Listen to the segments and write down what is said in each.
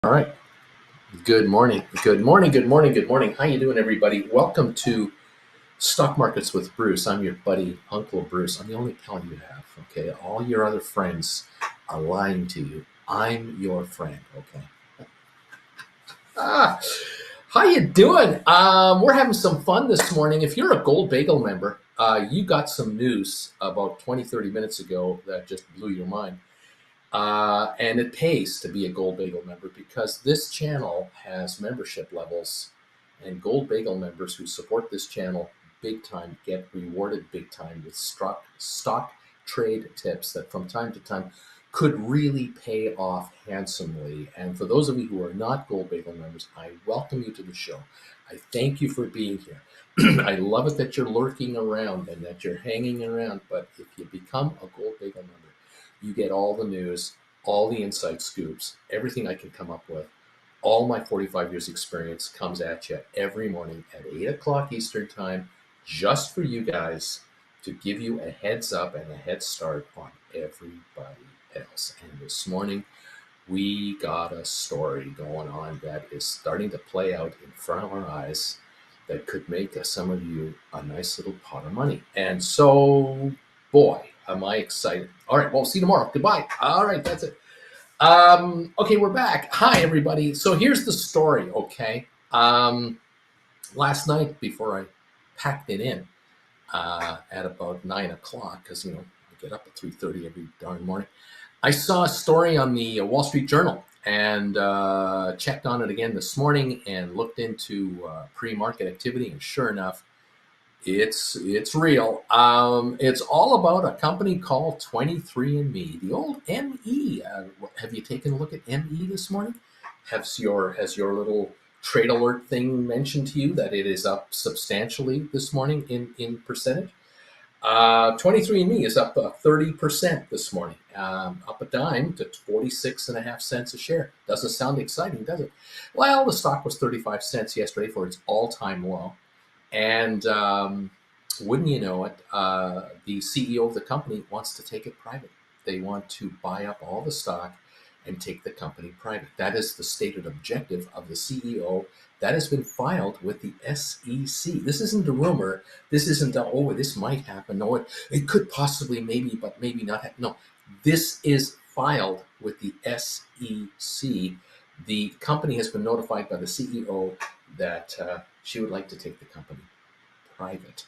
All right. Good morning. Good morning. Good morning. Good morning. How you doing, everybody? Welcome to Stock Markets with Bruce. I'm your buddy, Uncle Bruce. I'm the only pal you have. Okay. All your other friends are lying to you. I'm your friend. Okay. Ah, how you doing? We're having some fun this morning. If you're a Gold Bagel member, you got some news about 20, 30 minutes ago that just blew your mind. And it pays to be a Gold Bagel member because this channel has membership levels, and Gold Bagel members who support this channel big time get rewarded big time with stock trade tips that from time to time could really pay off handsomely. And for those of you who are not Gold Bagel members, I welcome you to the show. I thank you for being here. I love it that you're lurking around and that you're hanging around. But if you become a Gold Bagel member, you get all the news, all the inside scoops, everything I can come up with. All my 45 years experience comes at you every morning at 8 o'clock Eastern time, just for you guys to give you a heads up and a head start on everybody else. And this morning, we got a story going on that is starting to play out in front of our eyes that could make some of you a nice little pot of money. And so, boy, am I excited. All right, well, see you tomorrow. Goodbye. All right, that's it. Okay, we're back. Hi, everybody. So here's the story, okay? Last night, before I packed it in at about 9 o'clock, because, I get up at 3:30 every darn morning, I saw a story on the Wall Street Journal and checked on it again this morning and looked into pre-market activity, and sure enough, it's real. It's all about a company called 23andMe, the old ME. Have you taken a look at ME this morning? Has your little trade alert thing mentioned to you that it is up substantially this morning in percentage? 23andMe is up 30% this morning, up a dime to 46.5 cents a share. Doesn't sound exciting, does it? Well, the stock was 35 cents yesterday for its all-time low. And wouldn't you know it, the CEO of the company wants to take it private. They want to buy up all the stock and take the company private. That is the stated objective of the CEO. That has been filed with the SEC. This isn't a rumor. This isn't this might happen. No, it could possibly, maybe, but maybe not. No, this is filed with the SEC. The company has been notified by the CEO that she would like to take the company private.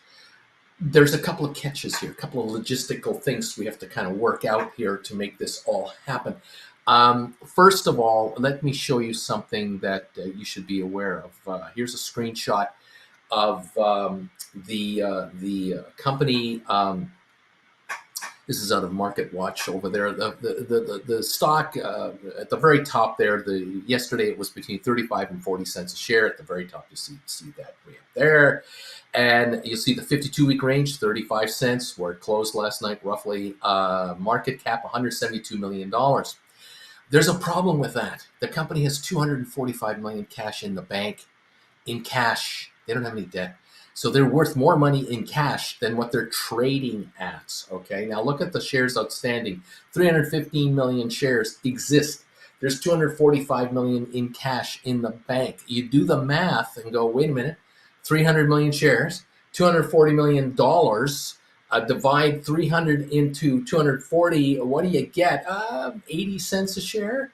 There's a couple of catches here, a couple of logistical things we have to kind of work out here to make this all happen. First of all, let me show you something that you should be aware of. Here's a screenshot of the company. This is out of Market Watch over there. The stock at the very top there. Yesterday it was between 35 and 40 cents a share. At the very top, you see that way up there, and you see the 52-week range, 35 cents, where it closed last night, roughly. Market cap, $172 million. There's a problem with that. The company has $245 million cash in the bank, in cash. They don't have any debt. So they're worth more money in cash than what they're trading at. Okay, now look at the shares outstanding. 315 million shares exist. There's 245 million in cash in the bank. You do the math and go, wait a minute, 300 million shares, $240 million. Divide 300 into 240. What do you get? 80 cents a share.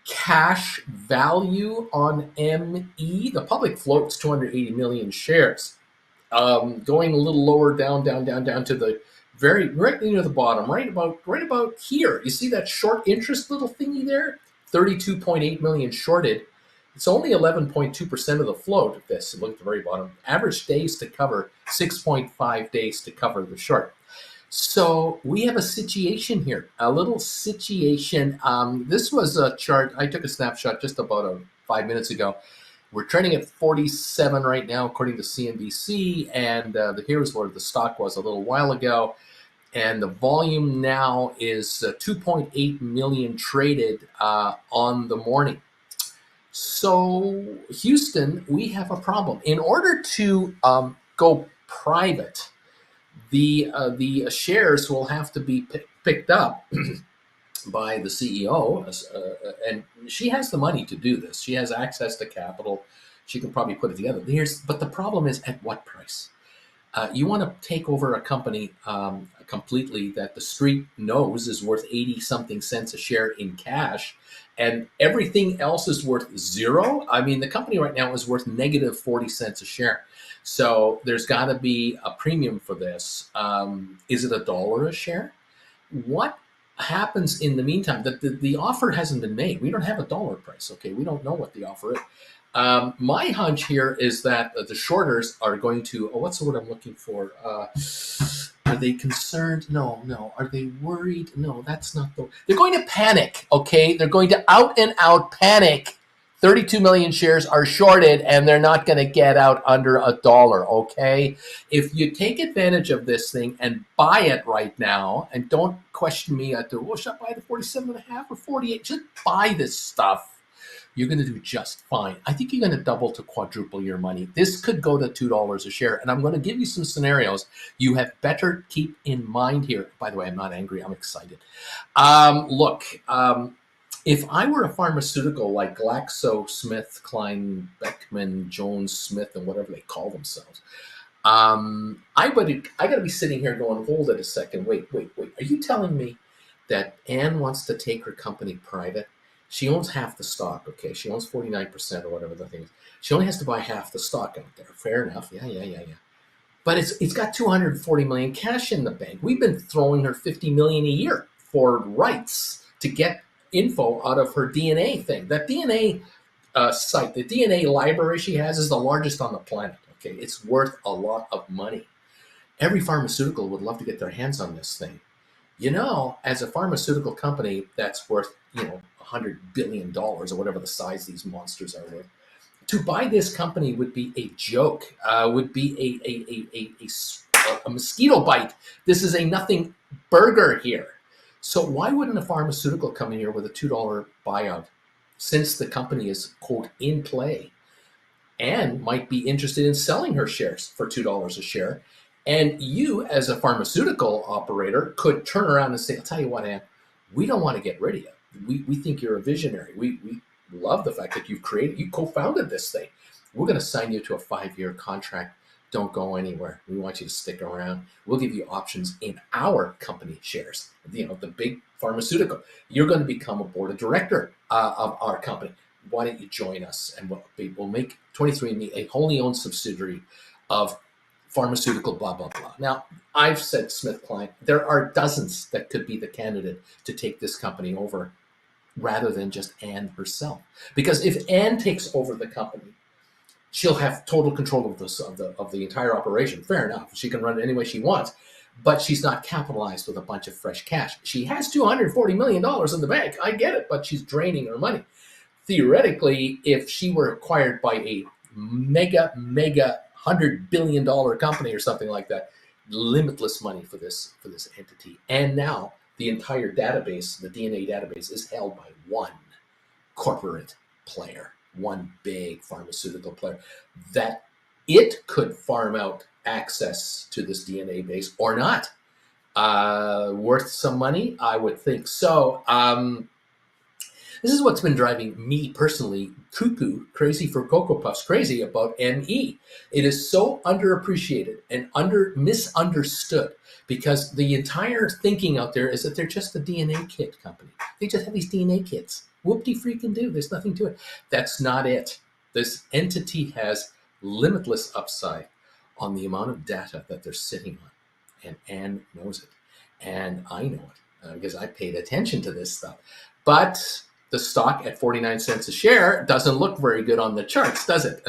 Cash value on ME, the public float's 280 million shares. Going a little lower down to the right near the bottom, right about here. You see that short interest little thingy there? 32.8 million shorted. It's only 11.2% of the float. If this, look at the very bottom. Average days to cover, 6.5 days to cover the short. So we have a situation here, a little situation. This was a chart. I took a snapshot just about 5 minutes ago. We're trading at 47 right now, according to CNBC, and here's where the stock was a little while ago. And the volume now is 2.8 million traded on the morning. So Houston, we have a problem. In order to go private, the shares will have to be picked up by the CEO, and she has the money to do this. She has access to capital. She can probably put it together. But the problem is, at what price? You want to take over a company completely that the street knows is worth 80 something cents a share in cash, and everything else is worth zero. I mean, the company right now is worth negative 40 cents a share. So there's got to be a premium for this. Is it $1 a share? What happens in the meantime? The offer hasn't been made. We don't have a dollar price. Okay, we don't know what the offer is. My hunch here is that the shorters are going to. Oh, what's the word I'm looking for? Are they concerned? No, no. Are they worried? No, that's not the. They're going to panic. Okay, they're going to out and out panic. 32 million shares are shorted, and they're not going to get out under $1. Okay, if you take advantage of this thing and buy it right now, and don't question me at the, well, should I buy the 47.5 or 48? Just buy this stuff. You're going to do just fine. I think you're going to double to quadruple your money. This could go to $2 a share. And I'm going to give you some scenarios you have better keep in mind here. By the way, I'm not angry. I'm excited. Look, if I were a pharmaceutical like GlaxoSmithKline, Beckman, Jones, Smith, and whatever they call themselves, I got to be sitting here going, hold it a second. Wait. Are you telling me that Anne wants to take her company private? She owns half the stock, okay? She owns 49% or whatever the thing is. She only has to buy half the stock out there. Fair enough. Yeah. But it's got 240 million cash in the bank. We've been throwing her 50 million a year for rights to get info out of her DNA thing. That DNA site, the DNA library she has is the largest on the planet, okay? It's worth a lot of money. Every pharmaceutical would love to get their hands on this thing. As a pharmaceutical company that's worth, $100 billion or whatever the size these monsters are worth, to buy this company would be a joke, would be a mosquito bite. This is a nothing burger here. So why wouldn't a pharmaceutical come in here with a $2 buyout, since the company is, quote, in play, and might be interested in selling her shares for $2 a share? And you, as a pharmaceutical operator, could turn around and say, I'll tell you what, Ann, we don't want to get rid of you. We think you're a visionary. We love the fact that you co-founded this thing. We're going to sign you to a 5-year contract. Don't go anywhere. We want you to stick around. We'll give you options in our company shares, the big pharmaceutical. You're going to become a board of director of our company. Why don't you join us? And we'll make 23andMe a wholly owned subsidiary of pharmaceutical, blah, blah, blah. Now, I've said SmithKline. There are dozens that could be the candidate to take this company over, rather than just Anne herself. Because if Anne takes over the company, she'll have total control of the entire operation. Fair enough. She can run it any way she wants, but she's not capitalized with a bunch of fresh cash. She has $240 million in the bank. I get it, but she's draining her money. Theoretically, if she were acquired by a mega $100 billion company or something like that, limitless money for this entity. And now the entire database, the DNA database, is held by one corporate player, one big pharmaceutical player, that it could farm out access to this DNA base or not. Worth some money? I would think so. This is what's been driving me personally cuckoo, crazy for Cocoa Puffs, crazy about ME. It is so underappreciated and misunderstood, because the entire thinking out there is that they're just a DNA kit company. They just have these DNA kits. Whoop-de-freaking-do. There's nothing to it. That's not it. This entity has limitless upside on the amount of data that they're sitting on. And Anne knows it. And I know it because I paid attention to this stuff. But the stock at 49 cents a share doesn't look very good on the charts, does it?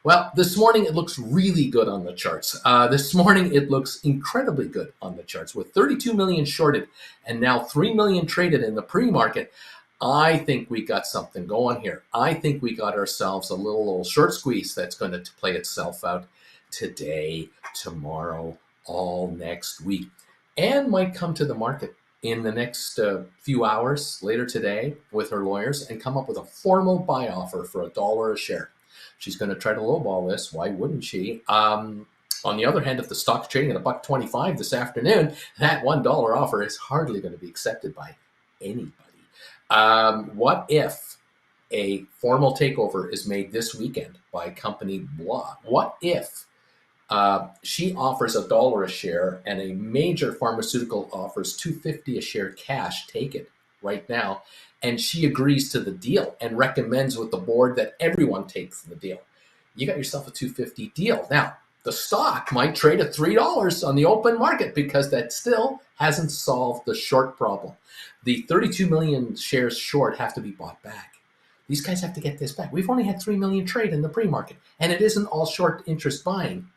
Well, this morning it looks really good on the charts. This morning it looks incredibly good on the charts, with 32 million shorted and now 3 million traded in the pre-market. I think we got something going here. I think we got ourselves a little short squeeze that's going to play itself out today, tomorrow, all next week, and might come to the market in the next few hours, later today, with her lawyers, and come up with a formal buy offer for $1 a share. She's going to try to lowball this. Why wouldn't she? On the other hand, if the stock's trading at $1.25 this afternoon, that $1 offer is hardly going to be accepted by anybody. What if a formal takeover is made this weekend by company blah? What if she offers $1 a share and a major pharmaceutical offers $2.50 a share cash? Take it right now. And she agrees to the deal and recommends with the board that everyone takes the deal. You got yourself a $2.50 deal. Now, the stock might trade at $3 on the open market because that still hasn't solved the short problem. The 32 million shares short have to be bought back. These guys have to get this back. We've only had 3 million trade in the pre-market, and it isn't all short interest buying.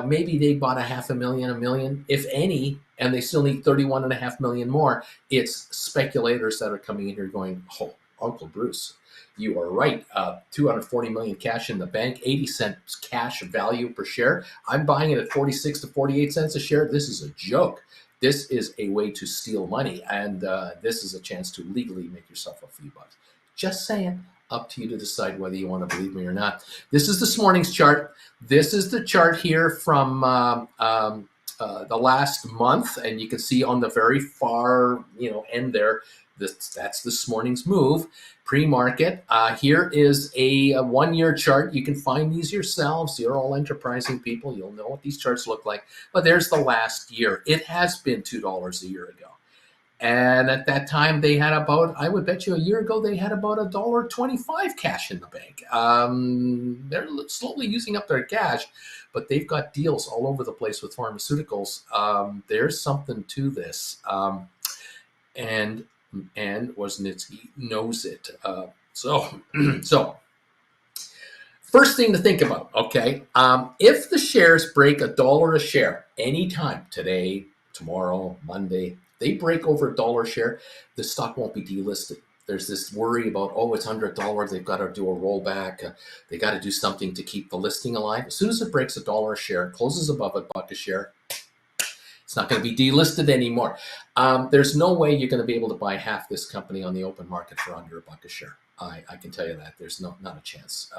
Maybe they bought a 500,000, a million, if any, and they still need 31.5 million more. It's speculators that are coming in here going, oh, Uncle Bruce, you are right. 240 million cash in the bank, 80 cents cash value per share. I'm buying it at 46 to 48 cents a share. This is a joke. This is a way to steal money, and this is a chance to legally make yourself a few bucks. Just saying. Up to you to decide whether you want to believe me or not. This is this morning's chart. This is the chart here from the last month, and you can see on the very far end there, that's this morning's move. Pre-market. Here is a 1-year chart. You can find these yourselves. You're all enterprising people. You'll know what these charts look like. But there's the last year. It has been $2 a year ago. And at that time, they had about, I would bet you a year ago, they had about $1.25 cash in the bank. They're slowly using up their cash, but they've got deals all over the place with pharmaceuticals. There's something to this. And Woznicki knows it. So first thing to think about, okay, if the shares break $1 a share anytime, today, tomorrow, Monday, they break over $1 a share, the stock won't be delisted. There's this worry about, oh, it's under $1, they've got to do a rollback, they got to do something to keep the listing alive. As soon as it breaks $1 a share, closes above $1 a share, it's not going to be delisted anymore. There's no way you're going to be able to buy half this company on the open market for under $1 a share. I can tell you that. There's not a chance.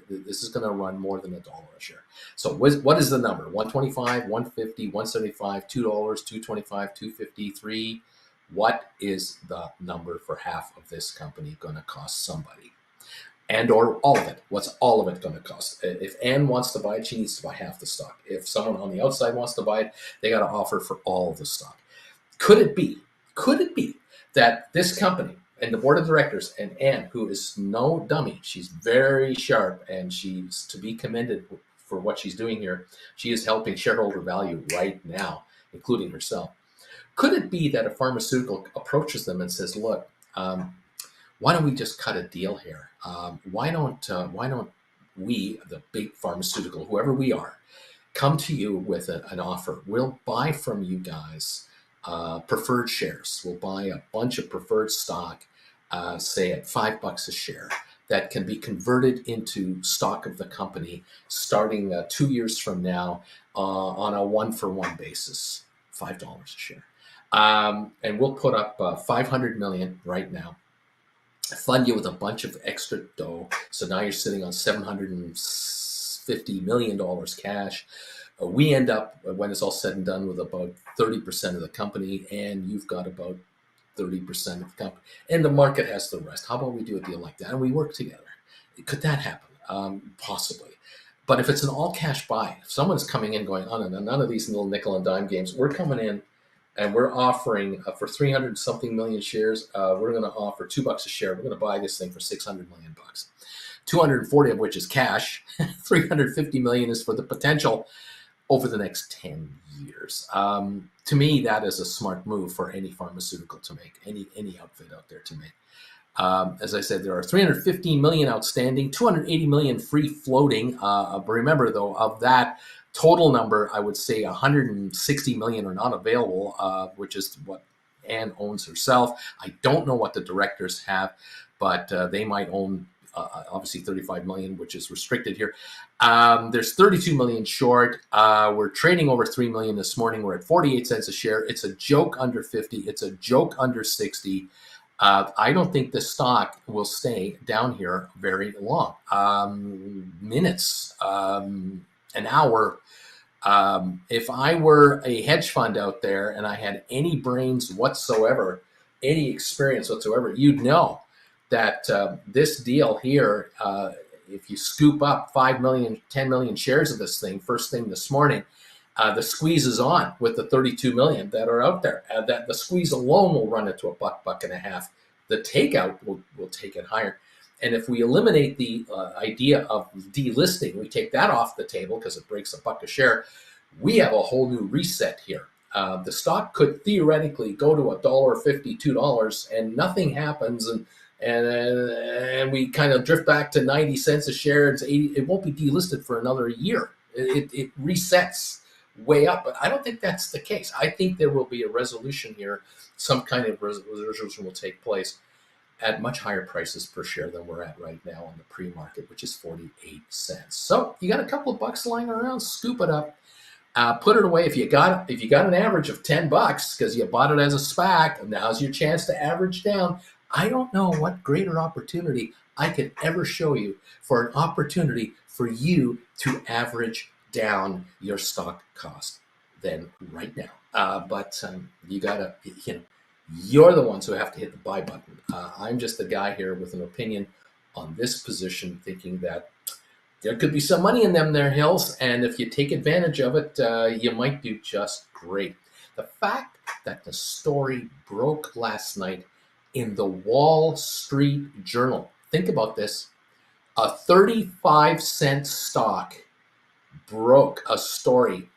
This is going to run more than $1 a share. So what is the number? 125, 150, 175, $2, 225, 253. What is the number for half of this company going to cost somebody? And or all of it. What's all of it going to cost? If Ann wants to buy it, she needs to buy half the stock. If someone on the outside wants to buy it, they got to offer for all of the stock. Could it be that this company and the board of directors and Ann, who is no dummy, she's very sharp and she's to be commended for what she's doing here. She is helping shareholder value right now, including herself. Could it be that a pharmaceutical approaches them and says, look, why don't we just cut a deal here? Why don't we, the big pharmaceutical, whoever we are, come to you with an offer? We'll buy from you guys preferred shares. We'll buy a bunch of preferred stock, say at $5 a share, that can be converted into stock of the company starting 2 years from now on a 1-for-1 basis, $5 a share. And we'll put up $500 million right now, fund you with a bunch of extra dough. So now you're sitting on $750 million cash. We end up, when it's all said and done, with about 30% of the company, and you've got about 30% of the company. And the market has the rest. How about we do a deal like that? And we work together. Could that happen? Possibly. But if it's an all-cash buy, if someone's coming in going, oh, no, none of these little nickel and dime games, we're coming in and we're offering for 300-something million shares, we're going to offer $2 a share. We're going to buy this thing for $600 million. 240 of which is cash. 350 million is for the potential over the next 10 years. To me, that is a smart move for any pharmaceutical to make, any outfit out there to make. As I said, there are 315 million outstanding, 280 million free floating. Remember, though, of that total number, I would say 160 million are not available, which is what Ann owns herself. I don't know what the directors have, but they might own obviously 35 million, which is restricted here. There's 32 million short. We're trading over 3 million this morning. We're at 48 cents a share. It's a joke under 50. It's a joke under 60. I don't think the stock will stay down here very long. Minutes, an hour. If I were a hedge fund out there and I had any brains whatsoever, any experience whatsoever, you'd know that this deal here, if you scoop up 5 million, 10 million shares of this thing first thing this morning, the squeeze is on with the 32 million that are out there. That the squeeze alone will run it to a buck, buck and a half. The takeout will take it higher. And if we eliminate the idea of delisting, we take that off the table because it breaks a buck a share, we have a whole new reset here. The stock could theoretically go to $1.50, $2, and nothing happens, and we kind of drift back to 90 cents a share. It's 80, it won't be delisted for another year. It resets way up, but I don't think that's the case. I think there will be a resolution here. Some kind of resolution will take place at much higher prices per share than we're at right now on the pre-market, which is 48 cents. So you got a couple of bucks lying around, scoop it up. Put it away if you got an average of $10 because you bought it as a SPAC. Now's your chance to average down. I don't know what greater opportunity I could ever show you for an opportunity for you to average down your stock cost than right now. But you gotta, you're the ones who have to hit the buy button. I'm just a guy here with an opinion on this position, thinking that there could be some money in them there hills, and if you take advantage of it, you might do just great. The fact that the story broke last night in the Wall Street Journal, think about this, a 35-cent stock broke a story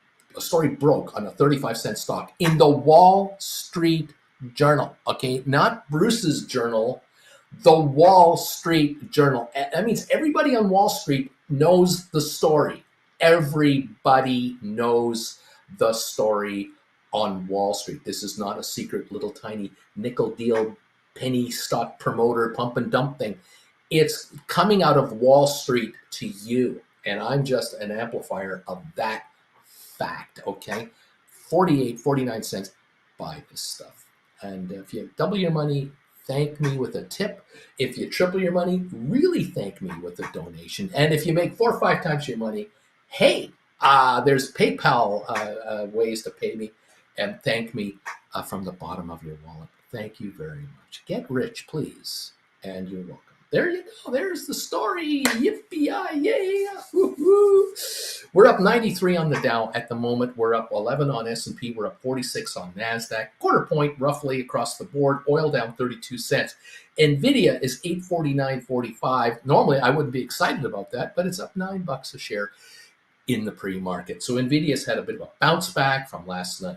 broke on a 35-cent stock in the Wall Street Journal, okay? Not Bruce's journal, the Wall Street Journal. That means everybody on Wall Street knows the story. Everybody knows the story on Wall Street. This is not a secret little tiny nickel deal, penny stock promoter pump and dump thing. It's coming out of Wall Street to you, and I'm just an amplifier of that fact, okay? 48, 49 cents, buy this stuff. And if you double your money, thank me with a tip. If you triple your money, really thank me with a donation. And if you make 4 or 5 times your money, hey, there's PayPal ways to pay me and thank me from the bottom of your wallet. Thank you very much. Get rich, please, and you're welcome. There you go. There's the story. Yippee-yay! Woo-hoo. We're up 93 on the Dow at the moment. We're up 11 on S&P. We're up 46 on NASDAQ. Quarter point roughly across the board. Oil down 32 cents. Nvidia is $849.45. Normally, I wouldn't be excited about that, but it's up $9 a share in the pre-market. So Nvidia's had a bit of a bounce back from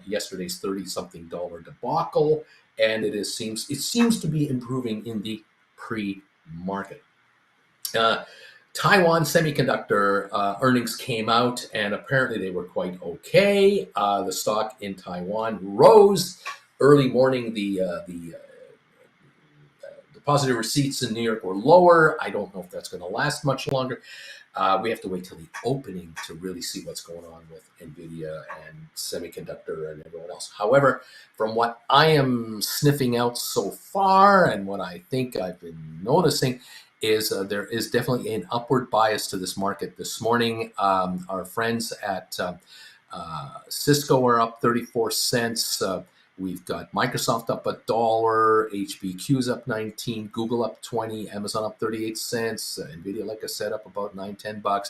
yesterday's $30-something debacle, and it seems to be improving in the pre-market. Taiwan Semiconductor earnings came out, and apparently they were quite okay. The stock in Taiwan rose early morning. The depositor receipts in New York were lower. I don't know if that's going to last much longer. We have to wait till the opening to really see what's going on with Nvidia and semiconductor and everyone else. However, from what I am sniffing out so far and what I think I've been noticing is there is definitely an upward bias to this market this morning. Our friends at Cisco are up 34 cents. We've got Microsoft up $1, HBQ's up 19, Google up 20, Amazon up 38 cents, Nvidia, like I said, up about $9-10.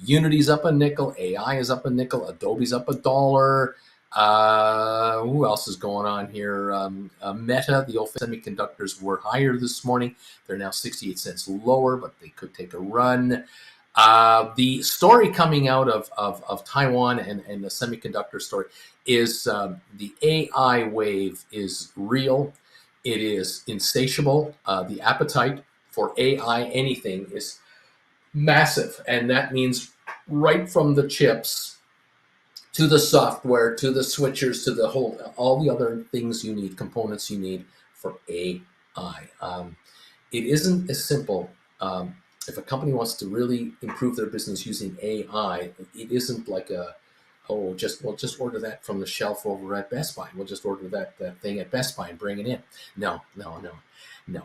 Unity's up a nickel, AI is up a nickel, Adobe's up $1. Who else is going on here? Meta, the old semiconductors were higher this morning. They're now 68 cents lower, but they could take a run. The story coming out of Taiwan and the semiconductor story is the AI wave is real. It is insatiable. The appetite for AI anything is massive, and that means right from the chips to the software, to the switchers, to the whole, all the other things you need, components you need for AI. It isn't as simple. If a company wants to really improve their business using AI, it isn't like we'll just order that from the shelf over at Best Buy. We'll just order that thing at Best Buy and bring it in. No.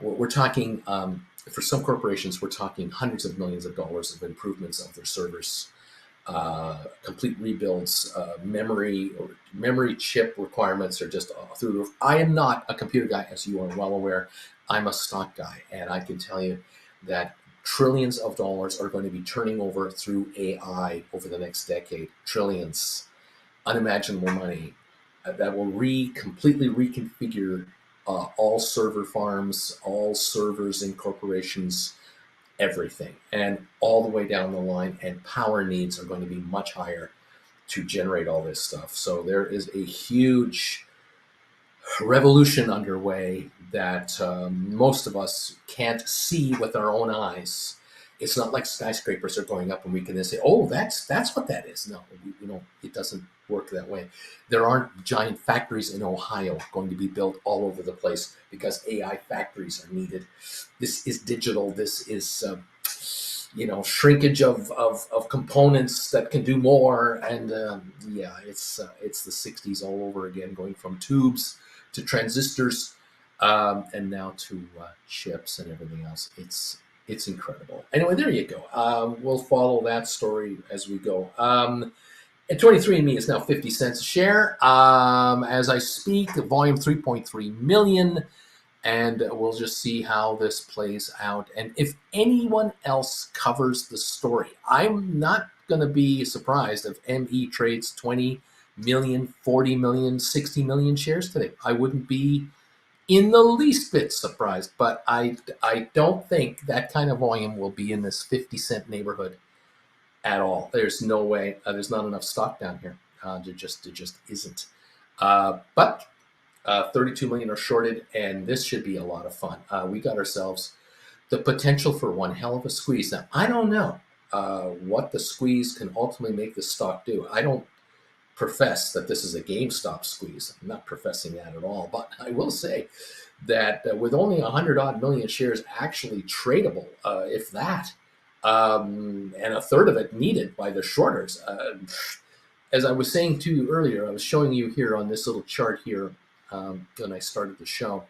We're talking, for some corporations, we're talking hundreds of millions of dollars of improvements of their servers. complete rebuilds, memory chip requirements are just through the roof. I am not a computer guy, as you are well aware. I'm a stock guy, and I can tell you that trillions of dollars are going to be turning over through AI over the next decade. Trillions, unimaginable money that will completely reconfigure all server farms, all servers in corporations, everything, and all the way down the line. And power needs are going to be much higher to generate all this stuff. So there is a huge revolution underway that most of us can't see with our own eyes. It's not like skyscrapers are going up and we can then say, "Oh, that's what that is." No, it doesn't work that way. There aren't giant factories in Ohio going to be built all over the place because AI factories are needed. This is digital. This is shrinkage of components that can do more, and it's the 60s all over again, going from tubes to transistors, and now to chips and everything else. It's incredible. Anyway, there you go. We'll follow that story as we go. And 23andMe is now 50 cents a share. As I speak, the volume 3.3 million. And we'll just see how this plays out. And if anyone else covers the story, I'm not going to be surprised if ME trades 20 million, 40 million, 60 million shares today. I wouldn't be in the least bit surprised, but I don't think that kind of volume will be in this 50 cent neighborhood at all. There's no way. There's not enough stock down here. There just isn't. But 32 million are shorted, and this should be a lot of fun. We got ourselves the potential for one hell of a squeeze. Now, I don't know what the squeeze can ultimately make the stock do. I don't profess that this is a GameStop squeeze. I'm not professing that at all, but I will say that with only 100 odd million shares actually tradable, if that, and a third of it needed by the shorters. As I was saying to you earlier, I was showing you here on this little chart here when I started the show.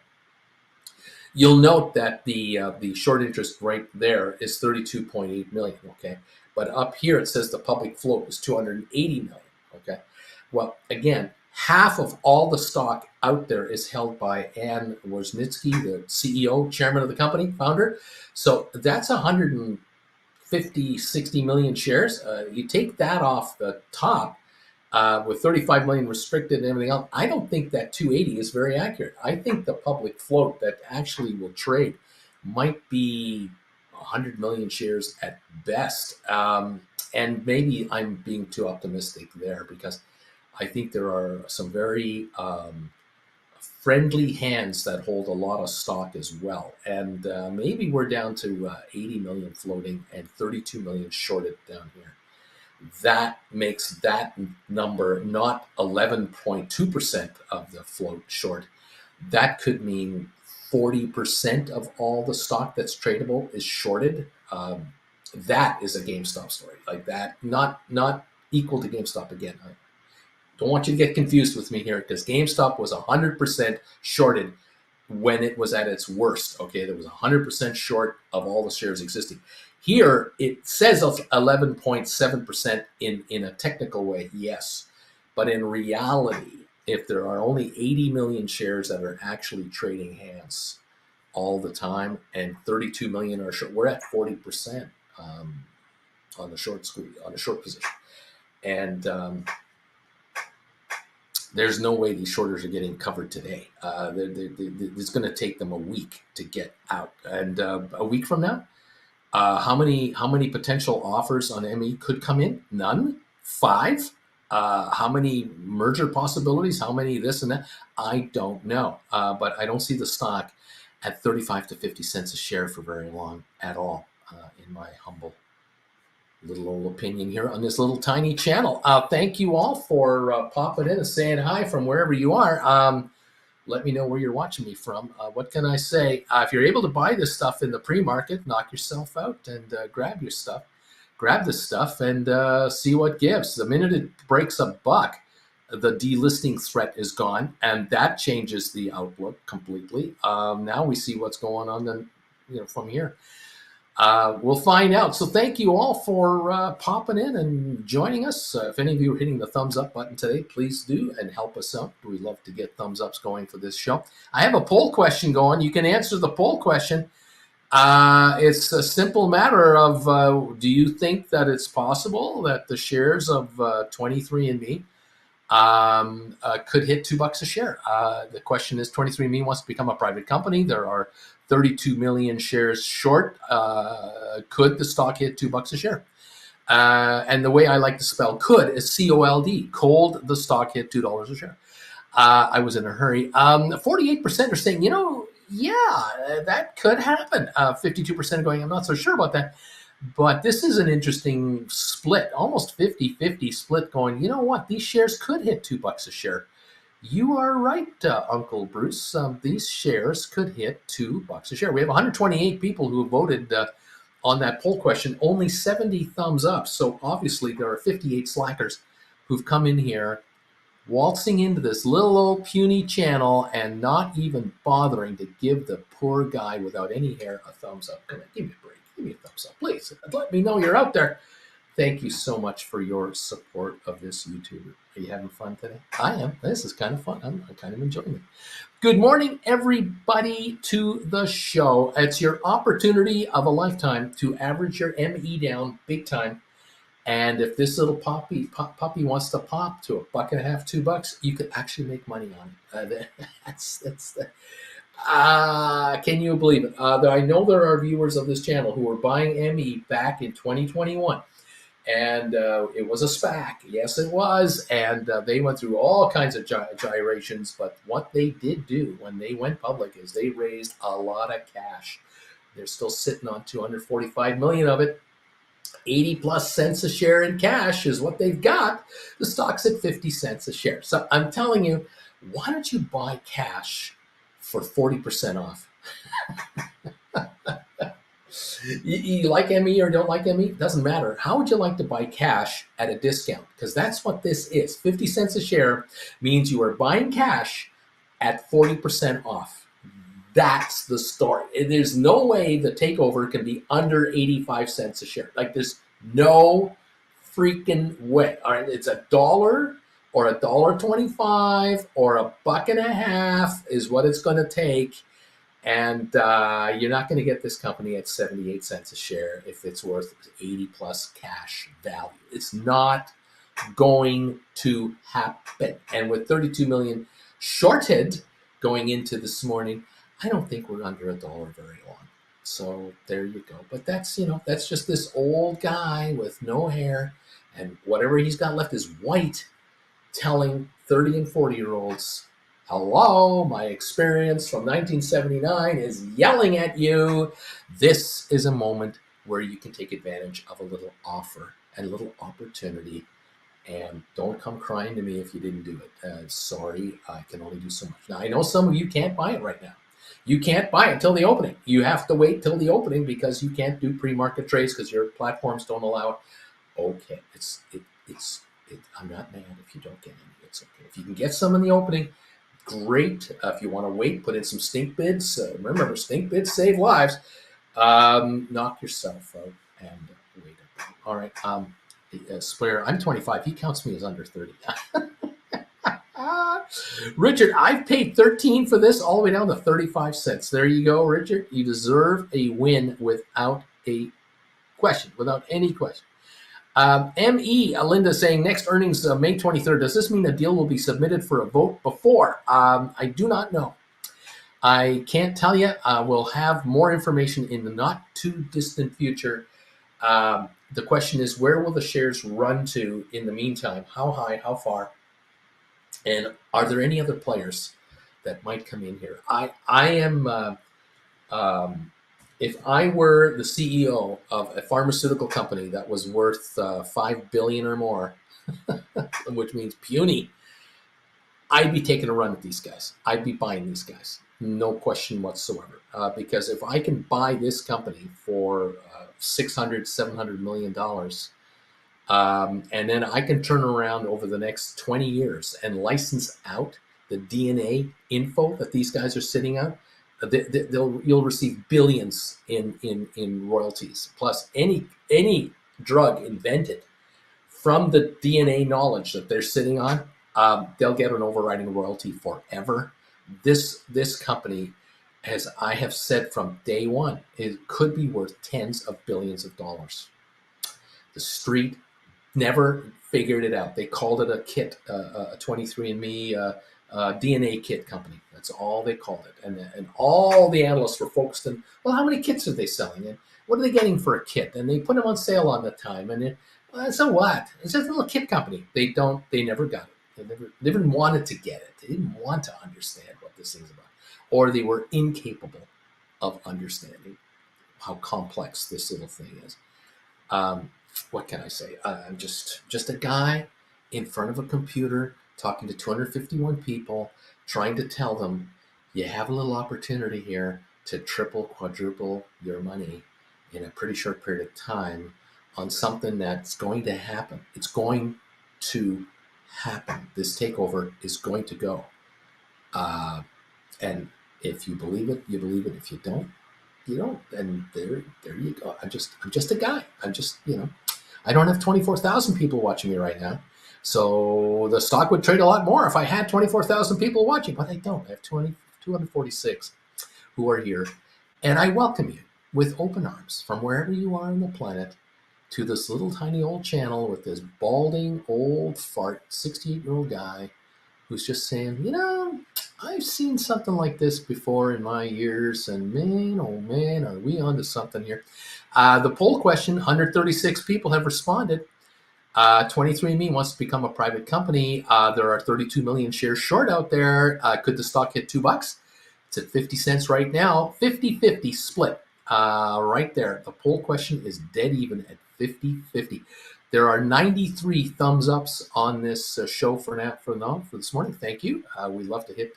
You'll note that the short interest right there is 32.8 million. Okay, but up here it says the public float is 280 million. Okay, well, again, half of all the stock out there is held by Ann Wojcicki, the CEO, chairman of the company, founder. So that's 150, 60 million shares. You take that off the top. With 35 million restricted and everything else, I don't think that 280 is very accurate. I think the public float that actually will trade might be 100 million shares at best. And maybe I'm being too optimistic there, because I think there are some very friendly hands that hold a lot of stock as well. And maybe we're down to 80 million floating and 32 million shorted down here. That makes that number not 11.2% of the float short. That could mean 40% of all the stock that's tradable is shorted. That is a GameStop story, like that. Not equal to GameStop again. I don't want you to get confused with me here, because GameStop was 100% shorted when it was at its worst. Okay, there was 100% short of all the shares existing. Here, it says 11.7% in a technical way, yes. But in reality, if there are only 80 million shares that are actually trading hands all the time, and 32 million are short, we're at 40% on the short squeeze, on a short position. And there's no way these shorters are getting covered today. It's going to take them a week to get out. And a week from now, how many potential offers on ME could come in? None? 5? How many merger possibilities? How many this and that? I don't know. But I don't see the stock at 35 to 50 cents a share for very long at all, in my humble little old opinion here on this little tiny channel. Thank you all for popping in and saying hi from wherever you are. Let me know where you're watching me from. What can I say? If you're able to buy this stuff in the pre-market, knock yourself out and grab your stuff. Grab this stuff and see what gives. The minute it breaks $1, the delisting threat is gone, and that changes the outlook completely. Now we see what's going on then, from here. We'll find out. So thank you all for popping in and joining us. If any of you are hitting the thumbs up button today, please do and help us out. We love to get thumbs ups going for this show. I have a poll question going. You can answer the poll question. It's a simple matter of do you think that it's possible that the shares of 23andMe could hit $2 a share? The question is 23andMe wants to become a private company. There are 32 million shares short. Could the stock hit $2 a share? And the way I like to spell could is COLD. Cold, the stock hit $2 a share. I was in a hurry. 48% are saying, yeah, that could happen. 52% are going, I'm not so sure about that. But this is an interesting split, almost 50-50 split going, you know what, these shares could hit $2 a share. You are right, Uncle Bruce. These shares could hit $2 a share. We have 128 people who voted on that poll question, only 70 thumbs up. So obviously there are 58 slackers who've come in here waltzing into this little old puny channel and not even bothering to give the poor guy without any hair a thumbs up. Come on, give me a break. Give me a thumbs up, please. Let me know you're out there. Thank you so much for your support of this YouTuber. Are you having fun today? I am. This is kind of fun. I'm kind of enjoying it. Good morning, everybody, to the show. It's your opportunity of a lifetime to average your ME down big time. And if this little puppy wants to pop to $1.50, $2, you could actually make money on it. Can you believe it? I know there are viewers of this channel who were buying ME back in 2021. And it was a SPAC. Yes, it was. And they went through all kinds of gyrations. But what they did do when they went public is they raised a lot of cash. They're still sitting on 245 million of it. 80 plus cents a share in cash is what they've got. The stock's at 50 cents a share. So I'm telling you, why don't you buy cash for 40% off? You like ME or don't like ME? Doesn't matter. How would you like to buy cash at a discount? Because that's what this is. 50 cents a share means you are buying cash at 40% off. That's the story. There's no way the takeover can be under 85 cents a share. Like, there's no freaking way. All right, it's $1 or $1.25 or $1.50 is what it's going to take. And you're not going to get this company at 78 cents a share if it's worth 80 plus cash value. It's not going to happen. And with 32 million shorted going into this morning, I don't think we're under $1 very long. So there you go. But that's just this old guy with no hair, and whatever he's got left is white, telling 30 and 40-year-olds, hello, my experience from 1979 is yelling at you. This is a moment where you can take advantage of a little offer and a little opportunity. And don't come crying to me if you didn't do it. Sorry, I can only do so much. Now, I know some of you can't buy it right now. You can't buy it till the opening. You have to wait till the opening because you can't do pre-market trades because your platforms don't allow it. Okay, I'm not mad if you don't get any. It's okay. If you can get some in the opening, great. If you want to wait, put in some stink bids. Remember, stink bids save lives. Knock yourself out and wait. All right. Square, I'm 25. He counts me as under 30. Richard, I've paid 13 for this all the way down to 35 cents. There you go, Richard. You deserve a win without a question, without any question. ME, Linda saying next earnings May 23rd. Does this mean a deal will be submitted for a vote before? I do not know. I can't tell you. We'll have more information in the not too distant future. The question is, where will the shares run to in the meantime? How high, how far? And are there any other players that might come in here? I am, if I were the CEO of a pharmaceutical company that was worth $5 billion or more, which means puny, I'd be taking a run at these guys. I'd be buying these guys, no question whatsoever. Because if I can buy this company for $600-700 million, and then I can turn around over the next 20 years and license out the DNA info that these guys are sitting on, You'll receive billions in royalties, plus any drug invented from the DNA knowledge that they're sitting on. They'll get an overriding royalty forever. This company, as I have said from day one, it could be worth tens of billions of dollars. The street never figured it out. They called it a kit, a 23andMe DNA kit company. That's all they called it. And all the analysts were focused on, well, how many kits are they selling? And what are they getting for a kit? And they put them on sale on the time. And so what? It's just a little kit company. They never got it. They never wanted to get it. They didn't want to understand what this thing's about. Or they were incapable of understanding how complex this little thing is. What can I say? I'm just a guy in front of a computer talking to 251 people, trying to tell them you have a little opportunity here to triple, quadruple your money in a pretty short period of time on something that's going to happen. It's going to happen. This takeover is going to go. And if you believe it, you believe it. If you don't, you don't. And there you go. I'm just a guy. I don't have 24,000 people watching me right now. So the stock would trade a lot more if I had 24,000 people watching, but I don't. I have 246 who are here. And I welcome you with open arms from wherever you are on the planet to this little tiny old channel with this balding old fart 68-year-old guy who's just saying, I've seen something like this before in my years, and man, oh man, are we onto something here? The poll question, 136 people have responded. 23andMe wants to become a private company. There are 32 million shares short out there. Could the stock hit $2? It's at 50 cents right now. 50-50 split right there. The poll question is dead even at 50-50. There are 93 thumbs ups on this show for this morning. Thank you. We love to hit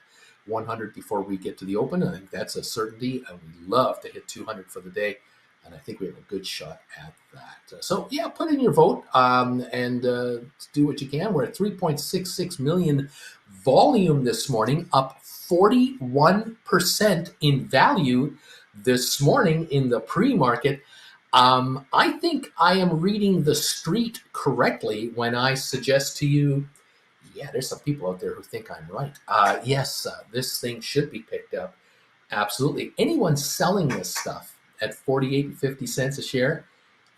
100 before we get to the open. I think that's a certainty. And we love to hit 200 for the day. And I think we have a good shot at that. So, yeah, put in your vote and do what you can. We're at 3.66 million volume this morning, up 41% in value this morning in the pre-market. I think I am reading the street correctly when I suggest to you, yeah, there's some people out there who think I'm right. Yes, this thing should be picked up. Absolutely. Anyone selling this stuff at 48 and 50 cents a share,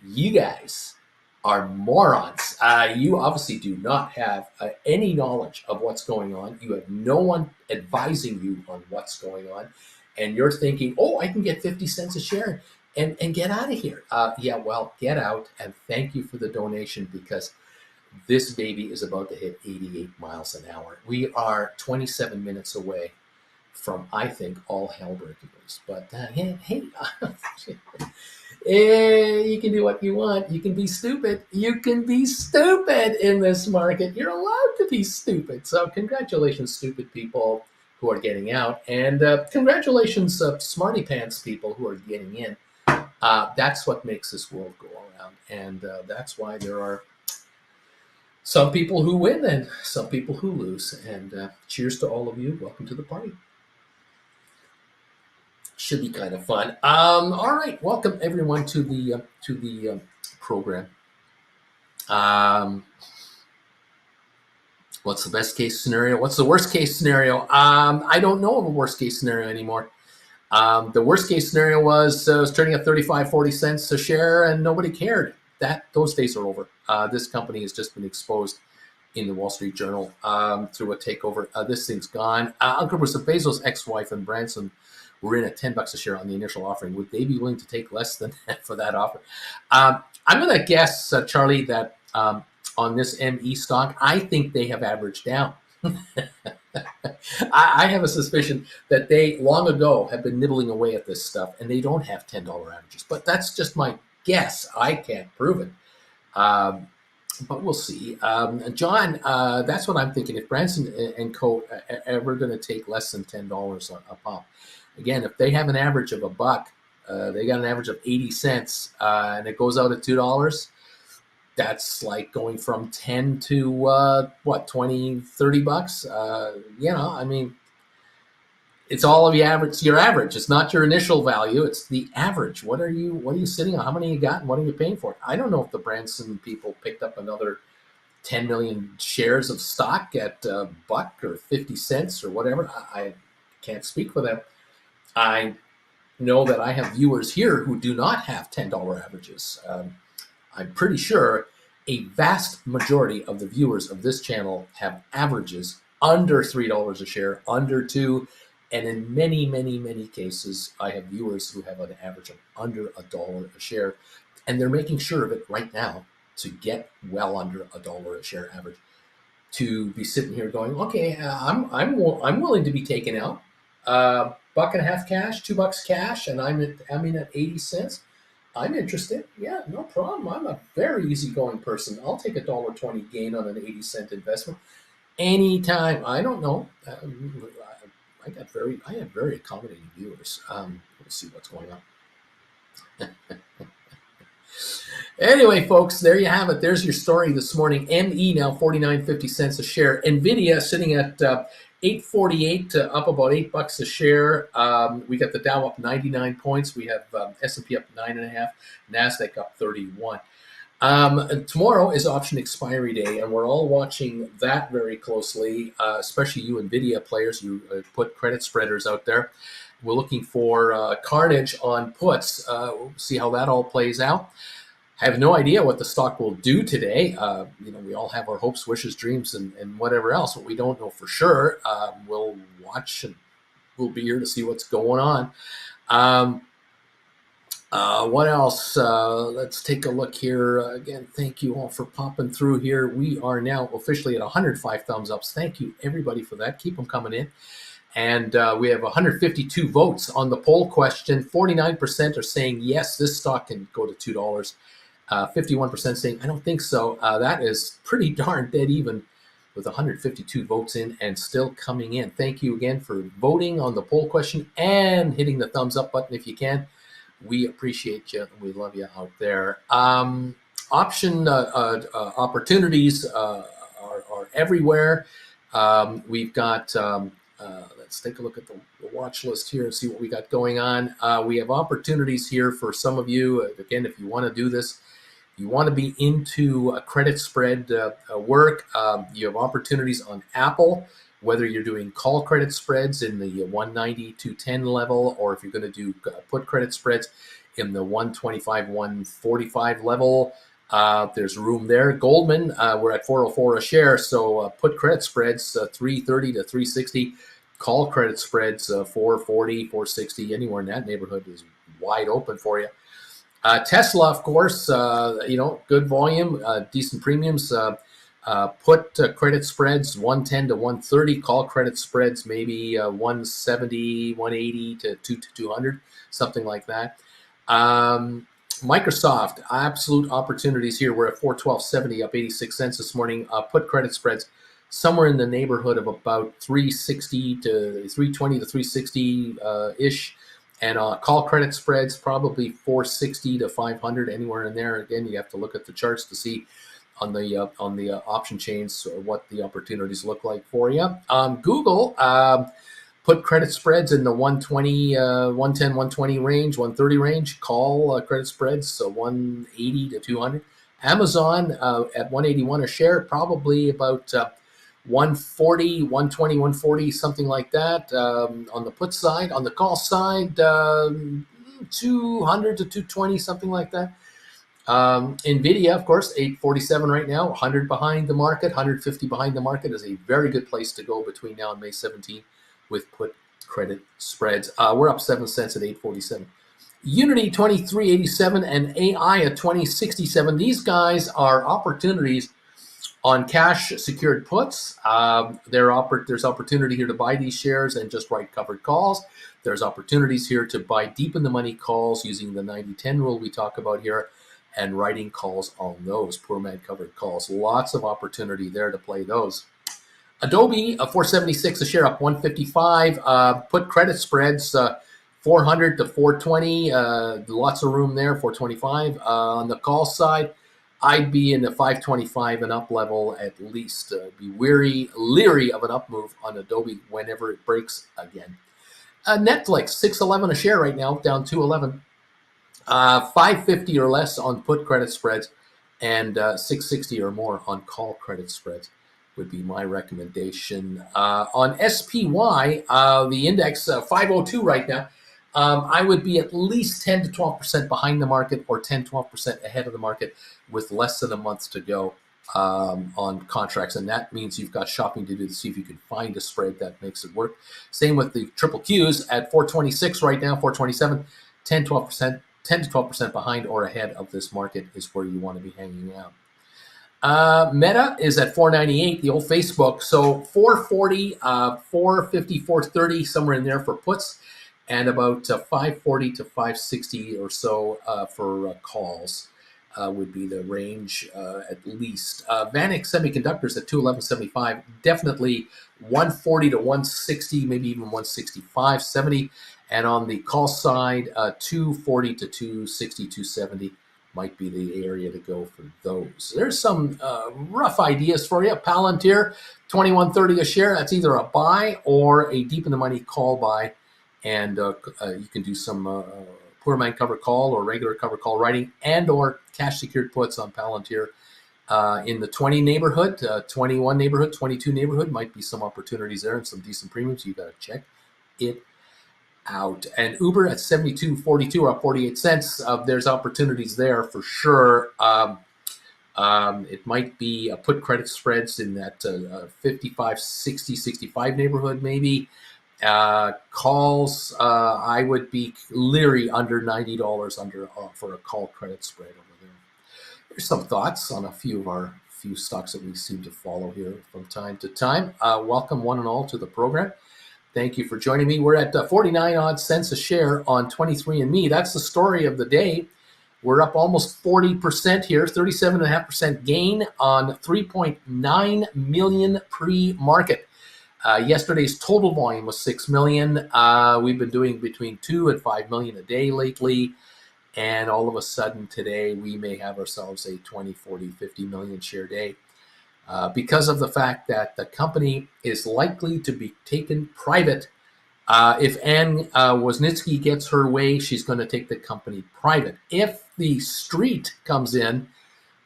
you guys are morons. You obviously do not have any knowledge of what's going on. You have no one advising you on what's going on. And you're thinking, oh, I can get 50 cents a share and get out of here. Yeah, well, get out, and thank you for the donation, because this baby is about to hit 88 miles an hour. We are 27 minutes away from, I think, all hell breaking loose. But hey, you can do what you want. You can be stupid. You can be stupid in this market. You're allowed to be stupid. So congratulations, stupid people who are getting out. And congratulations, smarty pants people who are getting in. That's what makes this world go around. And that's why there are some people who win and some people who lose. And cheers to all of you. Welcome to the party. Should be kind of fun. All right, welcome everyone to the program. What's the best case scenario? What's the worst case scenario? I don't know of a worst case scenario anymore. The worst case scenario was trading at 35, 40 cents a share and nobody cared. Those days are over. This company has just been exposed in the Wall Street Journal through a takeover. This thing's gone. Uncle Bezos' ex-wife and Branson were in at $10 a share on the initial offering. Would they be willing to take less than that for that offer? I'm going to guess, Charlie, that on this ME stock, I think they have averaged down. I have a suspicion that they long ago have been nibbling away at this stuff, and they don't have $10 averages. But that's just my guess. I can't prove it. But we'll see. John, that's what I'm thinking. If Branson and Co. are ever going to take less than $10 a pop, again, if they have an average of $1, they got an average of 80 cents, and it goes out at $2. That's like going from 10 to 20, $30. I mean, It's all of your average. It's not your initial value. It's the average. What are you sitting on? How many you got and what are you paying for it? I don't know if the Branson people picked up another 10 million shares of stock at a buck or 50 cents or whatever. I can't speak for them. I know that I have viewers here who do not have $10 averages. I'm pretty sure a vast majority of the viewers of this channel have averages under $3 a share, under $2. And in many, many, many cases, I have viewers who have an average of under $1 a share. And they're making sure of it right now to get well under $1 a share average. To be sitting here going, okay, I'm willing to be taken out. Buck and a half cash, $2 cash, and I'm in at 80 cents. I'm interested. Yeah, no problem. I'm a very easygoing person. I'll take a $1.20 gain on an 80-cent investment anytime. I don't know. I have very accommodating viewers. Let's see what's going on. Anyway, folks, there you have it. There's your story this morning. ME now 49.50 cents a share. Nvidia sitting at 848, up about $8 a share. We got the Dow up 99 points. We have S&P up 9.5, Nasdaq up 31. Tomorrow is option expiry day, and we're all watching that very closely, especially you Nvidia players, you put credit spreaders out there. We're looking for carnage on puts. We'll see how that all plays out. I have no idea what the stock will do today. We all have our hopes, wishes, dreams, and whatever else, but we don't know for sure. We'll watch and we'll be here to see what's going on. What else? Let's take a look here. Again, thank you all for popping through here. We are now officially at 105 thumbs ups. Thank you, everybody, for that. Keep them coming in. And we have 152 votes on the poll question. 49% are saying, yes, this stock can go to $2. 51% saying, I don't think so. That is pretty darn dead even with 152 votes in and still coming in. Thank you again for voting on the poll question and hitting the thumbs up button if you can. We appreciate you. We love you out there. Option opportunities are everywhere. We've got, let's take a look at the watch list here and see what we got going on. We have opportunities here for some of you. Again, if you want to do this, you want to be into credit spread work. You have opportunities on Apple, whether you're doing call credit spreads in the 190 to 10 level, or if you're going to do put credit spreads in the 125, 145 level. There's room there. Goldman, we're at 404 a share, so put credit spreads 330 to 360. Call credit spreads 440, 460, anywhere in that neighborhood is wide open for you. Tesla, of course, good volume, decent premiums. Put credit spreads 110 to 130. Call credit spreads maybe 170, 180 to 200, something like that. Microsoft, absolute opportunities here. We're at 412.70, up 86 cents this morning. Put credit spreads somewhere in the neighborhood of about 360 to 320 to 360 ish. And call credit spreads probably 460 to 500, anywhere in there. Again, you have to look at the charts to see on the option chains what the opportunities look like for you. Google, put credit spreads in the 120, 110, 120 range, 130 range. Call credit spreads, so 180 to 200. Amazon at 181 a share, probably about 140, 120, 140, something like that on the put side. On the call side, 200 to 220, something like that. Nvidia, of course, 847 right now, 100 behind the market, 150 behind the market is a very good place to go between now and May 17 with put credit spreads. We're up 7 cents at 847. Unity 2387 and AI at 2067. These guys are opportunities on cash secured puts. There's opportunity here to buy these shares and just write covered calls. There's opportunities here to buy deep in the money calls using the 90-10 rule we talk about here and writing calls on those poor man covered calls. Lots of opportunity there to play those. Adobe, 476 a share, up 155. Put credit spreads 400 to 420. Lots of room there, 425. On the call side, I'd be in the 525 and up level at least. Be leery of an up move on Adobe whenever it breaks again. Netflix, 611 a share right now, down 211. 550 or less on put credit spreads, and 660 or more on call credit spreads would be my recommendation. On SPY, the index 502 right now. I would be at least 10 to 12% behind the market, or 10, 12% ahead of the market, with less than a month to go on contracts. And that means you've got shopping to do to see if you can find a spread that makes it work. Same with the triple Qs at 426 right now, 427, 10, 12%. 10 to 12% behind or ahead of this market is where you want to be hanging out. Meta is at 498, the old Facebook. So 440, 450, 430, somewhere in there for puts, and about 540 to 560 or so for calls would be the range at least. Vanex Semiconductors at 211.75, definitely 140 to 160, maybe even 165.70. And on the call side, 240 to 260, 270 might be the area to go for those. There's some rough ideas for you. Palantir, 21.30 a share. That's either a buy or a deep in the money call buy. And you can do some poor man cover call or regular cover call writing, and or cash secured puts on Palantir in the 20 neighborhood, 21 neighborhood, 22 neighborhood. Might be some opportunities there and some decent premiums. You got to check it out. And Uber at 72.42, up 48 cents. There's opportunities there for sure. It might be put credit spreads in that 55, 60, 65 neighborhood maybe. Calls, I would be leery under $90 under for a call credit spread over there. Here's some thoughts on a few stocks that we seem to follow here from time to time. Welcome one and all to the program. Thank you for joining me. We're at 49 odd cents a share on 23andMe. That's the story of the day. We're up almost 40% here, 37.5% gain on 3.9 million pre-market. Yesterday's total volume was 6 million. We've been doing between 2 and 5 million a day lately. And all of a sudden today, we may have ourselves a 20, 40, 50 million share day. Because of the fact that the company is likely to be taken private. If Ann Woznicki gets her way, she's going to take the company private. If the street comes in,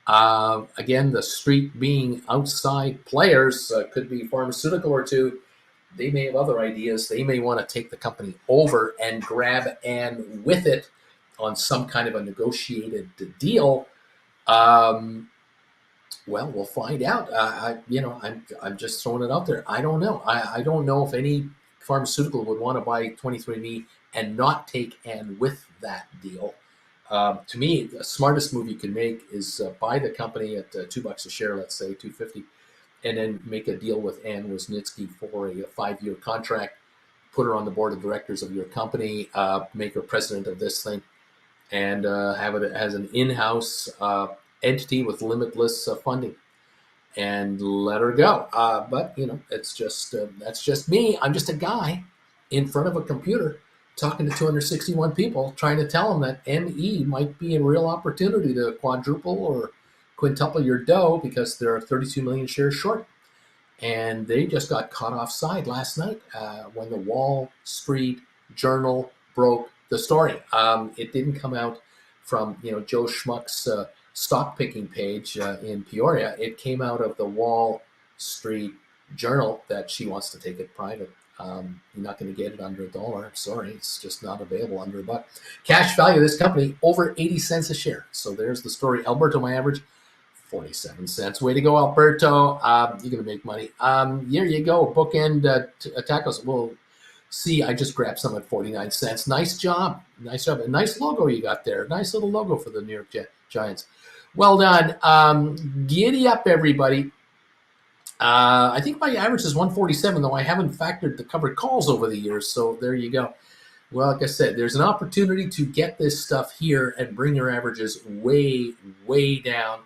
again, the street being outside players, could be pharmaceutical or two, they may have other ideas. They may want to take the company over and grab Ann with it on some kind of a negotiated deal. Well, we'll find out. I'm just throwing it out there. I don't know. I don't know if any pharmaceutical would want to buy 23andMe and not take Ann with that deal. To me, the smartest move you can make is buy the company at $2 a share, let's say $2.50, and then make a deal with Ann Woznicki for a 5-year contract. Put her on the board of directors of your company. Make her president of this thing, and have it as an in-house entity with limitless funding, and let her go. But it's just that's just me. I'm just a guy in front of a computer talking to 261 people, trying to tell them that ME might be a real opportunity to quadruple or quintuple your dough, because there are 32 million shares short, and they just got caught offside last night when the Wall Street Journal broke the story. It didn't come out from Joe Schmuck's stock picking page in Peoria. It came out of the Wall Street Journal that she wants to take it private. You're not going to get it under $1. Sorry, it's just not available under $1. Cash value of this company over 80 cents a share. So there's the story. Alberto, my average, 47 cents. Way to go, Alberto. You're going to make money. Here you go. Bookend tacos. We'll see. I just grabbed some at 49 cents. Nice job. Nice job. A nice logo you got there. Nice little logo for the New York Giants. Well done. Giddy up, everybody. I think my average is 147, though I haven't factored the covered calls over the years. So there you go. Well, like I said, there's an opportunity to get this stuff here and bring your averages way, way down.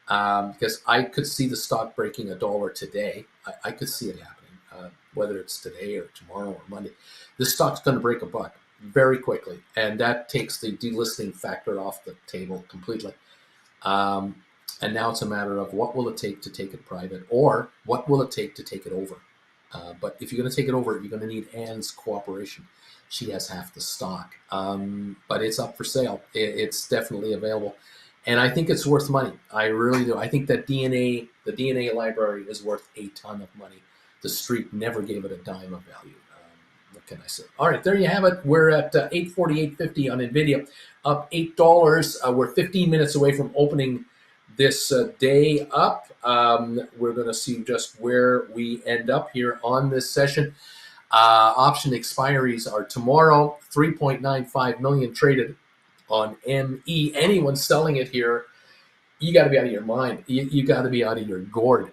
Because I could see the stock breaking $1 today. I could see it happening, whether it's today or tomorrow or Monday. This stock's going to break $1 very quickly, and that takes the delisting factor off the table completely. And now it's a matter of what will it take to take it private, or what will it take to take it over. But if you're going to take it over, you're going to need Ann's cooperation. She has half the stock, but it's up for sale. It's definitely available, and I think it's worth money. I really do. I think that the DNA library is worth a ton of money. The street never gave it a dime of value. What can I say? All right, there you have it. We're at 848.50 on Nvidia, up $8. We're 15 minutes away from opening this day up. We're going to see just where we end up here on this session. Option expiries are tomorrow. 3.95 million traded on ME. Anyone selling it here, you got to be out of your mind. You got to be out of your gourd.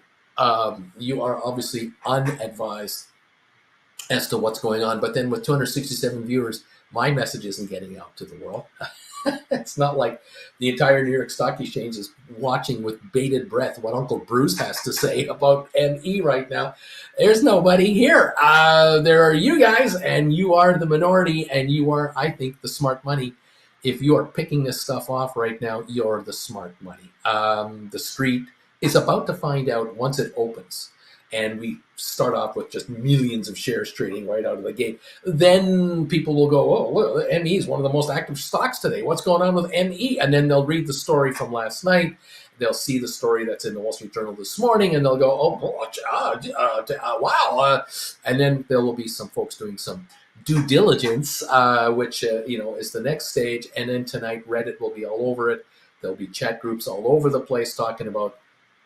You are obviously unadvised as to what's going on. But then with 267 viewers, my message isn't getting out to the world. It's not like the entire New York Stock Exchange is watching with bated breath what Uncle Bruce has to say about ME right now. There's nobody here. There are you guys, and you are the minority, and you are, I think, the smart money. If you are picking this stuff off right now, you're the smart money. The street is about to find out once it opens. And we start off with just millions of shares trading right out of the gate. Then people will go, oh, well, ME is one of the most active stocks today. What's going on with ME? And then they'll read the story from last night. They'll see the story that's in the Wall Street Journal this morning, and they'll go, oh, wow. And then there will be some folks doing some due diligence, which is the next stage. And then tonight, Reddit will be all over it. There'll be chat groups all over the place talking about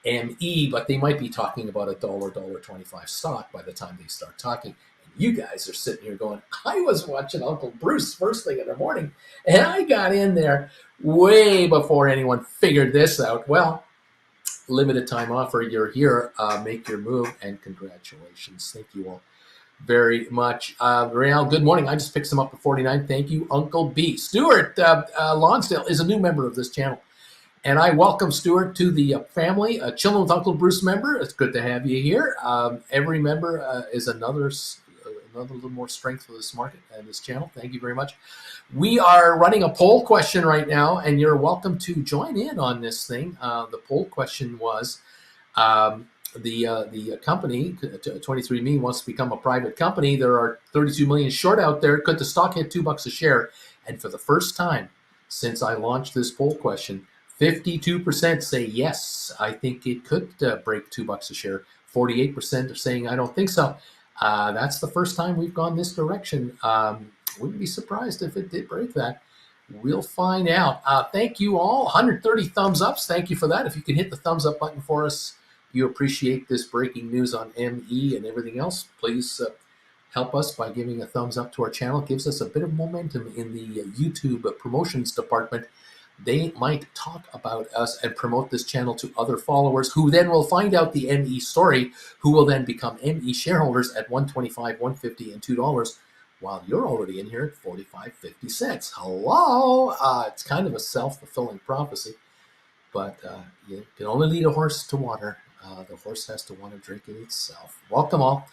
ME, but they might be talking about $1.25 stock by the time they start talking. And you guys are sitting here going, I was watching Uncle Bruce first thing in the morning, and I got in there way before anyone figured this out. Well, limited time offer, you're here. Make your move, and congratulations. Thank you all very much. Real, good morning. I just picked some up at 49. Thank you, Uncle B. Stuart Lonsdale is a new member of this channel. And I welcome Stuart to the family, a Chillin' with Uncle Bruce member. It's good to have you here. Every member is another little more strength for this market and this channel. Thank you very much. We are running a poll question right now, and you're welcome to join in on this thing. The poll question was, the company, 23andMe, wants to become a private company. There are 32 million short out there. Could the stock hit $2 a share? And for the first time since I launched this poll question, 52% say yes, I think it could break $2 a share. 48% are saying I don't think so. That's the first time we've gone this direction. Wouldn't be surprised if it did break that. We'll find out. Thank you all. 130 thumbs ups. Thank you for that. If you can hit the thumbs up button for us, you appreciate this breaking news on ME and everything else, please help us by giving a thumbs up to our channel. It gives us a bit of momentum in the YouTube promotions department. They might talk about us and promote this channel to other followers, who then will find out the ME story, who will then become ME shareholders at $1.25, $1.50, and $2, while you're already in here at 45.50. Hello! It's kind of a self-fulfilling prophecy, but you can only lead a horse to water. The horse has to want to drink it itself. Welcome all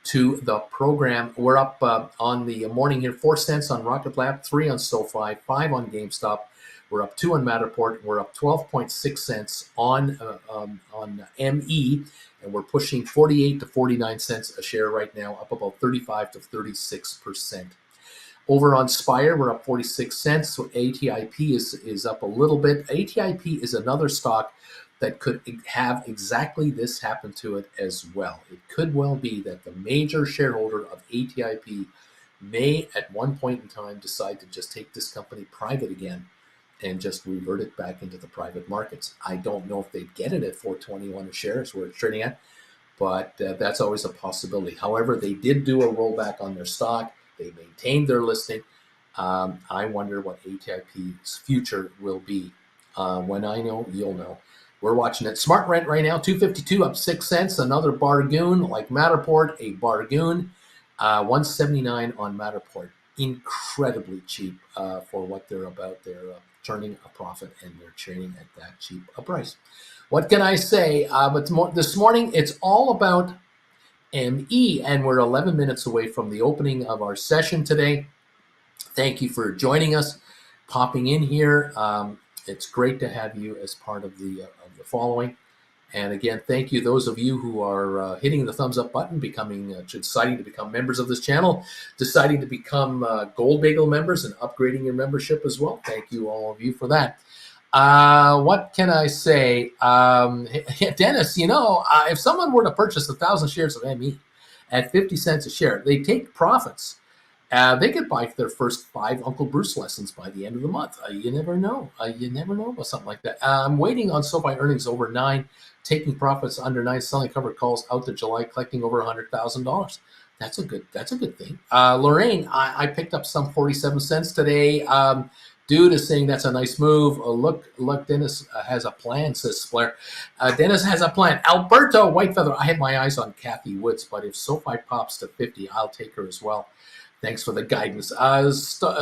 to the program. We're up on the morning here, 4 cents on Rocket Lab, 3 on SoFi, 5 on GameStop. We're up 2 on Matterport. We're up 12.6 cents on ME, and we're pushing 48 to 49 cents a share right now, up about 35 to 36%. Over on Spire, we're up 46 cents. So ATIP is up a little bit. ATIP is another stock that could have exactly this happen to it as well. It could well be that the major shareholder of ATIP may at one point in time decide to just take this company private again and just revert it back into the private markets. I don't know if they'd get it at $4.21 a share, is where it's trading at, but that's always a possibility. However, they did do a rollback on their stock. They maintained their listing. I wonder what ATIP's future will be. When I know, you'll know. We're watching it. Smart Rent right now, $2.52, up 6 cents. Another bargain like Matterport, a bargain. $1.79 on Matterport. Incredibly cheap for what they're about. They're turning a profit, and they're trading at that cheap a price. What can I say? But this morning, it's all about ME, and we're 11 minutes away from the opening of our session today. Thank you for joining us, popping in here. It's great to have you as part of the following, And again, thank you those of you who are hitting the thumbs up button, deciding to become members of this channel, deciding to become Gold Bagel members and upgrading your membership as well. Thank you all of you for that. What can I say? Dennis, if someone were to purchase 1,000 shares of ME at 50 cents a share, they take profits. They could buy their first 5 Uncle Bruce lessons by the end of the month. You never know. You never know about something like that. I'm waiting on SoFi earnings over 9, taking profits under 9, selling covered calls out to July, collecting over $100,000. That's a good thing. Lorraine, I picked up some 47 cents today. Dude is saying that's a nice move. Look, Dennis has a plan, says Blair. Dennis has a plan. Alberto Whitefeather, I had my eyes on Kathy Woods, but if SoFi pops to 50, I'll take her as well. Thanks for the guidance.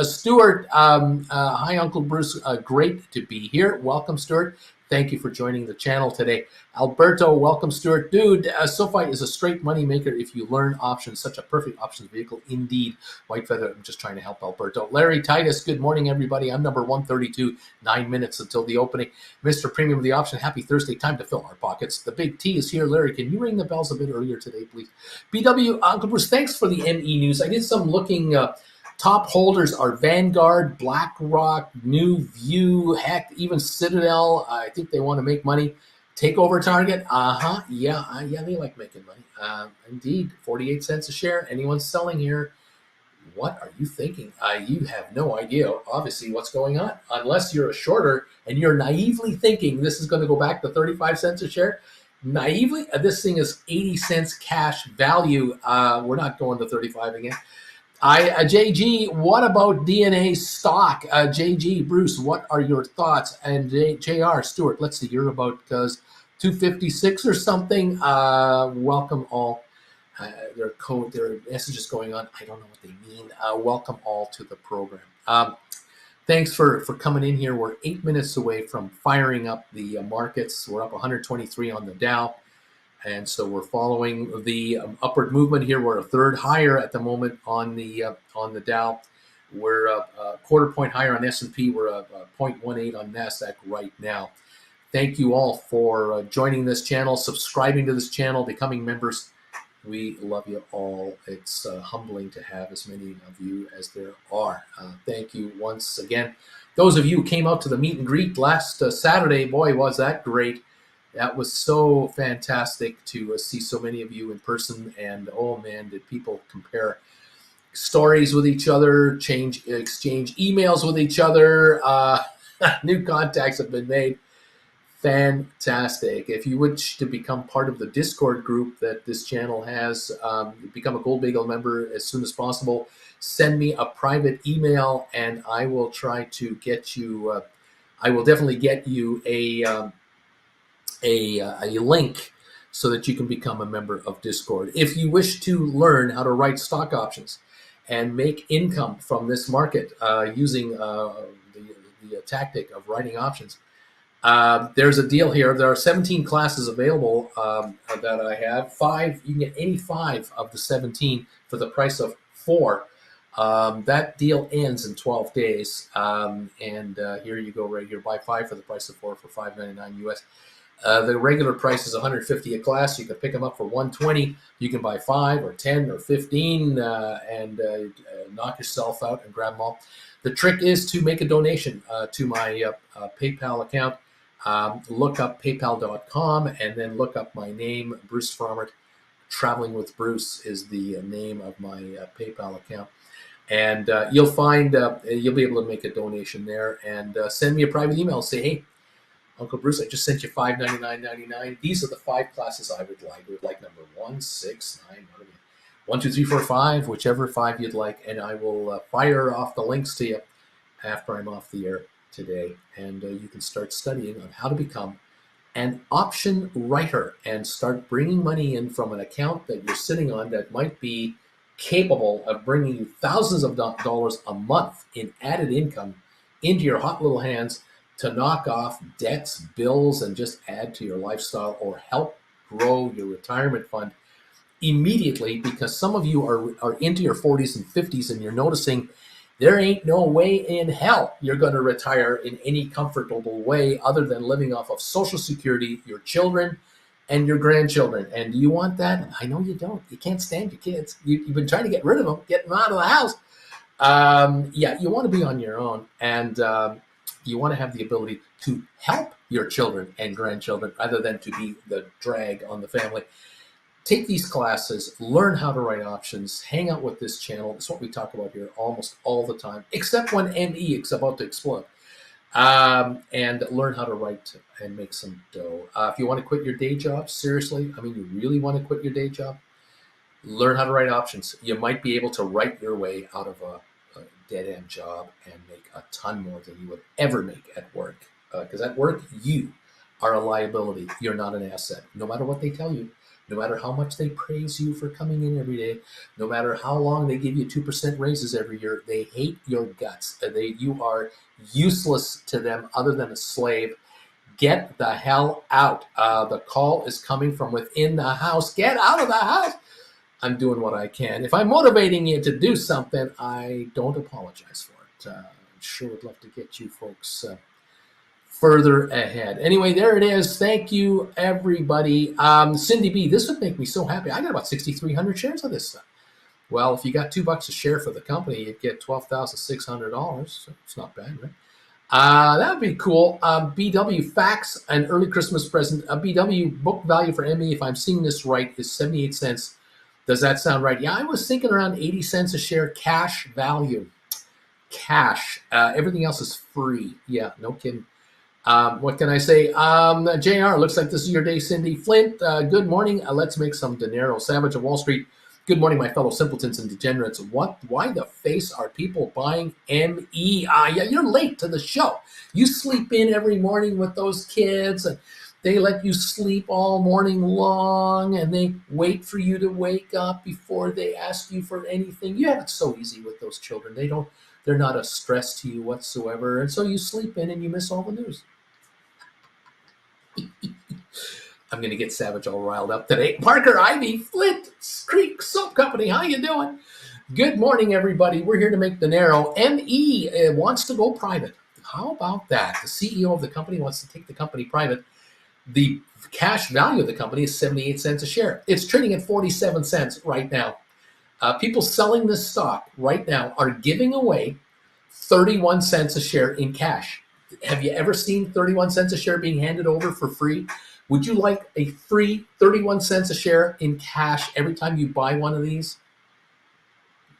Stuart, hi, Uncle Bruce. Great to be here. Welcome, Stuart. Thank you for joining the channel today. Alberto, welcome, Stuart. Dude, SoFi is a straight money maker if you learn options. Such a perfect options vehicle indeed. Whitefeather, I'm just trying to help Alberto. Larry Titus, good morning, everybody. I'm number 132, 9 minutes until the opening. Mr. Premium of the Option, happy Thursday. Time to fill our pockets. The big T is here. Larry, can you ring the bells a bit earlier today, please? BW, Uncle Bruce, thanks for the ME news. I did some looking. Top holders are Vanguard, BlackRock, New View, heck, even Citadel. I think they want to make money. Takeover target? Yeah, they like making money. Indeed, 48 cents a share. Anyone selling here? What are you thinking? You have no idea, obviously, what's going on. Unless you're a shorter and you're naively thinking this is going to go back to 35 cents a share. Naively, this thing is 80 cents cash value. We're not going to 35 again. JG, what about DNA stock? JG, Bruce, what are your thoughts? And JR, Stuart, let's see, you're about 256 or something. Welcome all. Their messages going on. I don't know what they mean. Welcome all to the program. Thanks for coming in here. We're 8 minutes away from firing up the markets. We're up 123 on the Dow. And so we're following the upward movement here. We're a third higher at the moment on the Dow. We're a quarter point higher on S&P. We're a 0.18 on NASDAQ right now. Thank you all for joining this channel, subscribing to this channel, becoming members. We love you all. It's humbling to have as many of you as there are. Thank you once again. Those of you who came out to the meet and greet last Saturday, boy, was that great. That was so fantastic to see so many of you in person. And oh man, did people compare stories with each other, exchange emails with each other. New contacts have been made. Fantastic. If you wish to become part of the Discord group that this channel has, become a Gold Bagel member as soon as possible. Send me a private email and I will try to get you, I will definitely get you a link so that you can become a member of Discord. If you wish to learn how to write stock options and make income from this market using the tactic of writing options, there's a deal here. There are 17 classes available that I have. 5, you can get any 5 of the 17 for the price of 4. That deal ends in 12 days. Here you go right here. Buy 5 for the price of 4 for $5.99 US. The regular price is $150 a class. You can pick them up for $120. You can buy 5 or 10 or 15 and knock yourself out and grab them all. The trick is to make a donation to my PayPal account. Look up paypal.com and then look up my name, Bruce Frommert. Traveling with Bruce is the name of my PayPal account. And you'll find, you'll be able to make a donation there and send me a private email. Say, hey, Uncle Bruce, I just sent you $5.99.99. These are the 5 classes I would like. I would like number 1, 6, 9, 1, 2, 3, 4, 5, whichever 5 you'd like. And I will fire off the links to you after I'm off the air today. And you can start studying on how to become an option writer and start bringing money in from an account that you're sitting on that might be capable of bringing you thousands of dollars a month in added income into your hot little hands to knock off debts, bills, and just add to your lifestyle or help grow your retirement fund immediately, because some of you are into your 40s and 50s and you're noticing there ain't no way in hell you're going to retire in any comfortable way other than living off of Social Security, your children, and your grandchildren. And do you want that? I know you don't. You can't stand your kids. You've been trying to get rid of them, get them out of the house. Yeah, you want to be on your own, and you want to have the ability to help your children and grandchildren rather than to be the drag on the family. Take these classes, learn how to write options, hang out with this channel. It's what we talk about here almost all the time, except when ME is about to explode. And learn how to write and make some dough. If you want to quit your day job, seriously, I mean, you really want to quit your day job, learn how to write options. You might be able to write your way out of a dead-end job and make a ton more than you would ever make at work. Because at work, you are a liability. You're not an asset. No matter what they tell you, no matter how much they praise you for coming in every day, no matter how long they give you 2% raises every year, they hate your guts. You are useless to them other than a slave. Get the hell out. The call is coming from within the house. Get out of the house. I'm doing what I can. If I'm motivating you to do something, I don't apologize for it. I'm sure would love to get you folks further ahead. Anyway, there it is. Thank you, everybody. Cindy B, this would make me so happy. I got about 6,300 shares of this stuff. Well, if you got $2 a share for the company, you'd get $12,600. So it's not bad, right? That would be cool. BW Facts, an early Christmas present. BW book value for ME, if I'm seeing this right, is 78 cents. Does that sound right? Yeah, I was thinking around 80 cents a share cash value. Cash. Everything else is free. Yeah, no kidding. What can I say? JR, looks like this is your day, Cindy. Flint, good morning. Let's make some dinero. Savage of Wall Street. Good morning, my fellow simpletons and degenerates. Why the face are people buying ME? Yeah, you're late to the show. You sleep in every morning with those kids, and they let you sleep all morning long, and they wait for you to wake up before they ask you for anything. You have it so easy with those children. They're not a stress to you whatsoever, and so you sleep in and you miss all the news. I'm going to get Savage all riled up today. Parker Ivy, Flint Creek Soap Company, how you doing? Good morning, everybody. We're here to make dinero. ME wants to go private. How about that? The CEO of the company wants to take the company private. The cash value of the company is 78 cents a share. It's trading at 47 cents right now. People selling this stock right now are giving away 31 cents a share in cash. Have you ever seen 31 cents a share being handed over for free? Would you like a free 31 cents a share in cash every time you buy one of these?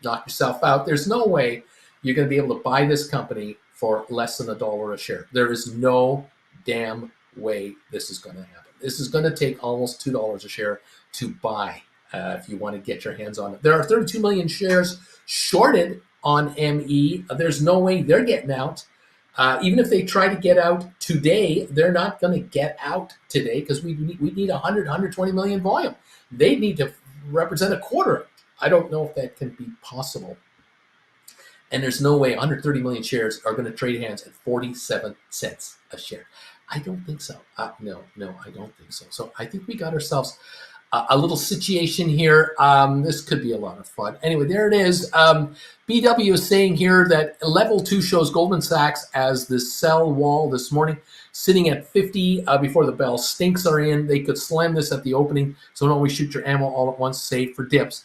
Knock yourself out. There's no way you're going to be able to buy this company for less than $1 a share. There is no damn way this is going to happen. This is going to take almost $2 a share to buy if you want to get your hands on it. There are 32 million shares shorted on ME. There's no way they're getting out. Even if they try to get out today, they're not going to get out today because we need 100, 120 million volume. They need to represent a quarter. I don't know if that can be possible. And there's no way 130 million shares are going to trade hands at 47 cents a share. I don't think so. No, I don't think so. So I think we got ourselves a little situation here. This could be a lot of fun. Anyway, there it is. BW is saying here that level 2 shows Goldman Sachs as the sell wall this morning, sitting at 50 before the bell. Stinks are in. They could slam this at the opening, so don't always shoot your ammo all at once, save for dips.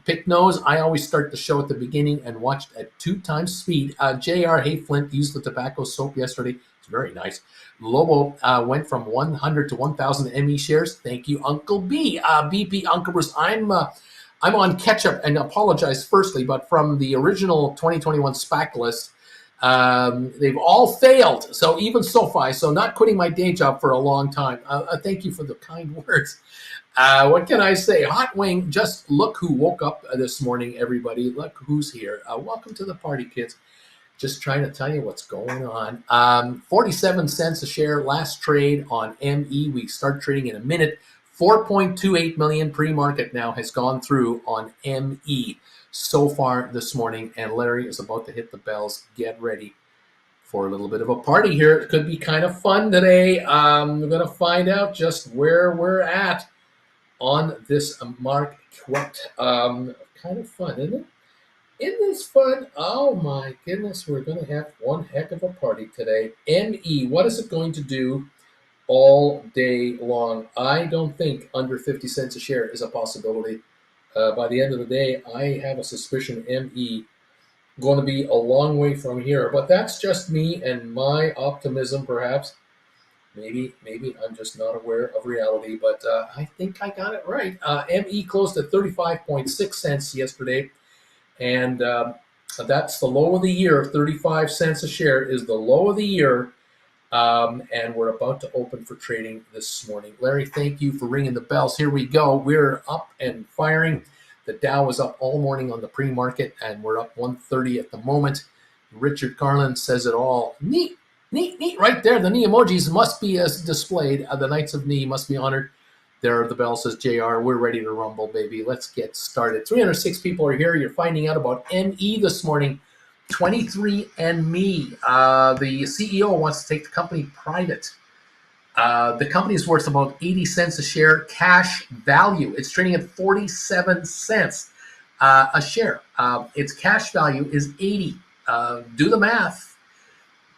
Pick nose, I always start the show at the beginning and watched at 2 times speed. JR, hey Flint, used the tobacco soap yesterday. It's very nice. Lobo went from 100 to 1,000 ME shares. Thank you, Uncle B. BP Uncle Bruce, I'm on catch-up and apologize firstly, but from the original 2021 SPAC list, they've all failed. So even SoFi, so not quitting my day job for a long time. Thank you for the kind words. What can I say? Hot Wing, just look who woke up this morning, everybody. Look who's here. Welcome to the party, kids. Just trying to tell you what's going on. 47 cents a share, last trade on ME. We start trading in a minute. 4.28 million pre-market now has gone through on ME so far this morning. And Larry is about to hit the bells. Get ready for a little bit of a party here. It could be kind of fun today. We're going to find out just where we're at on this market. Kind of fun, isn't it? Isn't this fun? Oh my goodness, we're going to have one heck of a party today. ME, what is it going to do all day long. I don't think under 50 cents a share is a possibility. By the end of the day, I have a suspicion ME going to be a long way from here. But that's just me and my optimism, perhaps. Maybe I'm just not aware of reality, but I think I got it right. ME closed at 35.6 cents yesterday, and that's the low of the year. 35 cents a share is the low of the year. And we're about to open for trading this morning. Larry, thank you for ringing the bells. Here we go. We're up and firing. The Dow was up all morning on the pre-market, and we're up 130 at the moment. Richard Carlin says it all. Neat, neat, neat. Right there. The knee emojis must be displayed. The Knights of Knee must be honored. There are the bell, says JR. We're ready to rumble, baby. Let's get started. 306 people are here. You're finding out about ME this morning. 23ANDME. The CEO wants to take the company private. The company is worth about 80 cents a share cash value. It's trading at 47 cents a share. Its cash value is 80. Do the math.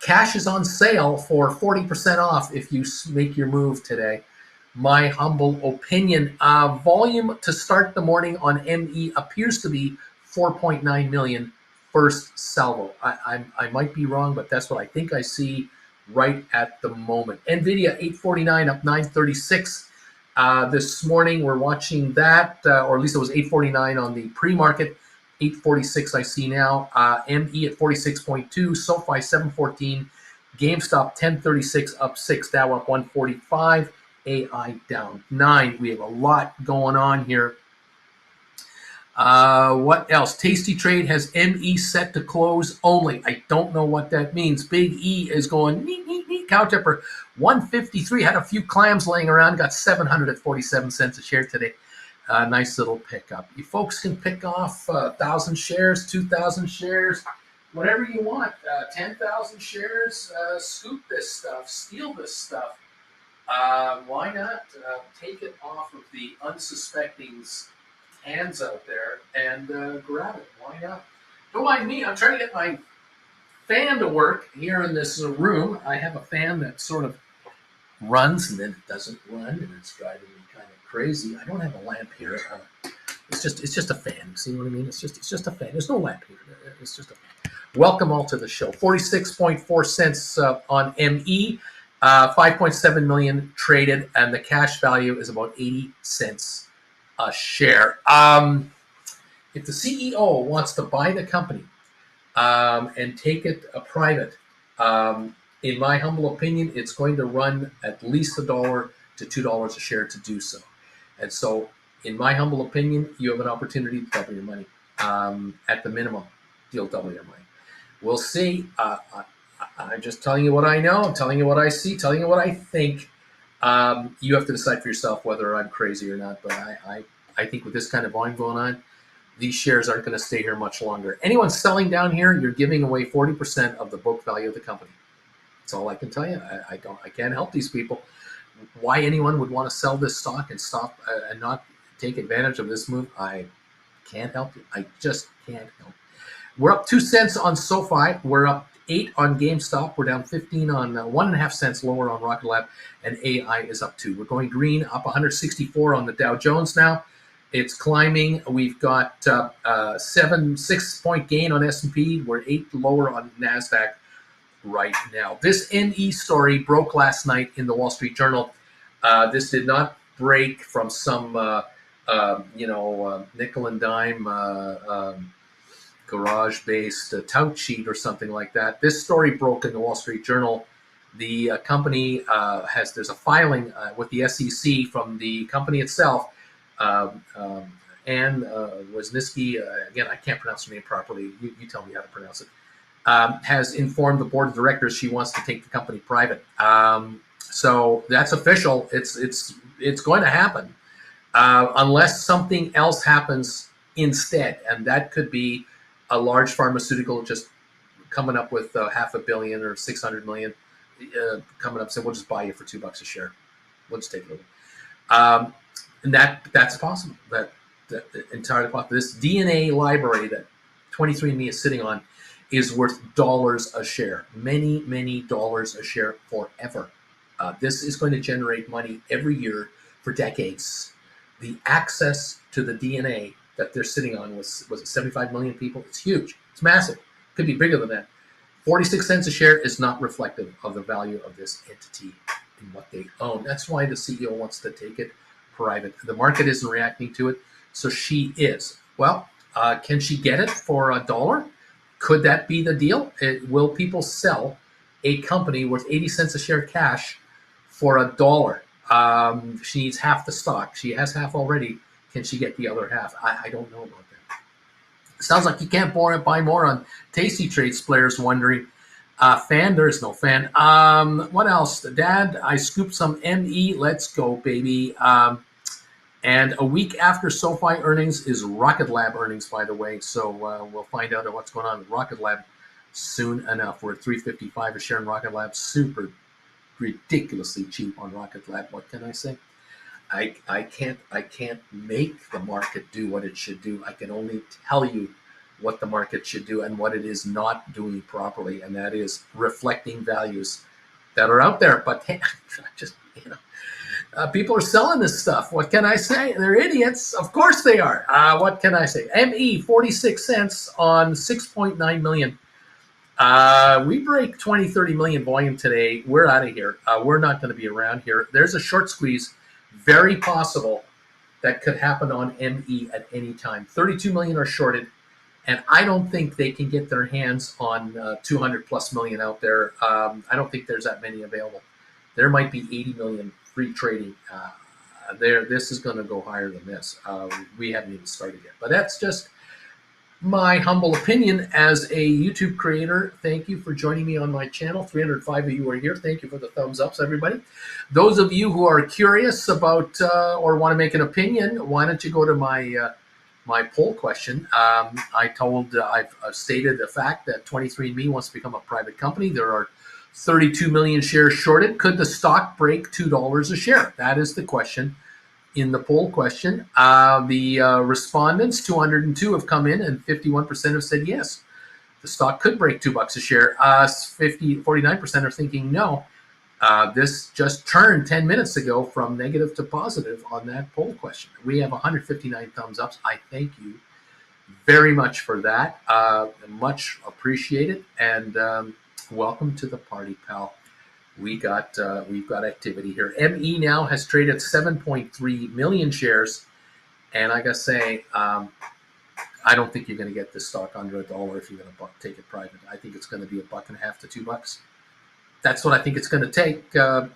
Cash is on sale for 40% off if you make your move today. My humble opinion. Volume to start the morning on ME appears to be 4.9 million first salvo. I might be wrong, but that's what I think I see right at the moment. Nvidia 849 up 936 this morning. We're watching that, or at least it was 849 on the pre-market. 846 I see now. ME at 46.2, SoFi 714, GameStop 1036 up 6, Dow up 145. AI down 9. We have a lot going on here. What else? Tasty Trade has ME set to close only. I don't know what that means. Big E is going neat, neat, neat. Cow tipper 153. Had a few clams laying around. Got 700 at 47 cents a share today. Nice little pickup. You folks can pick off 1,000 shares, 2,000 shares, whatever you want. 10,000 shares. Scoop this stuff. Steal this stuff. Why not take it off of the unsuspecting's hands out there and grab it? Why not? Don't mind me. I'm trying to get my fan to work here in this room. I have a fan that sort of runs and then it doesn't run, and it's driving me kind of crazy. I don't have a lamp here. It's just a fan. See what I mean? It's just a fan. There's no lamp here. It's just a fan. Welcome all to the show. 46.4 cents on ME. 5.7 million traded, and the cash value is about 80 cents a share. If the CEO wants to buy the company and take it private, in my humble opinion, it's going to run at least $1 to $2 a share to do so. And so, in my humble opinion, you have an opportunity to double your money. At the minimum, you'll double your money. We'll see. I'm just telling you what I know. I'm telling you what I see, telling you what I think. You have to decide for yourself whether I'm crazy or not. But I think with this kind of volume going on, these shares aren't going to stay here much longer. Anyone selling down here, you're giving away 40% of the book value of the company. That's all I can tell you. I can't help these people. Why anyone would want to sell this stock and stop and not take advantage of this move, I can't help you. I just can't help. We're up 2 cents on SoFi. We're up 8 on GameStop. We're down 15 on 1.5 cents lower on Rocket Lab, and AI is up 2. We're going green, up 164 on the Dow Jones now. It's climbing. We've got 6-point gain on S&P. We're 8 lower on NASDAQ right now. This NE story broke last night in the Wall Street Journal. This did not break from some, nickel and dime garage-based tout sheet or something like that. This story broke in the Wall Street Journal. The company there's a filing with the SEC from the company itself. Ann Wisniewski, again, I can't pronounce her name properly. You tell me how to pronounce it. Has informed the board of directors she wants to take the company private. So that's official. It's going to happen unless something else happens instead, and that could be a large pharmaceutical just coming up with $500 million or $600 million, coming up saying we'll just buy you for $2 a share. We'll just take it over, and that's possible. That entirely possible. This DNA library that 23andMe is sitting on is worth dollars a share, many dollars a share forever. This is going to generate money every year for decades. The access to the DNA that they're sitting on was it 75 million people? It's huge. It's massive. Could be bigger than that. 46 cents a share is not reflective of the value of this entity and what they own. That's why the CEO wants to take it private. The market isn't reacting to it, so she is. Well, can she get it for $1? Could that be the deal? Will people sell a company worth 80 cents a share cash for $1? She needs half the stock. She has half already. Can she get the other half? I don't know about that. Sounds like you can't buy more on Tasty Trades. Players wondering. Fan, there's no fan. What else? Dad, I scooped some ME. Let's go, baby. And a week after SoFi earnings is Rocket Lab earnings, by the way. So we'll find out what's going on with Rocket Lab soon enough. We're at $3.55 a share in Rocket Lab. Super ridiculously cheap on Rocket Lab. What can I say? I can't make the market do what it should do. I can only tell you what the market should do and what it is not doing properly, and that is reflecting values that are out there. But just people are selling this stuff. What can I say? They're idiots. Of course they are. What can I say? ME 46 cents on 6.9 million. We break 20-30 million volume today. We're out of here. We're not going to be around here. There's a short squeeze, very possible, that could happen on ME at any time. 32 million are shorted, and I don't think they can get their hands on 200 plus million out there. I don't think there's that many available. There might be 80 million free trading. This is going to go higher than this. We haven't even started yet, but that's just my humble opinion as a YouTube creator. Thank you for joining me on my channel. 305 of you are here. Thank you for the thumbs ups, everybody. Those of you who are curious about or want to make an opinion, why don't you go to my poll question? I've stated the fact that 23andMe wants to become a private company. There are 32 million shares shorted. Could the stock break $2 a share? That is the question in the poll question. The respondents, 202, have come in, and 51% have said yes. The stock could break $2 a share. 49% are thinking no. This just turned 10 minutes ago from negative to positive on that poll question. We have 159 thumbs ups. I thank you very much for that. Much appreciated, and welcome to the party, pal. We've got activity here. ME now has traded 7.3 million shares, and I gotta say, I don't think you're going to get this stock under $1 if you're going to take it private. I think it's going to be $1.50 to $2. That's what I think it's going to take. But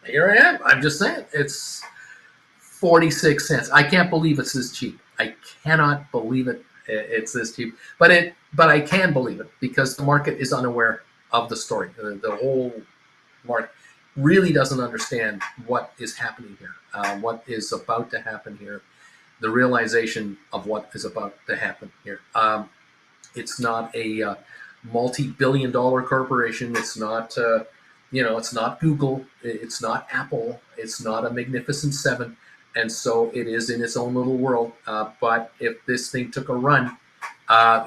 here I am. I'm just saying, it's 46 cents. I can't believe it's this cheap. I cannot believe it. It's this cheap. But I can believe it because the market is unaware of the story. The whole market really doesn't understand what is happening here, what is about to happen here, the realization of what is about to happen here. It's not a multi-billion-dollar corporation. It's not, it's not Google. It's not Apple. It's not a Magnificent Seven. And so it is in its own little world. But if this thing took a run,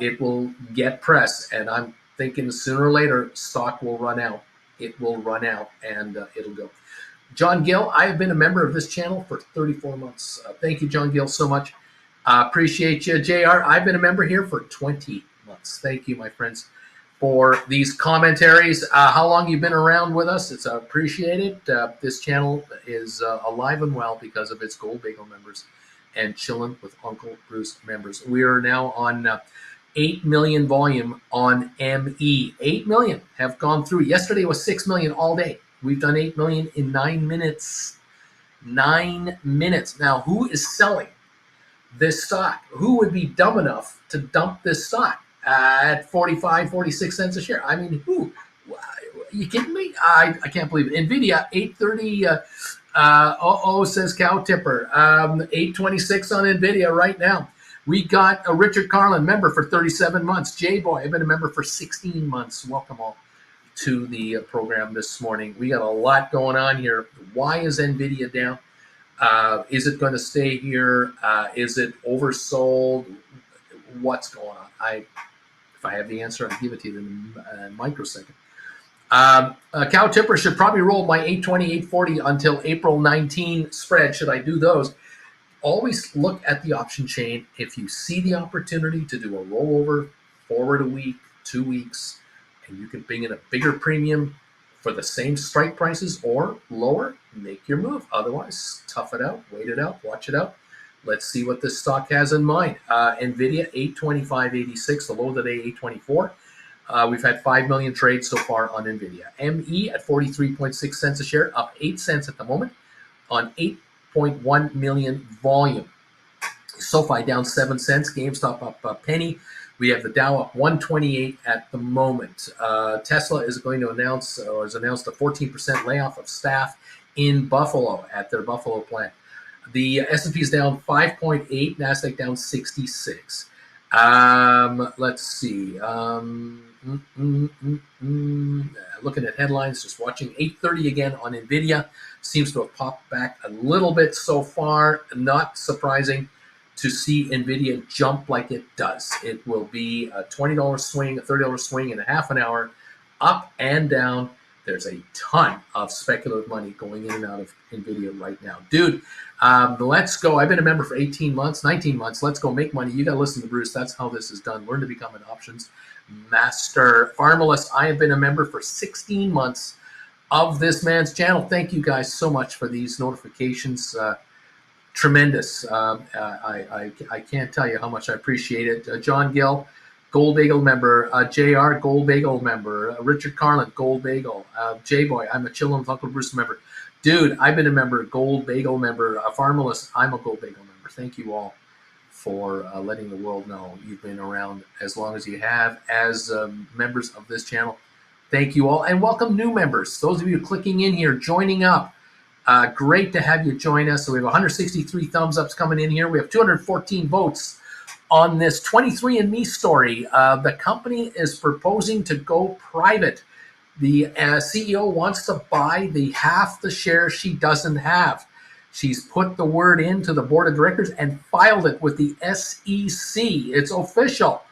it will get press. And I'm thinking sooner or later, stock will run out. It will run out, and it'll go. John Gill, I have been a member of this channel for 34 months. Thank you, John Gill, so much. Appreciate you. JR, I've been a member here for 20 months. Thank you, my friends, for these commentaries. How long you've been around with us, it's appreciated. This channel is alive and well because of its Gold Bagel members and Chillin' with Uncle Bruce members. We are now on 8 million volume on ME. 8 million have gone through. Yesterday was 6 million all day. We've done 8 million in 9 minutes. 9 minutes. Now, who is selling this stock? Who would be dumb enough to dump this stock at 45, 46 cents a share? I mean, who? Are you kidding me? I can't believe it. Nvidia, 830, says Cow Tipper. 826 on Nvidia right now. We got a Richard Carlin, member for 37 months. J-Boy, I've been a member for 16 months. Welcome all to the program this morning. We got a lot going on here. Why is Nvidia down? Is it going to stay here? Is it oversold? What's going on? If I have the answer, I'll give it to you in a microsecond. Cow Tipper should probably roll my 820, 840 until April 19 spread. Should I do those? Always look at the option chain. If you see the opportunity to do a rollover forward a week, 2 weeks, and you can bring in a bigger premium for the same strike prices or lower, make your move. Otherwise, tough it out, wait it out, watch it out. Let's see what this stock has in mind. Nvidia 825.86, the low of the day 824. We've had 5 million trades so far on Nvidia. ME at 43.6 cents a share, up 8 cents at the moment on 8.1 million volume. SoFi down 7 cents, GameStop up a penny. We have the Dow up 128 at the moment. Tesla is going to announce, or has announced, a 14% layoff of staff in Buffalo at their Buffalo plant. The S&P is down 5.8, Nasdaq down 66. Let's see. Looking at headlines, just watching 8:30 again on Nvidia. Seems to have popped back a little bit so far. Not surprising to see Nvidia jump like it does. It will be a $20 swing, a $30 swing in a half an hour, up and down. There's a ton of speculative money going in and out of Nvidia right now. Dude, let's go. I've been a member for 18 months, 19 months. Let's go make money. You got to listen to Bruce. That's how this is done. Learn to become an options master. Farmalist, I have been a member for 16 months of this man's channel. Thank you guys so much for these notifications. Tremendous. I can't tell you how much I appreciate it. John Gill, Gold Bagel member. JR, Gold Bagel member. Richard Carlin, Gold Bagel. J-Boy, I'm a Chillin' with Uncle Bruce member. Dude, I've been a member, Gold Bagel member. Farmalist, I'm a Gold Bagel member. Thank you all for letting the world know you've been around as long as you have as members of this channel. Thank you all, and welcome new members. Those of you clicking in here, joining up. Great to have you join us. So we have 163 thumbs ups coming in here. We have 214 votes on this 23andMe story. The company is proposing to go private. The CEO wants to buy the half the shares she doesn't have. She's put the word into the board of directors and filed it with the SEC. It's official.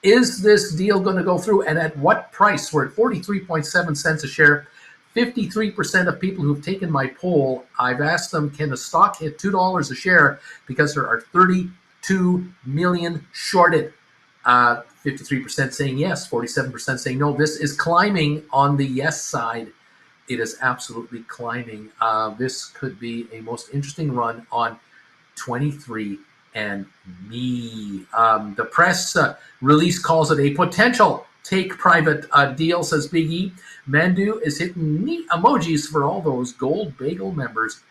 Is this deal going to go through, and at what price? We're at 43.7 cents a share. 53% of people who've taken my poll, I've asked them, can the stock hit $2 a share, because there are 32 million shorted. 53% saying yes, 47% saying no. This is climbing on the yes side. It is absolutely climbing. This could be a most interesting run on 23andMe. The press release calls it a potential take private deal, says Big E. Mandu is hitting neat emojis for all those Gold Bagel members.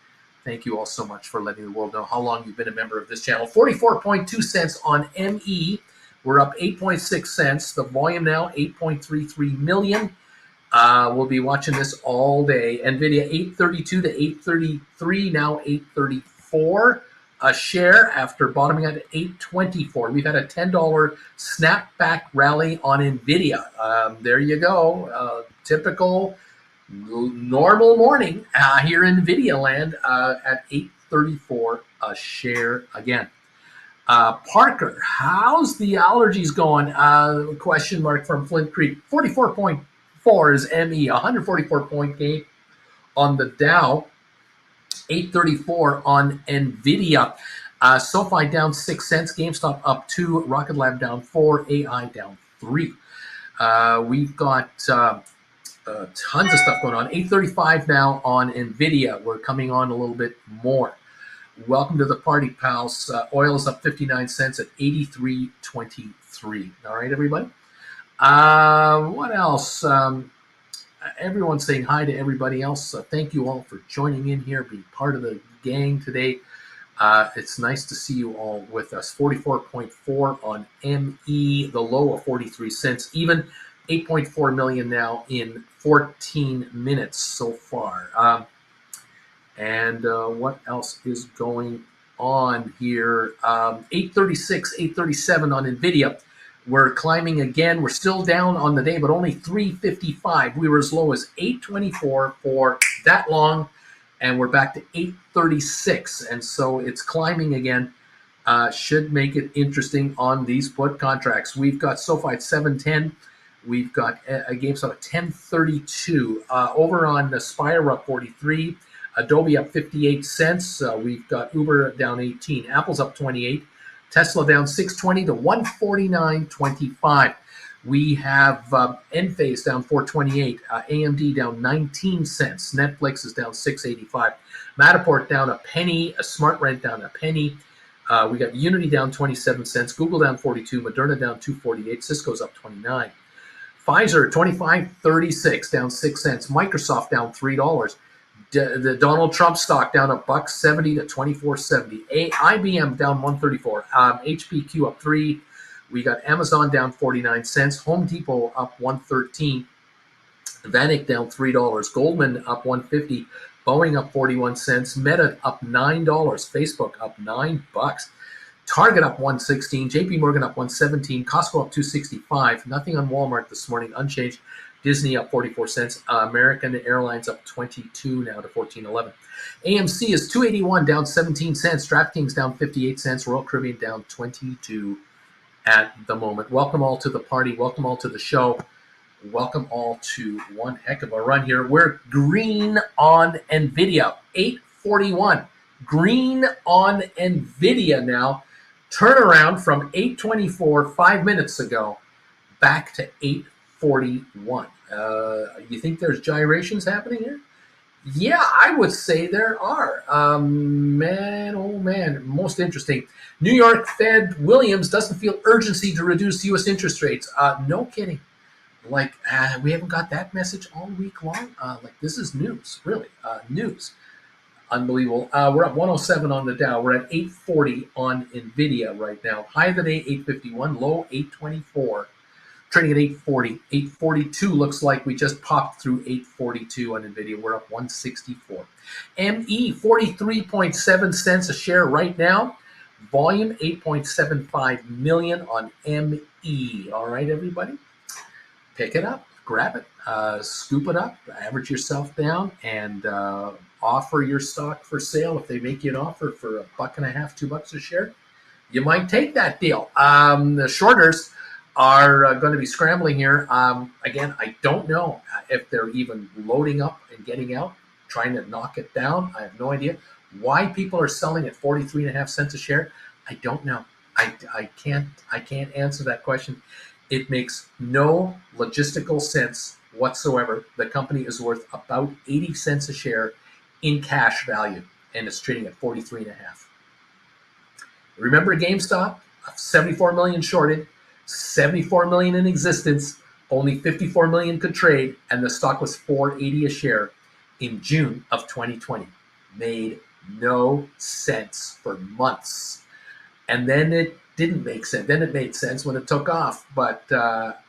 Thank you all so much for letting the world know how long you've been a member of this channel. 44.2 cents on ME. We're up 8.6 cents. The volume now 8.33 million. We'll be watching this all day. Nvidia 832 to 833, now 834 a share after bottoming at 824. We've had a $10 snapback rally on Nvidia. There you go. Typical normal morning here in Nvidia land at 834 a share again. Parker, how's the allergies going? Question mark from Flint Creek. 44.4 is ME, 144-point gain on the Dow, 834 on Nvidia. SoFi down 6 cents, GameStop up 2, Rocket Lab down 4, AI down 3. We've got tons of stuff going on. 835 now on Nvidia. We're coming on a little bit more. Welcome to the party, pals. Oil is up 59 cents at 83.23. All right, everybody. What else? Everyone's saying hi to everybody else. Thank you all for joining in here, being part of the gang today. It's nice to see you all with us. 44.4 on ME, the low of 43 cents, even 8.4 million now in 14 minutes so far. And what else is going on here? 836, 837 on Nvidia. We're climbing again. We're still down on the day, but only 355. We were as low as 824 for that long, and we're back to 836. And so it's climbing again. Should make it interesting on these put contracts. We've got SoFi at 710. We've got a GameStop at 10.32. Over on Aspire up 43. Adobe up 58 cents. We've got Uber down 18. Apple's up 28. Tesla down 620 to 149.25. We have Enphase down 428. AMD down 19 cents. Netflix is down 685. Matterport down a penny. SmartRent down a penny. We got Unity down 27 cents. Google down 42. Moderna down 248. Cisco's up 29. Pfizer 25.36, down 6 cents. Microsoft down $3. The Donald Trump stock down $1.70 to 24.70. IBM down 134. HPQ up 3. We got Amazon down 49 cents. Home Depot up 113. Vanik down $3. Goldman up 150. Boeing up 41 cents. Meta up $9. Facebook up $9. Target up 116, JP Morgan up 117, Costco up 265, nothing on Walmart this morning, unchanged. Disney up 44 cents, American Airlines up 22 now to 14.11. AMC is 281, down 17 cents, DraftKings down 58 cents, Royal Caribbean down 22 at the moment. Welcome all to the party, welcome all to the show, welcome all to one heck of a run here. We're green on Nvidia, 841, green on Nvidia now. Turnaround from 824 5 minutes ago back to 841. You think there's gyrations happening here? Yeah, I would say there are. Man, oh man, most interesting. New York Fed Williams doesn't feel urgency to reduce U.S. interest rates. No kidding. Like, we haven't got that message all week long. Like, this is news, really, news. Unbelievable. We're up 107 on the Dow. We're at 840 on Nvidia right now. High of the day, 851. Low, 824. Trading at 840. 842 looks like we just popped through 842 on Nvidia. We're up 164. ME, 43.7 cents a share right now. Volume, 8.75 million on ME. All right, everybody. Pick it up. Grab it. Scoop it up. Average yourself down and offer your stock for sale. If they make you an offer for $1.50, $2 a share, you might take that deal. The shorters are going to be scrambling here. Again, I don't know if they're even loading up and getting out, trying to knock it down. I have no idea why people are selling at 43.5 cents a share. I don't know. I can't answer that question. It makes no logistical sense whatsoever. The company is worth about 80 cents a share in cash value, and it's trading at 43.5. Remember GameStop? 74 million shorted, 74 million in existence, only 54 million could trade, and the stock was $4.80 a share in June of 2020. Made no sense for months. And then it didn't make sense. Then it made sense when it took off. But at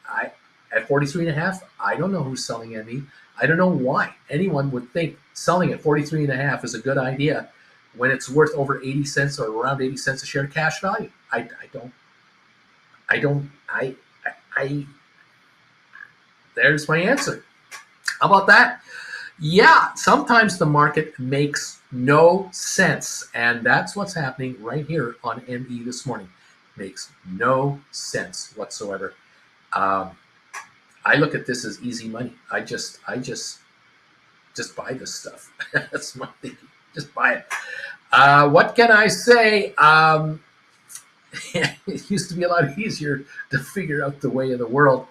43.5, I don't know who's selling ME. I don't know why anyone would think selling at 43.5 is a good idea when it's worth over 80 cents or around 80 cents a share cash value. There's my answer. How about that? Yeah, sometimes the market makes no sense, and that's what's happening right here on ME this morning. Makes no sense whatsoever. I look at this as easy money. I just buy this stuff. That's my thinking. Just buy it. What can I say? It used to be a lot easier to figure out the way of the world.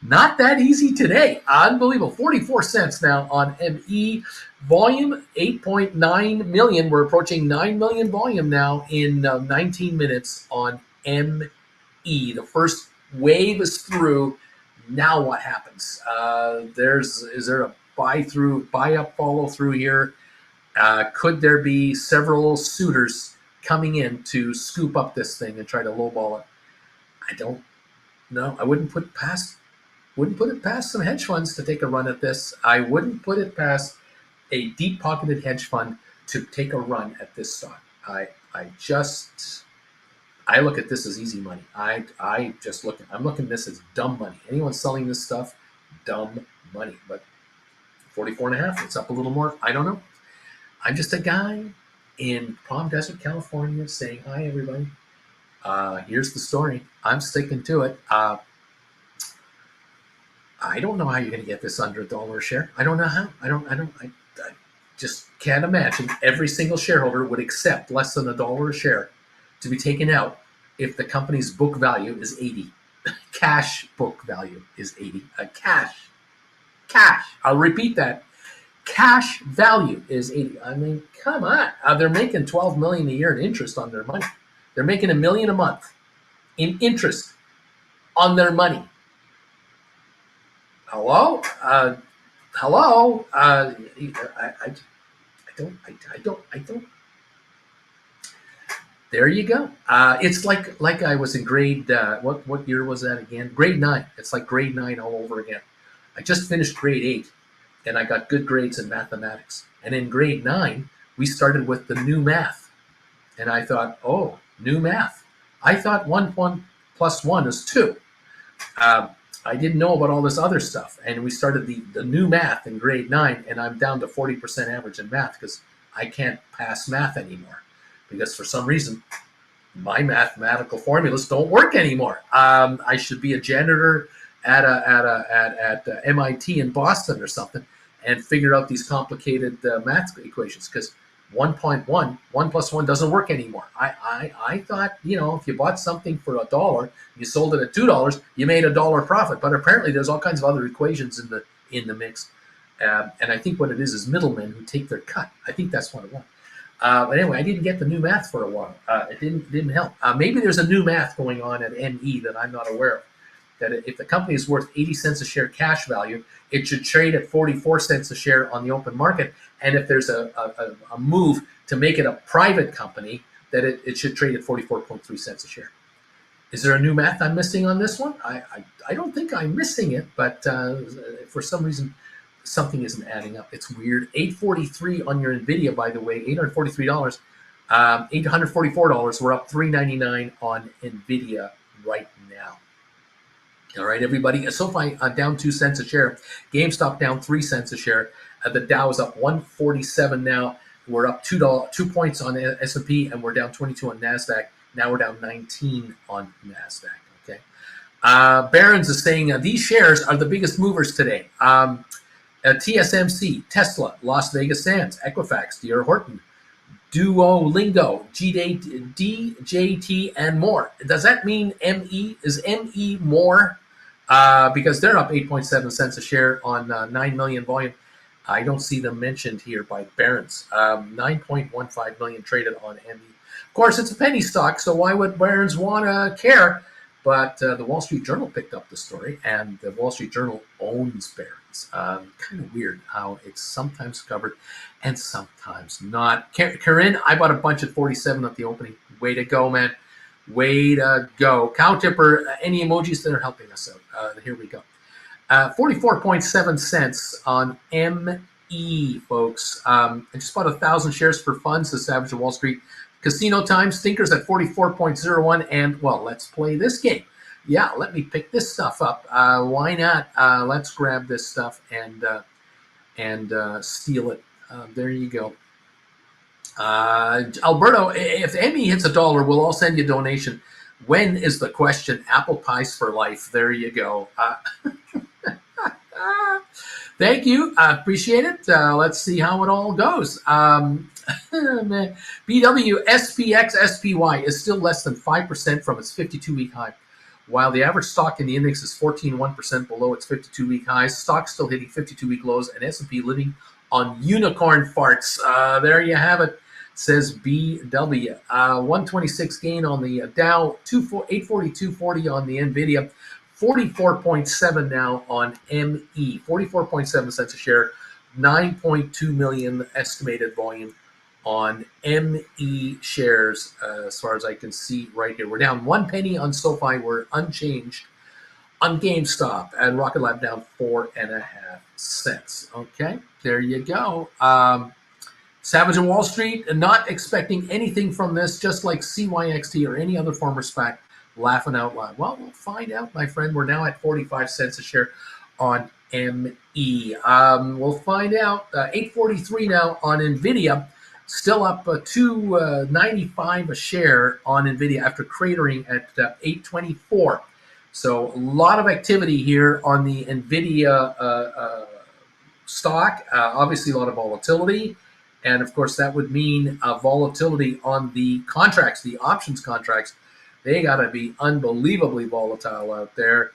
Not that easy today. Unbelievable. 44 cents now on ME. Volume 8.9 million. We're approaching 9 million volume now in 19 minutes on ME. The first wave is through. Now what happens? Is there a buy up, follow through here? Could there be several suitors coming in to scoop up this thing and try to lowball it? I don't know. I wouldn't put it past some hedge funds to take a run at this. I wouldn't put it past a deep-pocketed hedge fund to take a run at this stock. I look at this as easy money. I'm looking at this as dumb money. Anyone selling this stuff, dumb money. But 44.5, it's up a little more. I don't know. I'm just a guy in Palm Desert, California, saying hi, everybody. Here's the story. I'm sticking to it. I don't know how you're going to get this under $1 a share. I don't know how. I just can't imagine every single shareholder would accept less than $1 a share to be taken out if the company's book value is 80. Cash book value is 80. Cash. I'll repeat that. Cash value is 80. I mean, come on. They're making $12 million a year in interest on their money. They're making $1 million a month in interest on their money. Hello? Hello? I don't. There you go. It's like I was in grade, what year was that again? Grade 9. It's like grade 9 all over again. I just finished grade 8, and I got good grades in mathematics. And in grade 9, we started with the new math. And I thought, oh, new math. I thought 1 plus 1 is 2. I didn't know about all this other stuff. And we started the new math in grade 9, and I'm down to 40% average in math because I can't pass math anymore. Because for some reason, my mathematical formulas don't work anymore. I should be a janitor at MIT in Boston or something and figure out these complicated math equations, because 1 plus 1 doesn't work anymore. I thought, if you bought something for $1, you sold it at $2, you made $1 profit. But apparently there's all kinds of other equations in the mix. And I think what it is middlemen who take their cut. I think that's what it was. But anyway, I didn't get the new math for a while. It didn't help. Maybe there's a new math going on at ME that I'm not aware of. That if the company is worth 80 cents a share cash value, it should trade at 44 cents a share on the open market. And if there's a move to make it a private company, that it should trade at 44.3 cents a share. Is there a new math I'm missing on this one? I don't think I'm missing it, but for some reason, something isn't adding up. It's weird. $843 on your Nvidia, by the way, $843, $844. We're up $3.99 on Nvidia right now. All right, everybody. SoFi down 2 cents a share. GameStop down 3 cents a share. The Dow is up 147 now. We're up 2 points on S&P, and we're down 22 on NASDAQ. Now we're down 19 on NASDAQ. Okay. Barron's is saying these shares are the biggest movers today. TSMC, Tesla, Las Vegas Sands, Equifax, D.R. Horton, Duolingo, DJT, and more. Does that mean ME? Is ME more? Because they're up 8.7 cents a share on 9 million volume. I don't see them mentioned here by Barron's. 9.15 million traded on ME. Of course, it's a penny stock, so why would Barron's want to care? But the Wall Street Journal picked up the story, and the Wall Street Journal owns Barron's. Kind of weird how it's sometimes covered and sometimes not. Corinne, I bought a bunch at 47 at the opening. Way to go, man. Way to go. Cow Tipper, any emojis that are helping us out? Here we go. 44.7 cents on ME, folks. I just bought 1,000 shares for fun, says Savage of Wall Street. Casino time, stinkers at 44.01, and, well, let's play this game. Yeah, let me pick this stuff up. Why not? Let's grab this stuff and steal it. There you go. Alberto, if ME hits $1, we'll all send you a donation. When is the question? Apple pies for life. There you go. Thank you. I appreciate it. Let's see how it all goes. BW SPX SPY is still less than 5% from its 52-week high. While the average stock in the index is 14.1% below its 52-week highs, stocks still hitting 52-week lows, and S&P living on unicorn farts. There you have it, says BW. 126 gain on the Dow, 842.40 on the Nvidia, 44.7 now on ME, 44.7 cents a share, 9.2 million estimated volume on ME shares, as far as I can see right here. We're down 1 penny on SoFi. We're unchanged on GameStop, and Rocket Lab down 4.5 cents. Okay, there you go. Savage and Wall Street, not expecting anything from this, just like CYXT or any other former SPAC, laughing out loud. Well, we'll find out, my friend. We're now at 45 cents a share on ME. We'll find out. 843 now on Nvidia. Still up $2.95 a share on Nvidia after cratering at 824. So a lot of activity here on the Nvidia stock. Obviously, a lot of volatility. And of course, that would mean volatility on the contracts, the options contracts. They got to be unbelievably volatile out there.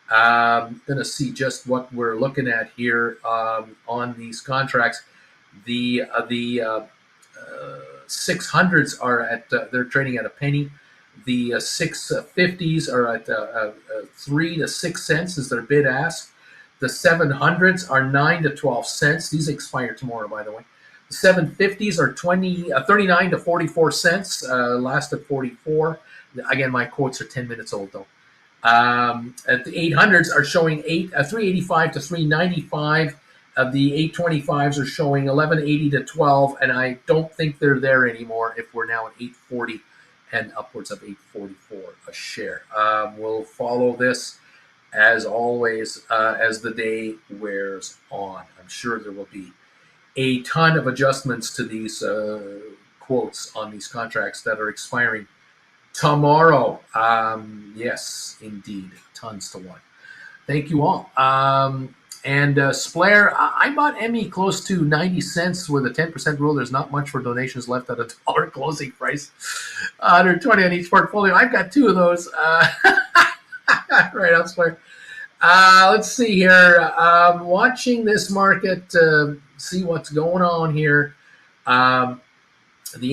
Going to see just what we're looking at here on these contracts. The 600s are at they're trading at a penny. The 650s are at 3 to 6 cents is their bid ask. The 700s are 9 to 12 cents. These expire tomorrow, by the way. The 750s are 39 to 44 cents. Last at 44. Again, my quotes are 10 minutes old though. At the 800s are showing 385 to 395. The 825s are showing 1180 to 12, and I don't think they're there anymore if we're now at 840 and upwards of 844 a share. We'll follow this as always as the day wears on. I'm sure there will be a ton of adjustments to these quotes on these contracts that are expiring tomorrow. Yes, indeed. Tons to one. Thank you all. And Splair, I bought ME close to 90 cents with a 10% rule. There's not much for donations left at $1 closing price. 120 on each portfolio. I've got two of those. Right on, Splair. Let's see here. Watching this market, see what's going on here. The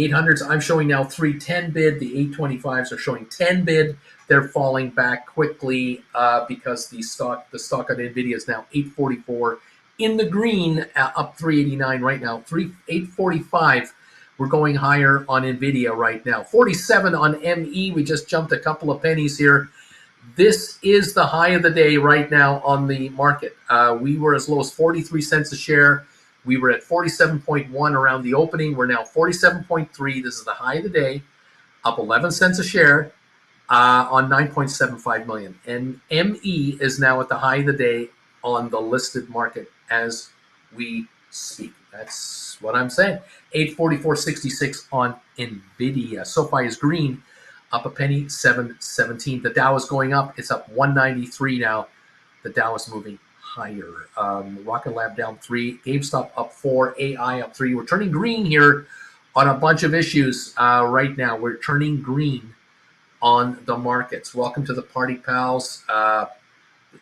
800s, I'm showing now 310 bid. The 825s are showing 10 bid. They're falling back quickly because the stock on Nvidia is now 844 in the green, up 389 right now. 845. We're going higher on Nvidia right now. 47 on ME. We just jumped a couple of pennies here. This is the high of the day right now on the market. We were as low as 43 cents a share. We were at 47.1 around the opening. We're now 47.3. This is the high of the day, up 11 cents a share on 9.75 million. And ME is now at the high of the day on the listed market as we speak. That's what I'm saying. 844.66 on Nvidia. SoFi is green, up a penny, 717. The Dow is going up. It's up 193 now. The Dow is moving higher. Rocket Lab down 3. GameStop up 4. AI up 3. We're turning green here on a bunch of issues right now. We're turning green on the markets. Welcome to the party, pals.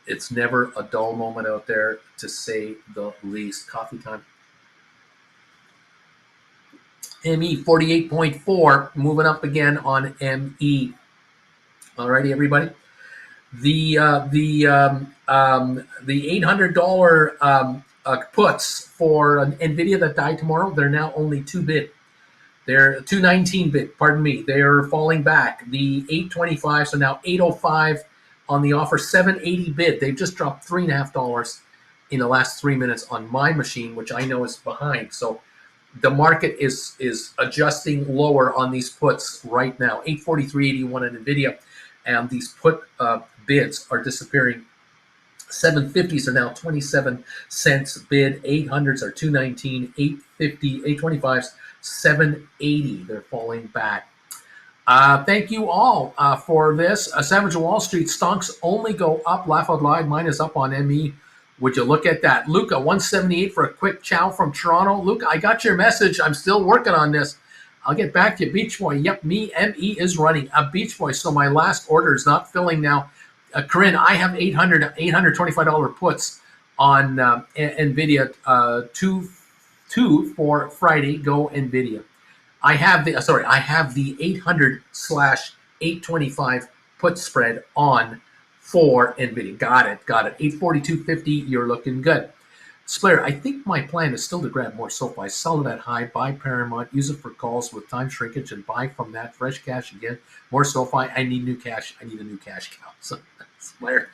It's never a dull moment out there, to say the least. Coffee time. ME 48.4, moving up again on ME. Alrighty, everybody. The $800 puts for an Nvidia that die tomorrow, they're now only 2 bid. They're 219 bid. Pardon me. They are falling back. The 825s are now 805 on the offer. 780 bid. They've just dropped $3.50 in the last 3 minutes on my machine, which I know is behind. So the market is adjusting lower on these puts right now. 843.81 on Nvidia, and these put bids are disappearing. 750s are now 27 cents bid. 800s are 219. 850, 825s 780. They're falling back. Thank you all for this. Savage Wall Street stonks only go up. Laugh out loud. Mine is up on ME. Would you look at that? Luca, 178 for a quick chow from Toronto. Luca, I got your message. I'm still working on this. I'll get back to you. Beach Boy. Yep, ME is running. Beach Boy. So my last order is not filling now. Corinne, I have $825 puts on Nvidia. Two for Friday. Go Nvidia. I have the 800/825 put spread on for Nvidia. Got it. 842.50. You're looking good. Splair, I think my plan is still to grab more SoFi, sell it at high, buy Paramount, use it for calls with time shrinkage, and buy from that fresh cash again. More SoFi. I need new cash. I need a new cash cow. So Splair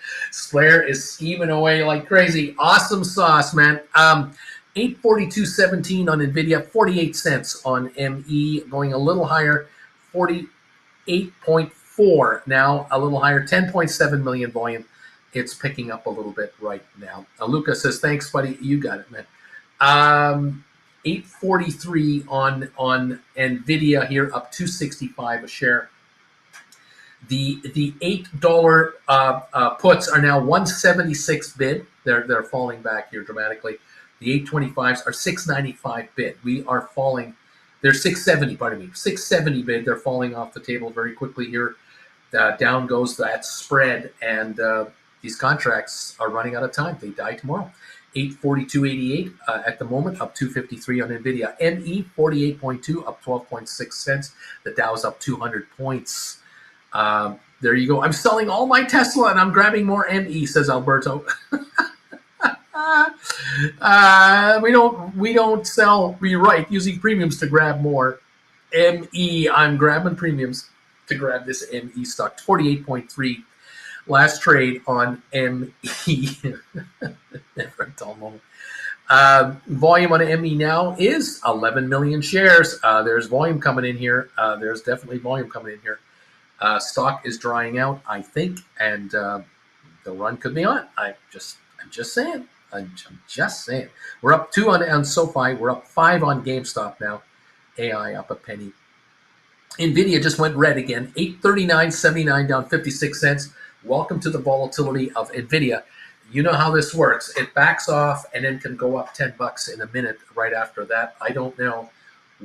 is scheming away like crazy. Awesome sauce, man. 842.17 on Nvidia, 48 cents on ME, going a little higher, 48.4 now, a little higher, 10.7 million volume. It's picking up a little bit right now. Luca says, thanks, buddy. You got it, man. 843 on Nvidia here, up 265 a share. The $8 puts are now 176 bid. They're falling back here dramatically. The 825s are 695 bid. We are falling. They're 670. Pardon me, 670 bid. They're falling off the table very quickly here. Down goes that spread, and these contracts are running out of time. They die tomorrow. 842.88 at the moment, up 253 on Nvidia. ME 48.2, up 12.6 cents. The Dow's up 200 points. There you go. I'm selling all my Tesla and I'm grabbing more ME, says Alberto. We don't sell. We write using premiums to grab more ME. I'm grabbing premiums to grab this ME stock. 48.3 last trade on ME. Never a dull moment. Volume on ME now is 11 million shares. There's volume coming in here. There's definitely volume coming in here. Stock is drying out, I think, and the run could be on. I'm just saying. I'm just saying. We're up 2 on SoFi. We're up 5 on GameStop now. AI up a penny. Nvidia just went red again. 839.79 down 56 cents. Welcome to the volatility of Nvidia. You know how this works. It backs off and then can go up $10 in a minute right after that. I don't know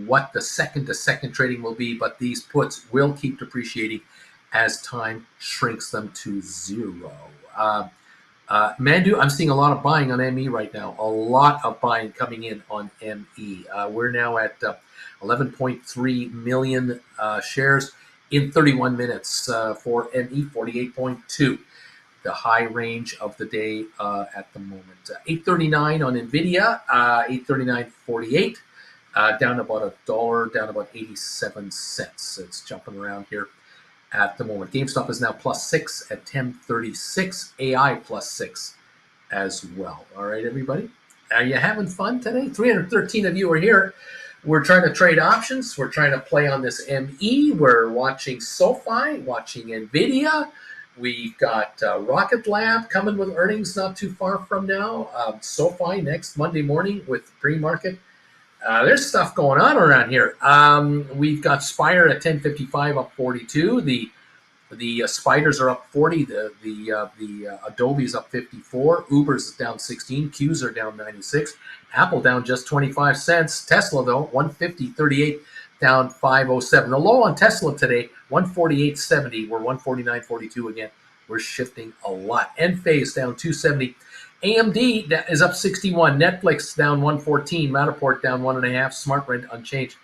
what the second-to-second trading will be, but these puts will keep depreciating as time shrinks them to zero. Mandu, I'm seeing a lot of buying on ME right now. A lot of buying coming in on ME. We're now at 11.3 million shares in 31 minutes for ME, 48.2. The high range of the day at the moment. 839 on Nvidia, 839.48. Down about $1, down about 87 cents. It's jumping around here at the moment. GameStop is now +6 at 1036. AI +6 as well. All right, everybody. Are you having fun today? 313 of you are here. We're trying to trade options. We're trying to play on this ME. We're watching SoFi, watching Nvidia. We've got Rocket Lab coming with earnings not too far from now. SoFi next Monday morning with pre-market. There's stuff going on around here. We've got Spire at 1055 up 42. The Spiders are up 40. The Adobe's up 54. Uber's down 16. Q's are down 96. Apple down just 25 cents. Tesla though 150.38 down 507. The low on Tesla today 148.70. We're 149.42 again. We're shifting a lot. Enphase down 270. AMD is up 61. Netflix down 114. Matterport down 1.5. SmartRent unchanged.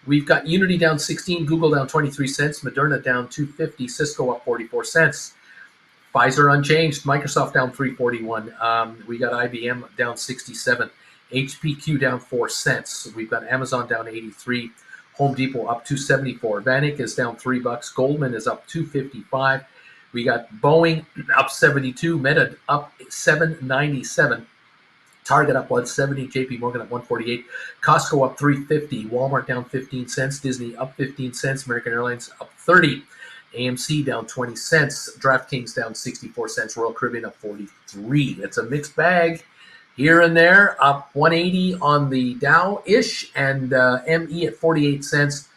We've got Unity down 16. Google down 23 cents. Moderna down 250. Cisco up 44 cents. Pfizer unchanged. Microsoft down 341. We got IBM down 67. HPQ down 4 cents. We've got Amazon down 83. Home Depot up 274. Vanik is down $3. Goldman is up 255. We got Boeing up 72, Meta up 797, Target up 170, JP Morgan up 148, Costco up 350, Walmart down 15 cents, Disney up 15 cents, American Airlines up 30, AMC down 20 cents, DraftKings down 64 cents, Royal Caribbean up 43. It's a mixed bag here and there, up 180 on the Dow-ish, and ME at 48 cents.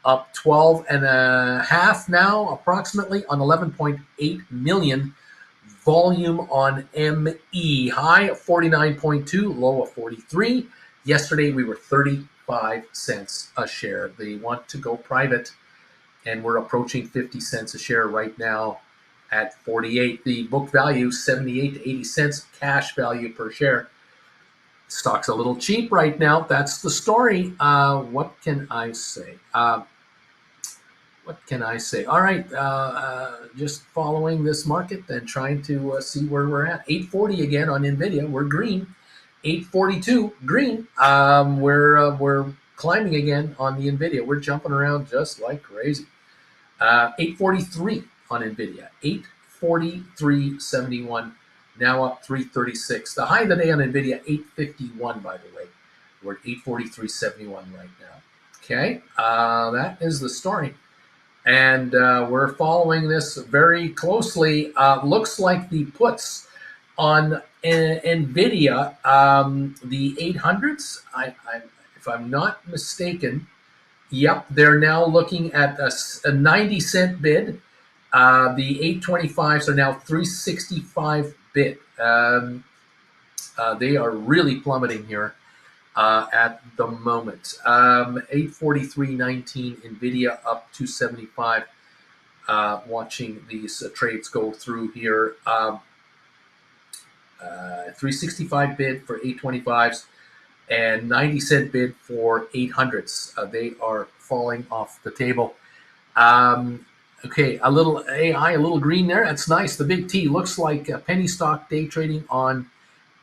Up 12.5 now, approximately, on 11.8 million. Volume on ME. High of 49.2, low of 43. Yesterday, we were 35 cents a share. They want to go private, and we're approaching 50 cents a share right now at 48. The book value, 78 to 80 cents. Cash value per share. Stock's a little cheap right now. That's the story. What can I say? What can I say? All right, just following this market and trying to see where we're at. 840 again on Nvidia. We're green. 842 green. We're climbing again on the Nvidia. We're jumping around just like crazy. 843 on Nvidia. 843.71. Now up 336. The high of the day on Nvidia 851. By the way, we're at 843.71 right now. Okay, that is the story. And we're following this very closely. Looks like the puts on Nvidia, the 800s, if I'm not mistaken, yep, they're now looking at a 90 cent bid. The 825s are now 365 bid. They are really plummeting here at the moment. 843.19 Nvidia up 275. Watching these trades go through here. 365 bid for 825s and 90-cent bid for 800s. They are falling off the table. Okay, a little AI, a little green there. That's nice. The big T looks like a penny stock day trading on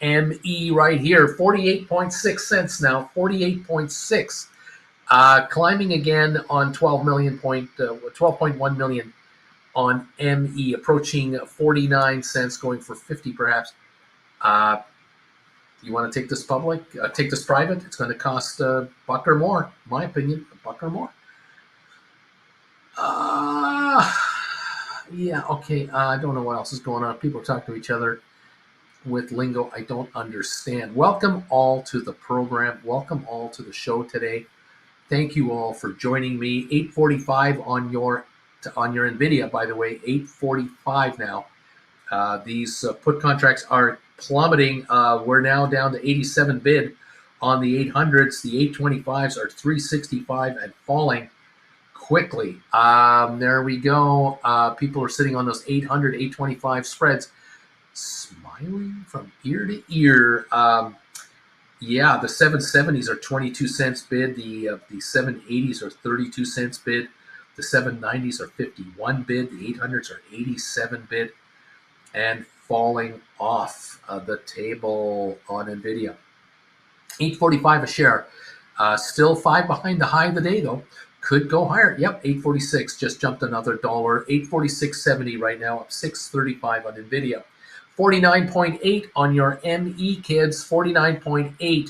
ME right here. 48.6 cents now. 48.6. Climbing again on 12.1 million on ME, approaching 49 cents, going for 50 perhaps. You want to take this public, take this private? It's going to cost a buck or more, in my opinion, a buck or more. Yeah, okay. I don't know what else is going on. People talk to each other with lingo I don't understand. Welcome all to the program. Welcome all to the show today. Thank you all for joining me. 8:45 on your Nvidia, by the way. 8:45 now. These put contracts are plummeting. We're now down to 87 bid on the 800s. The 825s are 365 and falling quickly. There we go. People are sitting on those 800, 825 spreads, smiling from ear to ear. Yeah, the 770s are 22 cents bid. The 780s are 32 cents bid. The 790s are 51 bid. The 800s are 87 bid. And falling off the table on Nvidia. 845 a share. Still 5 behind the high of the day, though. Could go higher. Yep, 846 just jumped another dollar. 846.70 right now, up 635 on Nvidia. 49.8 on your ME kids. 49.8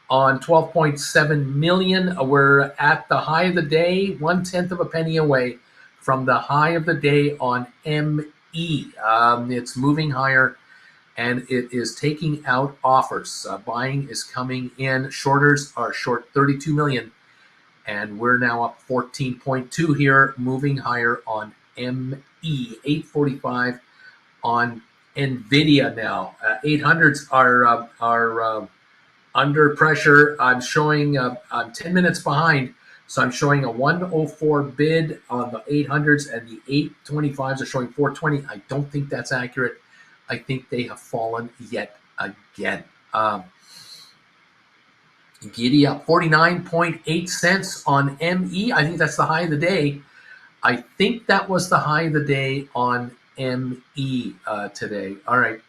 on 12.7 million. We're at the high of the day, 1/10 of a penny away from the high of the day on ME. It's moving higher, and it is taking out offers. Buying is coming in. Shorters are short 32 million, and we're now up 14.2 here, moving higher on ME. 845 on Nvidia now. 800s are under pressure. I'm showing I'm 10 minutes behind. So I'm showing a 104 bid on the 800s, and the 825s are showing 420. I don't think that's accurate. I think they have fallen yet again. Giddy up 49.8 cents on ME. I think that's the high of the day. I think that was the high of the day on ME today. All right.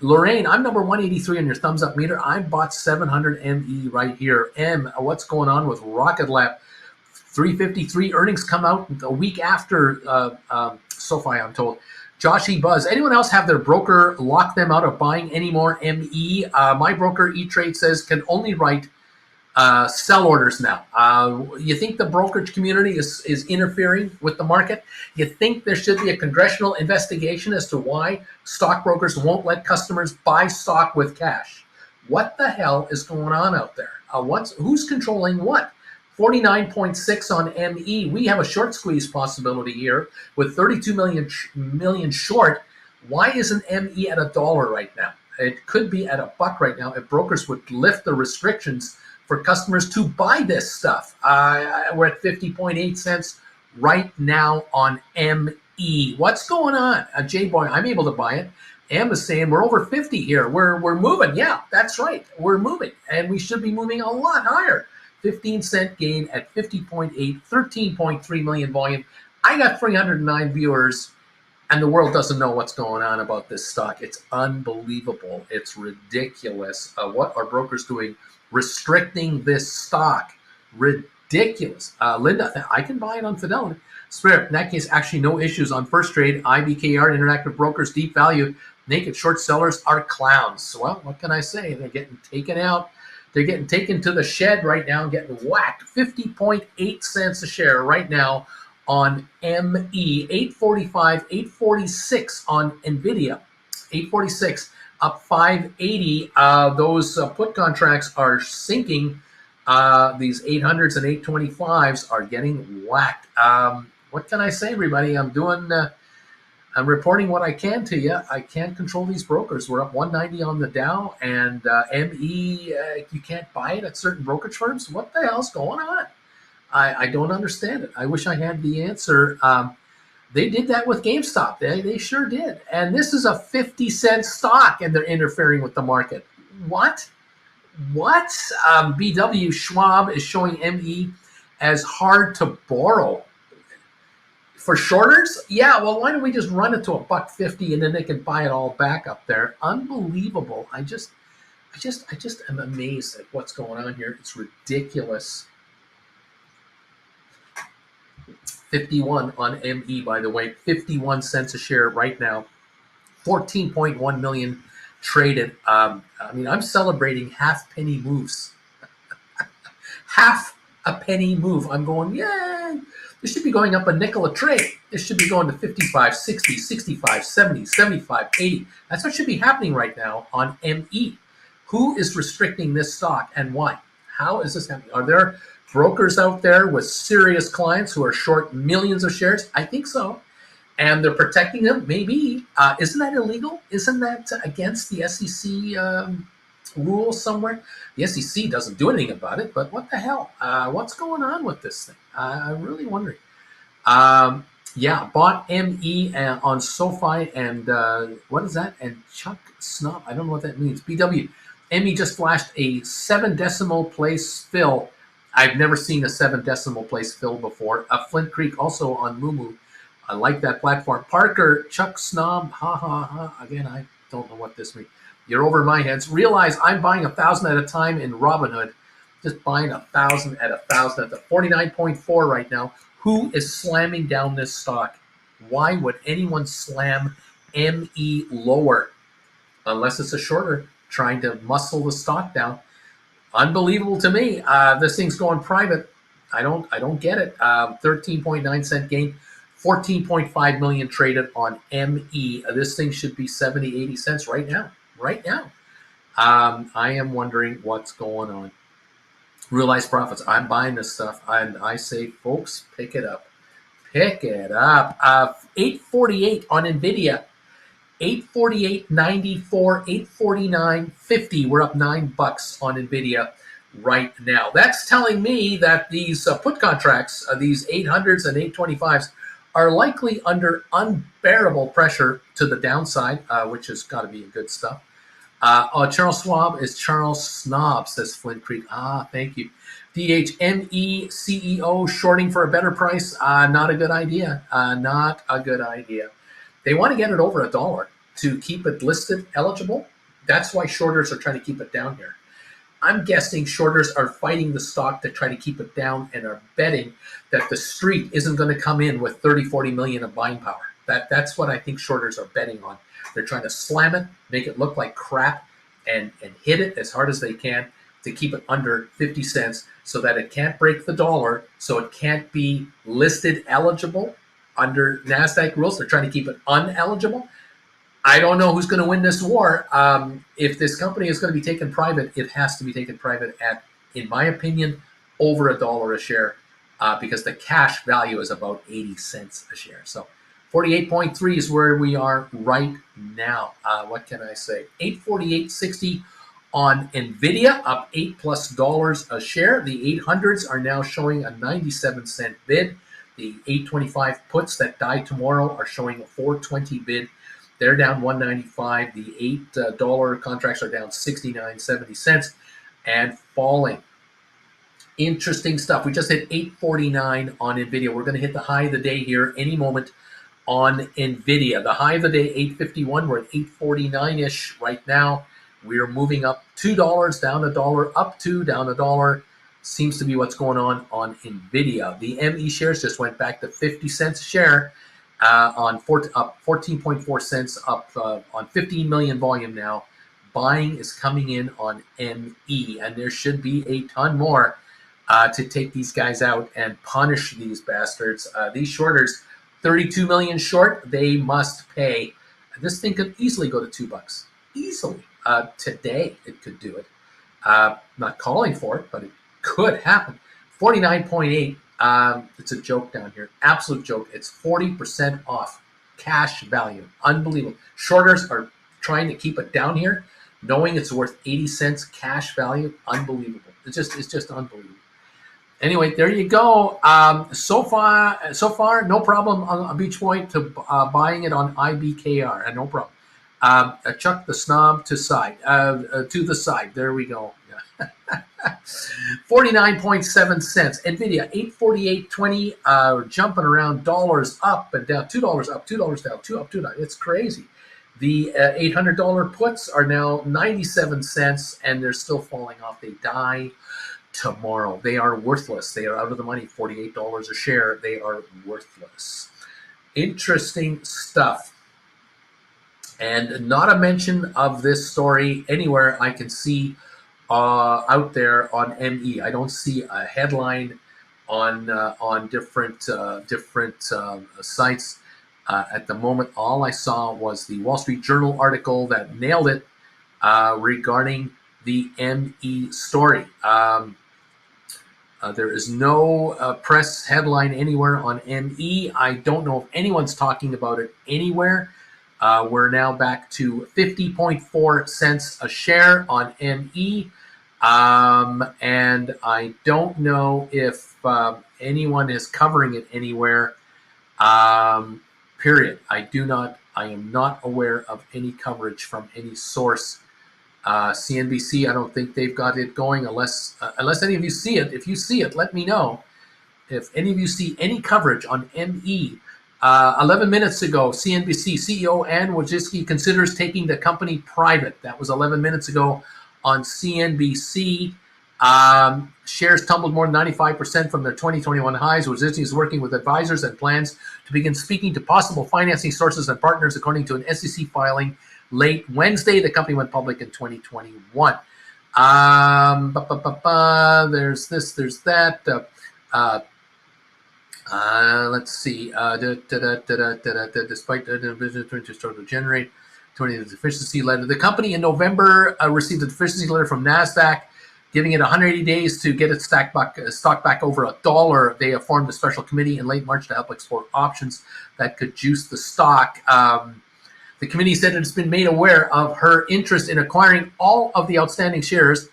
Lorraine, I'm number 183 on your thumbs up meter. I bought 700 ME right here. What's going on with Rocket Lab? 353 earnings come out a week after SoFi, I'm told. Josh E. Buzz, anyone else have their broker lock them out of buying any more ME? My broker, E-Trade, says can only write sell orders now. You think the brokerage community is interfering with the market? You think there should be a congressional investigation as to why stockbrokers won't let customers buy stock with cash? What the hell is going on out there? Who's controlling what? 49.6 on ME. We have a short squeeze possibility here with 32 million short. Why isn't ME at $1 right now? It could be at $1 right now if brokers would lift the restrictions for customers to buy this stuff. We're at 50.8 cents right now on ME. What's going on? J-Boy, I'm able to buy it. Am is saying we're over 50 here. We're moving. Yeah, that's right. We're moving. And we should be moving a lot higher. 15-cent gain at 50.8, 13.3 million volume. I got 309 viewers, and the world doesn't know what's going on about this stock. It's unbelievable. It's ridiculous. What are brokers doing? Restricting this stock. Ridiculous. Linda, I can buy it on Fidelity. Spirit, in that case, actually no issues on First Trade, IBKR, Interactive Brokers, Deep Value. Naked short sellers are clowns. Well, what can I say? They're getting taken out. They're getting taken to the shed right now and getting whacked. 50.8 cents a share right now on ME. 845, 846 on Nvidia. 846 up 580. Those put contracts are sinking. These 800s and 825s are getting whacked. What can I say, everybody? I'm reporting what I can to you. I can't control these brokers. We're up 190 on the Dow, and ME, you can't buy it at certain brokerage firms. What the hell's going on? I don't understand it. I wish I had the answer. They did that with GameStop. They sure did. And this is a 50-cent stock, and they're interfering with the market. What? What? BW Schwab is showing ME as hard to borrow. For shorters, yeah. Well, why don't we just run it to $1.50 and then they can buy it all back up there? Unbelievable. I just am amazed at what's going on here. It's ridiculous. 51 on ME, by the way, 51 cents a share right now. 14.1 million traded. I mean, I'm celebrating half penny moves. Half a penny move. I'm going, yay. This should be going up a nickel a trade. This should be going to 55, 60, 65, 70, 75, 80. That's what should be happening right now on ME. Who is restricting this stock and why? How is this happening? Are there brokers out there with serious clients who are short millions of shares? I think so. And they're protecting them? Maybe. Isn't that illegal? Isn't that against the SEC rules somewhere? The SEC doesn't do anything about it, but what the hell? What's going on with this thing? I'm really wondering. Yeah, bought ME on SoFi and what is that? And Chuck Snob. I don't know what that means. BW. ME just flashed a 7 decimal place fill. I've never seen a 7 decimal place fill before. Flint Creek also on Moomoo. I like that platform. Parker, Chuck Snob, ha ha ha. Again, I don't know what this means. You're over my heads. Realize I'm buying 1,000 at a time in Robinhood. Just buying 1,000 at 1,000 at the 49.4 right now. Who is slamming down this stock? Why would anyone slam ME lower? Unless it's a shorter trying to muscle the stock down. Unbelievable to me. This thing's going private. I don't get it. 13.9 cent gain. 14.5 million traded on ME. This thing should be 70, 80 cents right now. Right now. I am wondering what's going on. Realized profits. I'm buying this stuff. And I say, folks, pick it up. Pick it up. 848 on Nvidia. 848.94, 849.50. We're up $9 on Nvidia right now. That's telling me that these put contracts, these 800s and 825s, are likely under unbearable pressure to the downside, which has got to be good stuff. Charles Schwab is Charles Snob, says Flint Creek. Thank you. DHME CEO shorting for a better price. Not a good idea. Not a good idea. They want to get it over $1 to keep it listed eligible. That's why shorters are trying to keep it down here. I'm guessing shorters are fighting the stock to try to keep it down and are betting that the street isn't going to come in with 30, 40 million of buying power. That's what I think shorters are betting on. They're trying to slam it, make it look like crap, and hit it as hard as they can to keep it under 50 cents so that it can't break the dollar, so it can't be listed eligible under NASDAQ rules. They're trying to keep it uneligible. I don't know who's going to win this war. If this company is going to be taken private, it has to be taken private at, in my opinion, over $1 a share because the cash value is about 80 cents a share. So 48.3 is where we are right now. What can I say? 848.60 on Nvidia, up $8+ a share. The 800s are now showing a 97-cent bid. The 825 puts that die tomorrow are showing a 420 bid. They're down 195. The $8 contracts are down 69.70 cents and falling. Interesting stuff. We just hit 849 on Nvidia. We're going to hit the high of the day here any moment on Nvidia. The high of the day, 851. We're at 849-ish right now. We're moving up $2, down $1, up $2, down $1. Seems to be what's going on Nvidia. The ME shares just went back to 50 cents a share up 14.4 cents, up on 15 million volume now. Buying is coming in on ME, and there should be a ton more to take these guys out and punish these bastards. These shorters, 32 million short, they must pay. This thing could easily go to $2. Easily. Today it could do it. Not calling for it, but it could happen. 49.8. It's a joke down here. Absolute joke. It's 40% off cash value. Unbelievable. Shorters are trying to keep it down here, knowing it's worth 80 cents cash value. Unbelievable. It's just unbelievable. Anyway, there you go. So far, no problem on Beach Point to buying it on IBKR. No problem. Chuck the snob to the side. There we go. 49.7 cents. Nvidia 848.20. Jumping around, dollars up and down. $2 up, $2 down, $2 up, $2 down. It's crazy. The $800 puts are now 97 cents, and they're still falling off. They die tomorrow. They are worthless. They are out of the money. $48 a share. They are worthless. Interesting stuff. And not a mention of this story anywhere I can see out there on ME. I don't see a headline on different sites at the moment. All I saw was the Wall Street Journal article that nailed it regarding the ME story. There is no press headline anywhere on ME. I don't know if anyone's talking about it anywhere. We're now back to 50.4 cents a share on ME. And I don't know if anyone is covering it anywhere. Period. I am not aware of any coverage from any source. CNBC, I don't think they've got it going unless any of you see it. If you see it, let me know. If any of you see any coverage on ME, 11 minutes ago, CNBC CEO Ann Wojcicki considers taking the company private. That was 11 minutes ago on CNBC. Shares tumbled more than 95% from their 2021 highs. Wojcicki is working with advisors and plans to begin speaking to possible financing sources and partners, according to an SEC filing late Wednesday. The company went public in 2021. There's this, there's that. Let's see. Despite the business to start to generate 20 deficiency letter, the company in November received a deficiency letter from NASDAQ, giving it 180 days to get its stock back over $1. They have formed a special committee in late March to help explore options that could juice the stock. The committee said it's been made aware of her interest in acquiring all of the outstanding shares.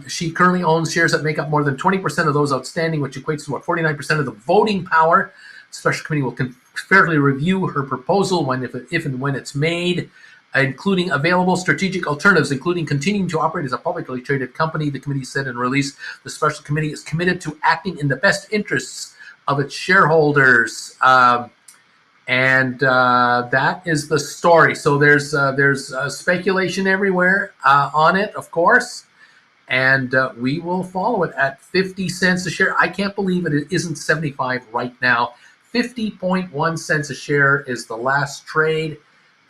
She currently owns shares that make up more than 20% of those outstanding, which equates to about 49% of the voting power. The special committee will fairly review her proposal if and when it's made, including available strategic alternatives, including continuing to operate as a publicly traded company. The committee said in a release, the special committee is committed to acting in the best interests of its shareholders. And that is the story. So there's speculation everywhere on it, of course, and we will follow it at 50 cents a share. I can't believe it isn't 75 right now. 50.1 cents a share is the last trade.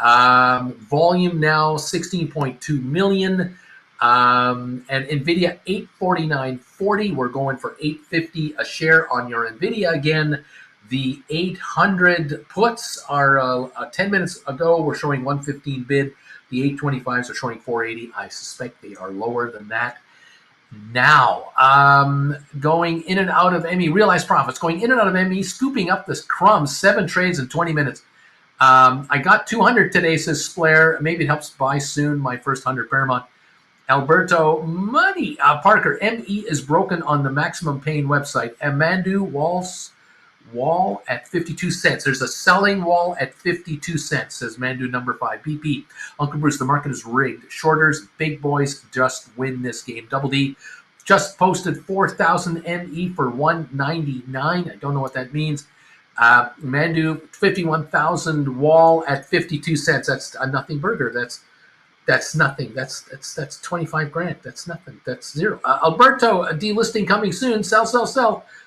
Volume now 16.2 million. And Nvidia 849.40. We're going for 850 a share on your Nvidia again. The 800 puts are 10 minutes ago were showing 115 bid. The 825s are showing 480. I suspect they are lower than that now. Going in and out of ME, realized profits going in and out of ME, scooping up this crumbs. 7 trades in 20 minutes. I got 200 today, says Splair. Maybe it helps buy soon my first 100 Paramount. Alberto Money. Parker, ME is broken on the maximum paying website. Amandu wall at 52 cents. There's a selling wall at 52 cents, says Mandu number 5. BP. Uncle Bruce, the market is rigged. Shorters, big boys just win this game. Double D just posted 4,000 ME for 199. I don't know what that means. Mandu, 51,000 wall at 52 cents. That's a nothing burger. That's nothing. That's 25 grand. That's nothing. That's zero. Alberto, a delisting coming soon. Sell,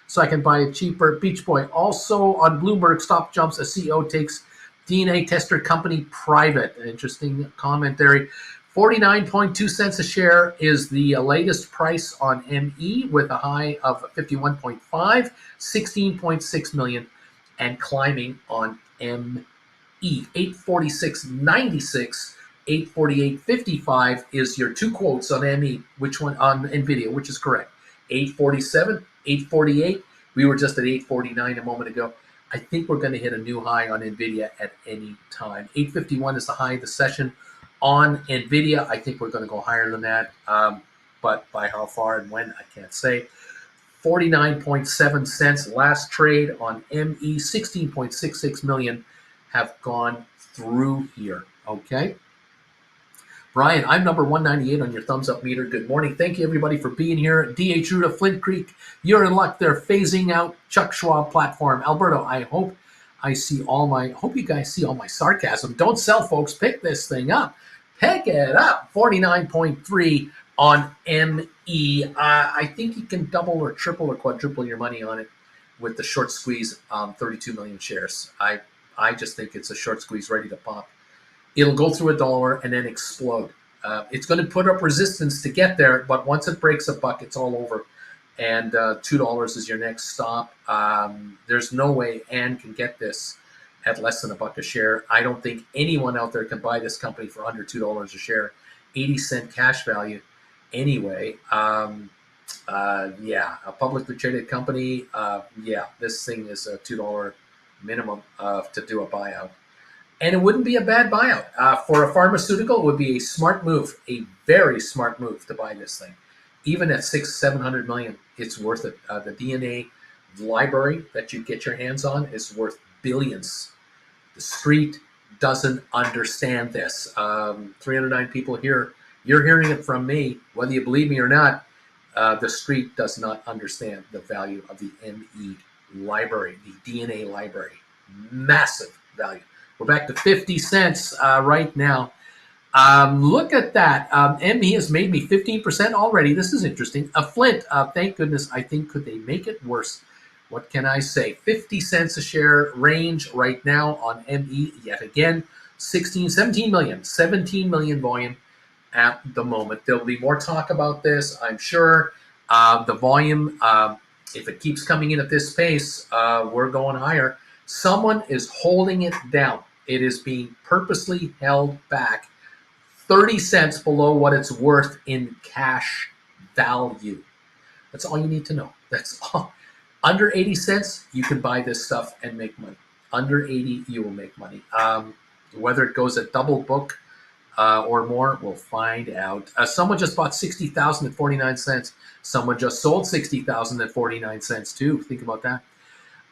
so I can buy a cheaper Beach Boy. Also on Bloomberg, stop jumps. A CEO takes DNA tester company private. Interesting commentary. 49.2 cents a share is the latest price on ME with a high of 51.5, 16.6 million, and climbing on ME. 846.96. 848.55 is your 2 quotes on ME. Which one on Nvidia? Which is correct? 847, 848. We were just at 849 a moment ago. I think we're going to hit a new high on Nvidia at any time. 851 is the high of the session on Nvidia. I think we're going to go higher than that, but by how far and when, I can't say. 49.7 cents last trade on ME. 16.66 million have gone through here. Okay. Brian, I'm number 198 on your thumbs up meter. Good morning. Thank you, everybody, for being here. DH Ruta, Flint Creek, you're in luck. They're phasing out Chuck Schwab platform. Alberto, I hope you guys see all my sarcasm. Don't sell, folks. Pick this thing up. Pick it up. 49.3 on ME. I think you can double or triple or quadruple your money on it with the short squeeze, 32 million shares. I just think it's a short squeeze ready to pop. It'll go through $1 and then explode. It's going to put up resistance to get there, but once it breaks $1, it's all over. And $2 is your next stop. There's no way Ann can get this at less than $1 a share. I don't think anyone out there can buy this company for under $2 a share. 80-cent cash value anyway. Yeah, a publicly traded company. Yeah, this thing is a $2 minimum to do a buyout. And it wouldn't be a bad buyout. For a pharmaceutical, it would be a smart move, a very smart move to buy this thing. Even at $700 million, it's worth it. The DNA library that you get your hands on is worth billions. The street doesn't understand this. 309 people here. You're hearing it from me, whether you believe me or not. The street does not understand the value of the ME library, the DNA library. Massive value. We're back to 50 cents right now. Look at that. ME has made me 15% already. This is interesting. A Flint, thank goodness. I think, could they make it worse? What can I say? 50 cents a share range right now on ME yet again. 17 million volume at the moment. There'll be more talk about this, I'm sure. The volume, if it keeps coming in at this pace, we're going higher. Someone is holding it down. It is being purposely held back 30 cents below what it's worth in cash value. That's all you need to know. That's all. Under 80 cents, you can buy this stuff and make money. Under 80, you will make money. Whether it goes at double book or more, we'll find out. Someone just bought 60,000 at 49 cents. Someone just sold 60,000 at 49 cents too. Think about that.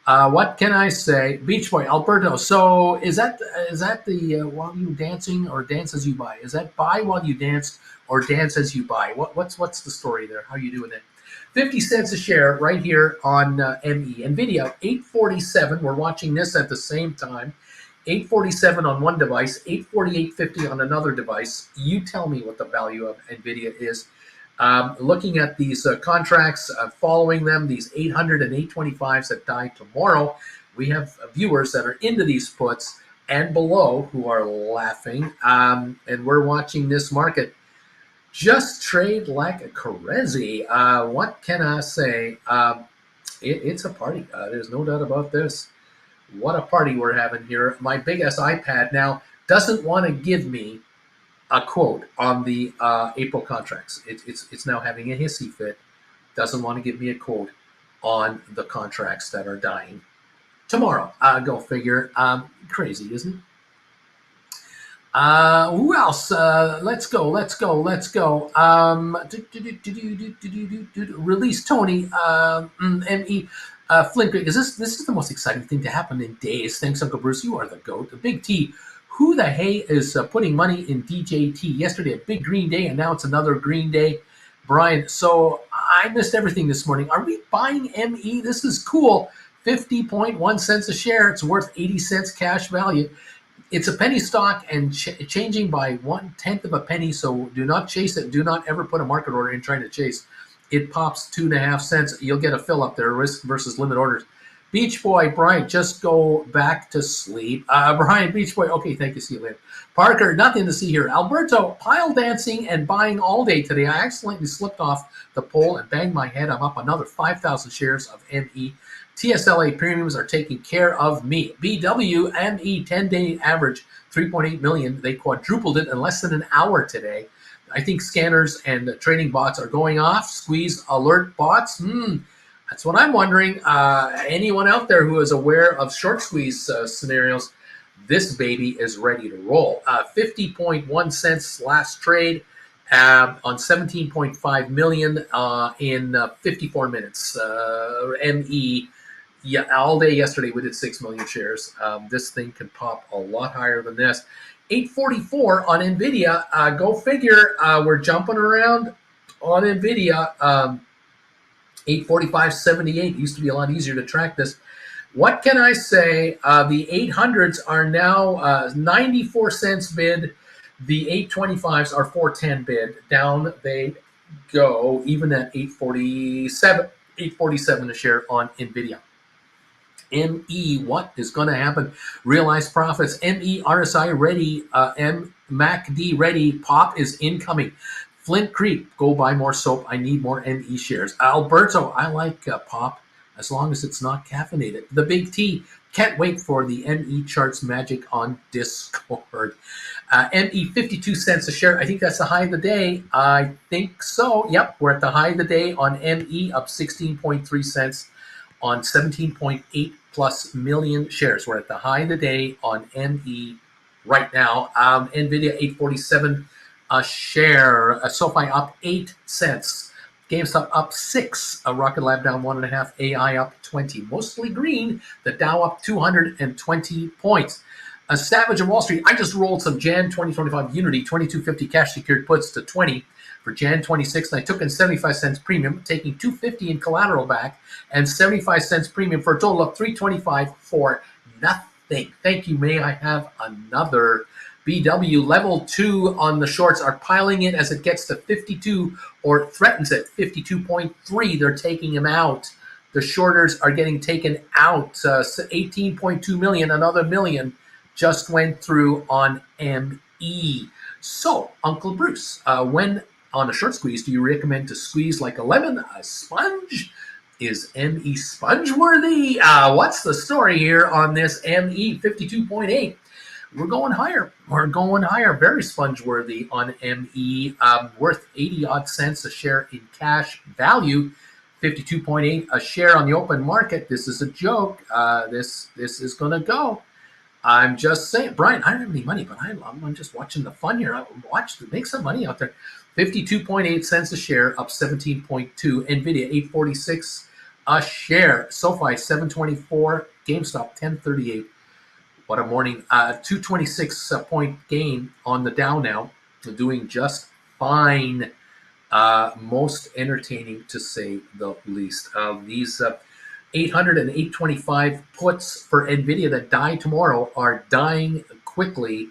What can I say? Beach Boy, Alberto. So is that the while you dancing or dance as you buy? Is that buy while you dance or dance as you buy? What's the story there? How are you doing it? 50 cents a share right here on ME. Nvidia, 847. We're watching this at the same time. 847 on one device, 848.50 on another device. You tell me what the value of Nvidia is. Looking at these contracts, following them, these 800 and 825s that die tomorrow, we have viewers that are into these puts and below who are laughing. And we're watching this market just trade like a crazy. What can I say? It's a party. There's no doubt about this. What a party we're having here. My big ass iPad now doesn't want to give me a quote on the April contracts. It's now having a hissy fit. Doesn't want to give me a quote on the contracts that are dying tomorrow. Go figure. Crazy, isn't it? Who else? Let's go. Release Tony. ME. Flint Creek. This is the most exciting thing to happen in days. Thanks, Uncle Bruce. You are the GOAT. The Big T. Who the hey is putting money in DJT? Yesterday, a big green day, and now it's another green day. Brian, so I missed everything this morning. Are we buying ME? This is cool. 50.1 cents a share. It's worth 80 cents cash value. It's a penny stock and changing by 1/10 of a penny, so do not chase it. Do not ever put a market order in trying to chase. It pops 2.5 cents. You'll get a fill up there, risk versus limit orders. Beach Boy, Brian, just go back to sleep. Brian, Beach Boy, okay, thank you. See you later. Parker, nothing to see here. Alberto, pile dancing and buying all day today. I accidentally slipped off the pole and banged my head. I'm up another 5,000 shares of ME. TSLA premiums are taking care of me. BW, ME, 10-day average, 3.8 million. They quadrupled it in less than an hour today. I think scanners and trading bots are going off. Squeeze alert bots. That's what I'm wondering. Anyone out there who is aware of short squeeze scenarios, this baby is ready to roll. 50.1 cents last trade on 17.5 million in 54 minutes. ME, yeah, all day yesterday we did 6 million shares. This thing can pop a lot higher than this. 844 on Nvidia. Go figure. We're jumping around on Nvidia. 845.78 used to be a lot easier to track this. What can I say? The 800s are now 94 cents bid. The 825s are 410 bid. Down they go, even at 847 a share on Nvidia. ME, what is going to happen? Realized profits. ME RSI ready. MACD ready. Pop is incoming. Flint Creek, go buy more soap. I need more ME shares. Alberto, I like Pop as long as it's not caffeinated. The Big T, can't wait for the ME charts magic on Discord. ME 52 cents a share. I think that's the high of the day. I think so. Yep, we're at the high of the day on ME, up 16.3 cents on 17.8 plus million shares. We're at the high of the day on ME right now. Nvidia 847 a share. SoFi up 8 cents. GameStop up 6. Rocket Lab down 1.5. AI up 20. Mostly green. The Dow up 220 points. A Savage of Wall Street. I just rolled some Jan 2025 Unity 2250 cash secured puts to 20 for Jan 26th. And I took in 75 cents premium, taking 250 in collateral back and 75 cents premium for a total of 325 for nothing. Thank you. May I have another? BW level 2 on the shorts are piling in as it gets to 52 or threatens at 52.3. They're taking him out. The shorters are getting taken out. 18.2 million, another million just went through on ME. So, Uncle Bruce, when on a short squeeze, do you recommend to squeeze like a lemon, a sponge? Is ME sponge worthy? What's the story here on this ME 52.8? We're going higher. We're going higher. Very sponge worthy on ME. Worth 80 odd cents a share in cash value. 52.8 a share on the open market. This is a joke. This is going to go. I'm just saying, Brian, I don't have any money, but I'm just watching the fun here. Make some money out there. 52.8 cents a share, up 17.2. Nvidia 846 a share. SoFi 724. GameStop 1038. What a morning. 226 point gain on the Dow now. Doing just fine. Most entertaining to say the least. These 800 and 825 puts for Nvidia that die tomorrow are dying quickly.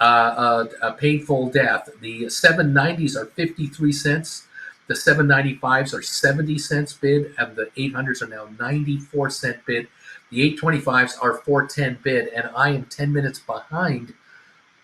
A painful death. The 790s are 53 cents. The 795s are 70 cents bid, and the 800s are now 94 cent bid. The 825s are 410 bid, and I am 10 minutes behind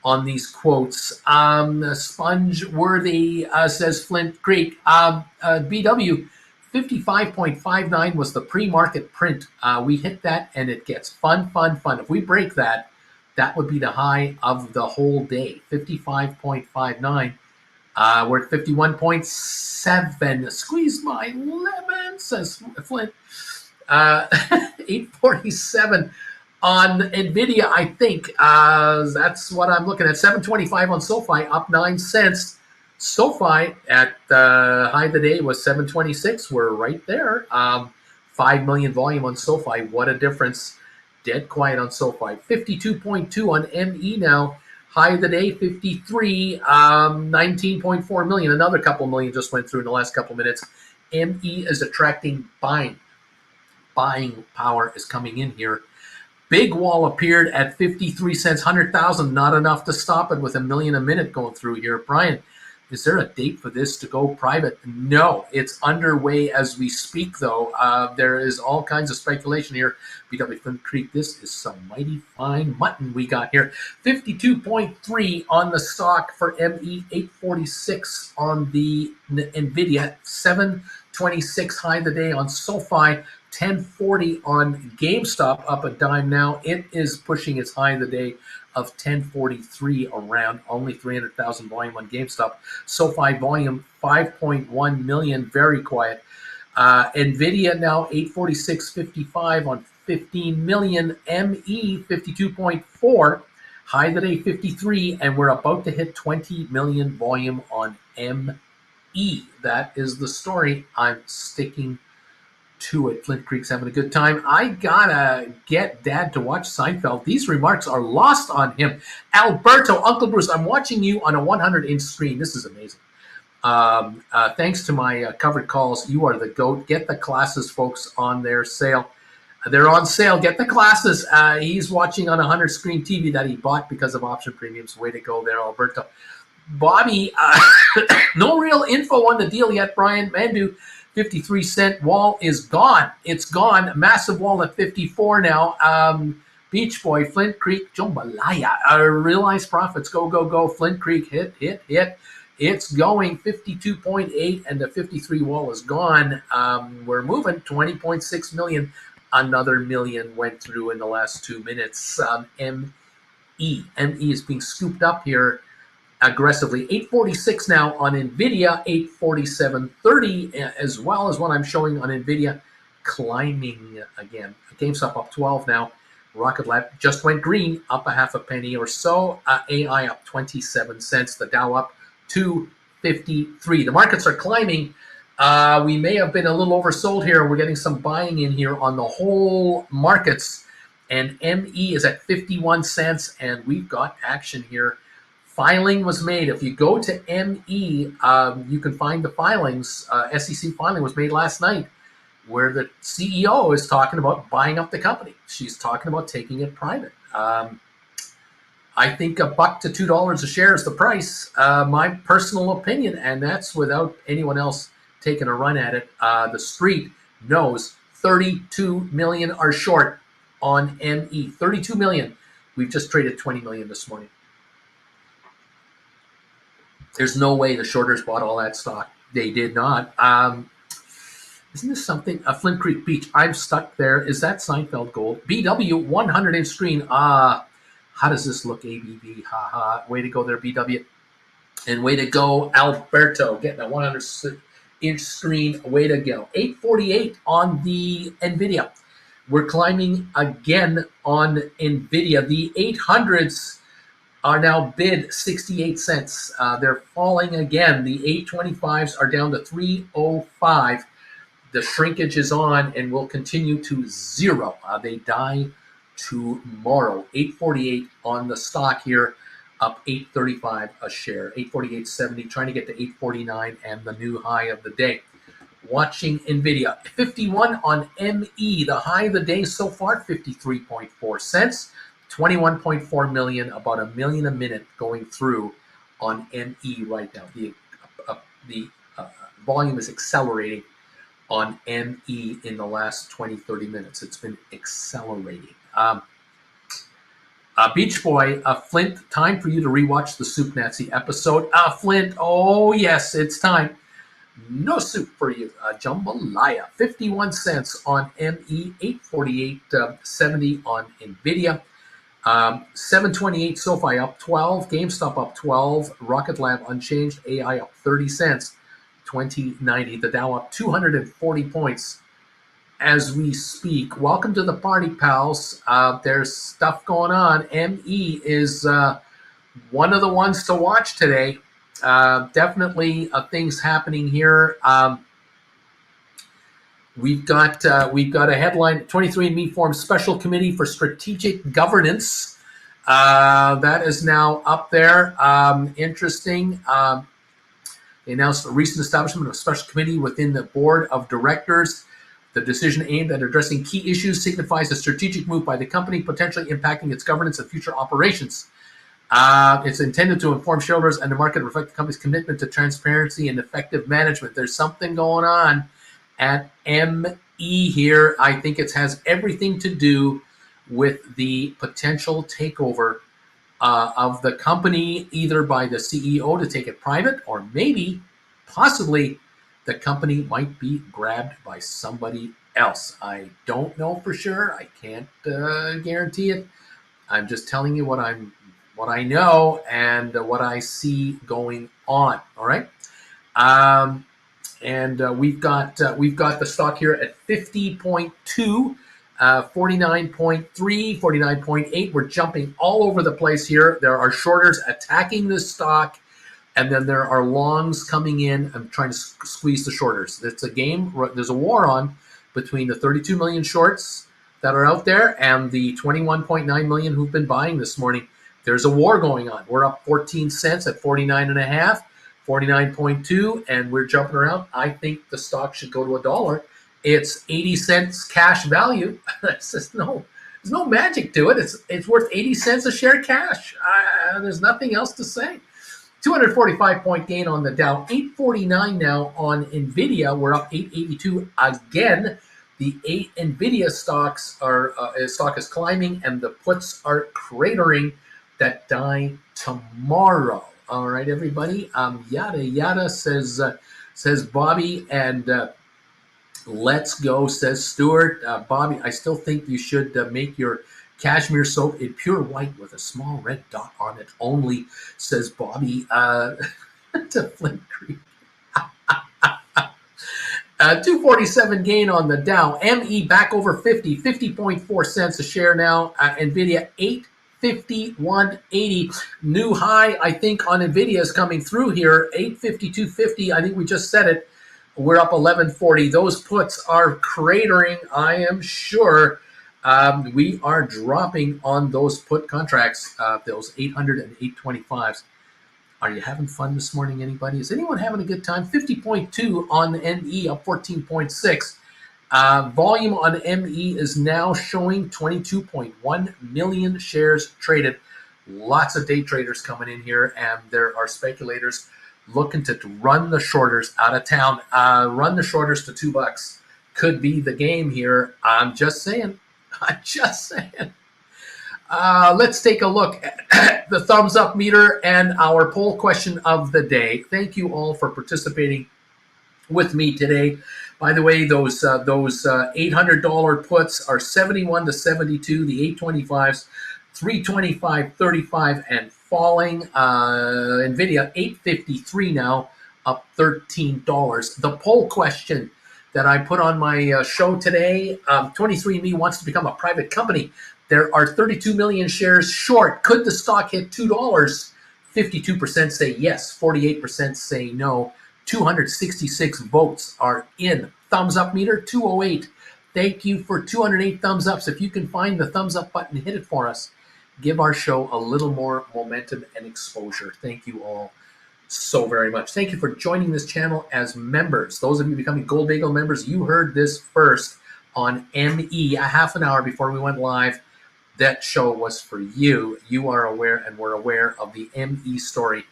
on these quotes. Sponge worthy, says Flint Creek. BW 55.59 was the pre-market print. We hit that, and it gets fun. If we break that, that would be the high of the whole day. 55.59. We're at 51.7. Squeeze my lemon, says Flint. 847 on Nvidia, I think. That's what I'm looking at. 725 on SoFi, up 9 cents. SoFi at the high of the day was 726. We're right there. 5 million volume on SoFi. What a difference. Dead quiet on SoFi. 52.2 on ME now. High of the day, 53. 19.4 million. Another couple million just went through in the last couple minutes. ME is attracting buying. Buying power is coming in here. Big wall appeared at 53 cents, 100,000. Not enough to stop it with a million a minute going through here. Brian, is there a date for this to go private? No, it's underway as we speak, though. There is all kinds of speculation here. BW Flint Creek, this is some mighty fine mutton we got here. 52.3 on the stock for ME, 846 on the Nvidia, 726 high of the day on SoFi, 1040 on GameStop, up a dime now. It is pushing its high of the day of 1043 around. Only 300,000 volume on GameStop. SoFi volume 5.1 million, very quiet. Nvidia now 846.55 on 15 million. ME 52.4. High today 53, and we're about to hit 20 million volume on ME. That is the story. I'm sticking to it. Flint Creek's having a good time. I gotta get Dad to watch Seinfeld. These remarks are lost on him. Alberto, Uncle Bruce, I'm watching you on a 100-inch screen. This is amazing. Thanks to my covered calls, you are the GOAT. Get the classes, folks, on their sale. They're on sale. Get the classes. He's watching on a 100-screen TV that he bought because of option premiums. Way to go there, Alberto. Bobby, no real info on the deal yet, Brian. Mandu, 53-cent wall is gone. It's gone. Massive wall at 54 now. Beach Boy, Flint Creek, Jambalaya. Realized profits. Go, go, go. Flint Creek, hit, hit, hit. It's going 52.8, and the 53 wall is gone. We're moving 20.6 million. Another million went through in the last 2 minutes. ME is being scooped up here aggressively. 846 now on Nvidia, 847.30 as well as what I'm showing on Nvidia, climbing again. GameStop up 12 now. Rocket Lab just went green, up a half a penny or so. AI up 27 cents. The Dow up 253. The markets are climbing. We may have been a little oversold here. We're getting some buying in here on the whole markets. And ME is at 51 cents, and we've got action here. Filing was made. If you go to ME, you can find the filings. SEC filing was made last night, where the CEO is talking about buying up the company. She's talking about taking it private. I think $1 to $2 a share is the price. My personal opinion, and that's without anyone else taking a run at it. The street knows 32 million are short on ME. 32 million. We've just traded 20 million this morning. There's no way the shorters bought all that stock. They did not. Isn't this something? Flint Creek Beach. I'm stuck there. Is that Seinfeld Gold? BW 100-inch screen. How does this look, ABB? Ha. Way to go there, BW. And way to go, Alberto. Getting a 100-inch screen. Way to go. 848 on the Nvidia. We're climbing again on Nvidia. The 800s are now bid 68 cents. They're falling again. The 825s are down to 305. The shrinkage is on and will continue to zero. They die tomorrow. 848 on the stock here, up 835 a share. 848.70, trying to get to 849 and the new high of the day. Watching Nvidia. 51 on ME. The high of the day so far, 53.4 cents. 21.4 million, about a million a minute going through on ME right now. The volume is accelerating on ME in the last 20, 30 minutes. It's been accelerating. Beach Boy, Flint, time for you to rewatch the Soup Nazi episode. Flint, oh yes, it's time. No soup for you. Jambalaya, 51 cents on ME, 848.70 on Nvidia. 728 SoFi up 12, GameStop up 12, Rocket Lab unchanged, AI up 30 cents, 2090. The Dow up 240 points as we speak. Welcome to the party, pals. There's stuff going on. ME is one of the ones to watch today. Definitely things happening here. We've got a headline: 23andMe forms special committee for strategic governance. That is now up there. Interesting. They announced a recent establishment of a special committee within the board of directors. The decision aimed at addressing key issues signifies a strategic move by the company, potentially impacting its governance and future operations. It's intended to inform shareholders and the market, reflect the company's commitment to transparency and effective management. There's something going on at ME here. I think it has everything to do with the potential takeover of the company, either by the CEO to take it private, or maybe, possibly, the company might be grabbed by somebody else. I don't know for sure. I can't guarantee it. I'm just telling you what I know and what I see going on. All right. And we've got the stock here at 50.2, 49.3, 49.8. We're jumping all over the place here. There are shorters attacking this stock, and then there are longs coming in. I'm trying to squeeze the shorters. It's a game. There's a war on between the 32 million shorts that are out there and the 21.9 million who've been buying this morning. There's a war going on. We're up 14 cents at 49.5, 49.2, and we're jumping around. I think the stock should go to $1. It's 80 cents cash value. There's no magic to it. It's worth 80 cents a share cash. There's nothing else to say. 245-point gain on the Dow, 849 now on Nvidia. We're up 882 again. The 8 Nvidia stocks stock is climbing, and the puts are cratering that die tomorrow. All right, everybody. Yada yada says Bobby, and let's go says Stuart. Bobby, I still think you should make your cashmere soap in pure white with a small red dot on it only, says Bobby to Flint Creek. 247 gain on the Dow. ME back over 50, 50.4 cents a share now. Nvidia 851.80. New high, I think, on Nvidia is coming through here. 852.50. I think we just said it. We're up 11.40. Those puts are cratering, I am sure. We are dropping on those put contracts, those 800 and 825s. Are you having fun this morning, anybody? Is anyone having a good time? 50.2 on the ME, up 14.6. Volume on ME is now showing 22.1 million shares traded. Lots of day traders coming in here, and there are speculators looking to run the shorters out of town. Run the shorters to $2. Could be the game here. I'm just saying. Let's take a look at the thumbs up meter and our poll question of the day. Thank you all for participating with me today. By the way, those $800 puts are 71 to 72. The 825s, 325.35 and falling. Nvidia 853 now, up $13. The poll question that I put on my show today: 23andMe wants to become a private company. There are 32 million shares short. Could the stock hit $2? 52% say yes, 48% say no. 266 votes are in. Thumbs up meter, 208. Thank you for 208 thumbs ups. If you can find the thumbs up button, hit it for us. Give our show a little more momentum and exposure. Thank you all so very much. Thank you for joining this channel as members. Those of you becoming Gold Bagel members, you heard this first on ME a half an hour before we went live. That show was for you. You are aware, and we're aware of the ME story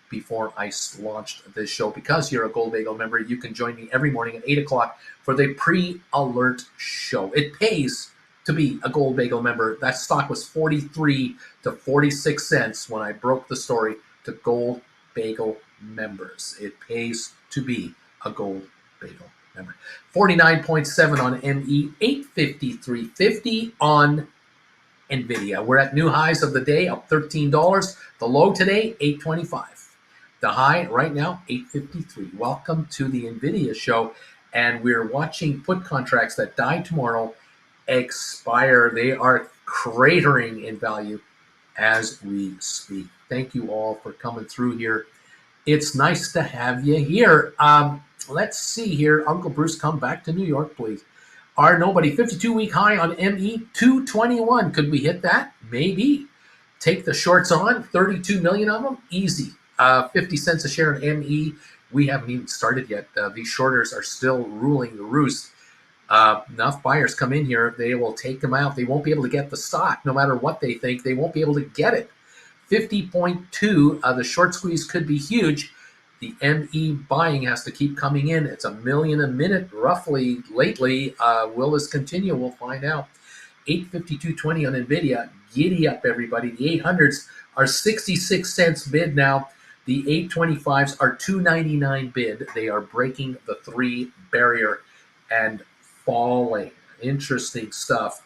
before I launched this show. Because you're a Gold Bagel member, you can join me every morning at 8 o'clock for the pre-alert show. It pays to be a Gold Bagel member. That stock was 43 to 46 cents when I broke the story to Gold Bagel members. It pays to be a Gold Bagel member. 49.7 on ME, 853.50 on Nvidia. We're at new highs of the day, up $13. The low today, $825. The high right now, $853. Welcome to the Nvidia show, and we're watching put contracts that die tomorrow expire. They are cratering in value as we speak. Thank you all for coming through here. It's nice to have you here. Let's see here. Uncle Bruce, come back to New York, please. Our nobody, 52-week high on ME, 221. Could we hit that? Maybe. Take the shorts on, 32 million of them, easy. 50 cents a share in ME. We haven't even started yet. These shorters are still ruling the roost. Enough buyers come in here, they will take them out. They won't be able to get the stock. No matter what they think, they won't be able to get it. 50.2, the short squeeze could be huge. The ME buying has to keep coming in. It's 1 million a minute, roughly, lately. Will this continue? We'll find out. 852.20 on Nvidia. Giddy up, everybody. The 800s are 66 cents bid now. The 825s are $2.99 bid. They are breaking the 3 barrier and falling. Interesting stuff.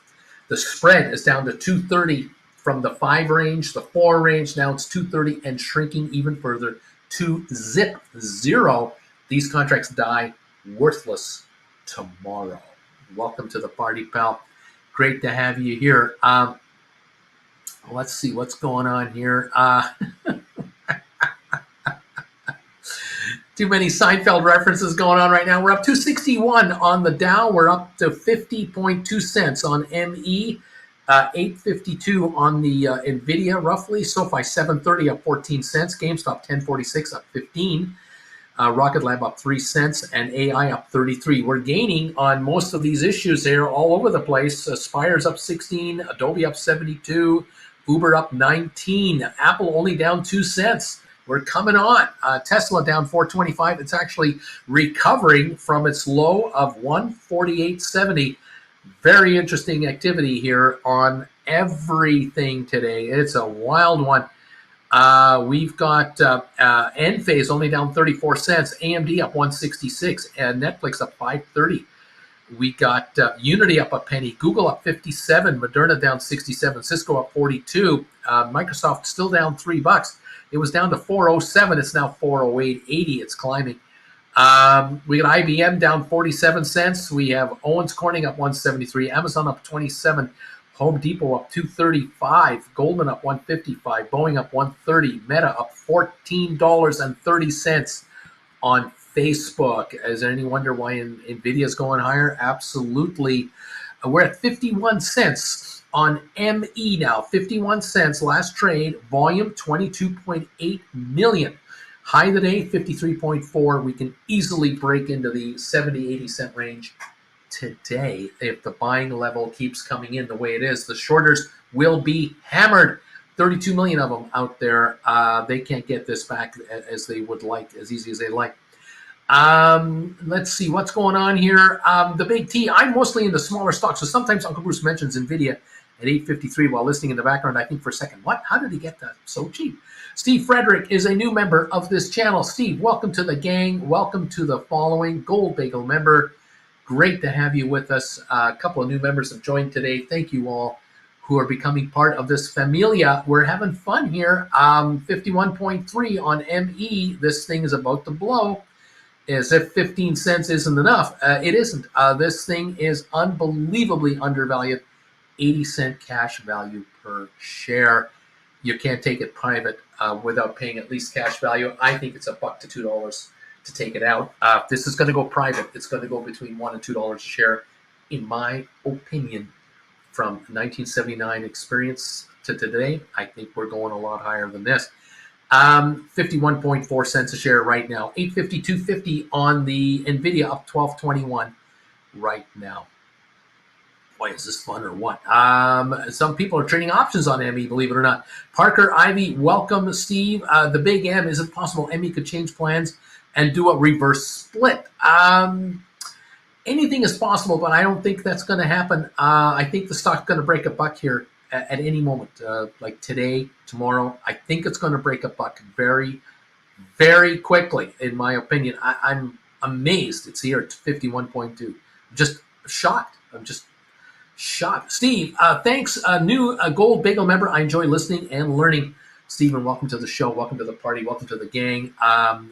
The spread is down to 230 from the 5 range, the 4 range. Now it's 230 and shrinking even further to zip 0. These contracts die worthless tomorrow. Welcome to the party, pal. Great to have you here. Let's see what's going on here. Too many Seinfeld references going on right now. We're up 261 on the Dow. We're up to 50.2 cents on ME. 852 on the Nvidia, roughly. SoFi 730 up 14 cents. GameStop 1046 up 15. Rocket Lab up 3 cents, and AI up 33. We're gaining on most of these issues here all over the place. Spire's up 16, Adobe up 72, Uber up 19, Apple only down 2 cents. We're coming on. Tesla down 425. It's actually recovering from its low of 148.70. Very interesting activity here on everything today. It's a wild one. We've got Enphase only down 34 cents, AMD up 166, and Netflix up 530. We got Unity up a penny, Google up 57, Moderna down 67, Cisco up 42, Microsoft still down $3. It was down to 407. It's now 408.80. It's climbing. We got IBM down 47 cents. We have Owens Corning up 173, Amazon up 27. Home Depot up 235, Goldman up 155, Boeing up 130, Meta up $14.30 on Facebook. Is there any wonder why Nvidia is going higher? Absolutely. We're at 51 cents on ME now. 51 cents last trade. Volume 22.8 million. High today 53.4. We can easily break into the 70-80 cent range today if the buying level keeps coming in the way it is. The shorters will be hammered. 32 million of them out there. They can't get this back as they would like, as easy as they like. Let's see what's going on here. The big T. I'm mostly into smaller stocks, so sometimes Uncle Bruce mentions Nvidia at 8.53 while listening in the background. I think for a second, what? How did he get that so cheap? Steve Frederick is a new member of this channel. Steve, welcome to the gang. Welcome to the following Gold Bagel member. Great to have you with us. A couple of new members have joined today. Thank you all who are becoming part of this familia. We're having fun here. 51.3 on ME. This thing is about to blow. As if 15 cents isn't enough. It isn't. This thing is unbelievably undervalued. 80-cent cash value per share. You can't take it private without paying at least cash value. I think it's $1 to $2 to take it out. If this is going to go private, it's going to go between $1 and $2 a share, in my opinion. From 1979 experience to today, I think we're going a lot higher than this. 51.4 cents a share right now. 852.50 on the Nvidia, up 12.21 right now. Boy, is this fun or what? Some people are trading options on ME, believe it or not. Parker Ivy, welcome, Steve. The big M, is it possible ME could change plans and do a reverse split? Anything is possible, but I don't think that's going to happen. I think the stock's going to break $1 here at any moment, like today, tomorrow. I think it's going to break $1 very, very quickly, in my opinion. I'm amazed it's here at 51.2. Just shocked. I'm just shocked. Steve, thanks. New Gold Bagel member. I enjoy listening and learning. Stephen, welcome to the show. Welcome to the party. Welcome to the gang.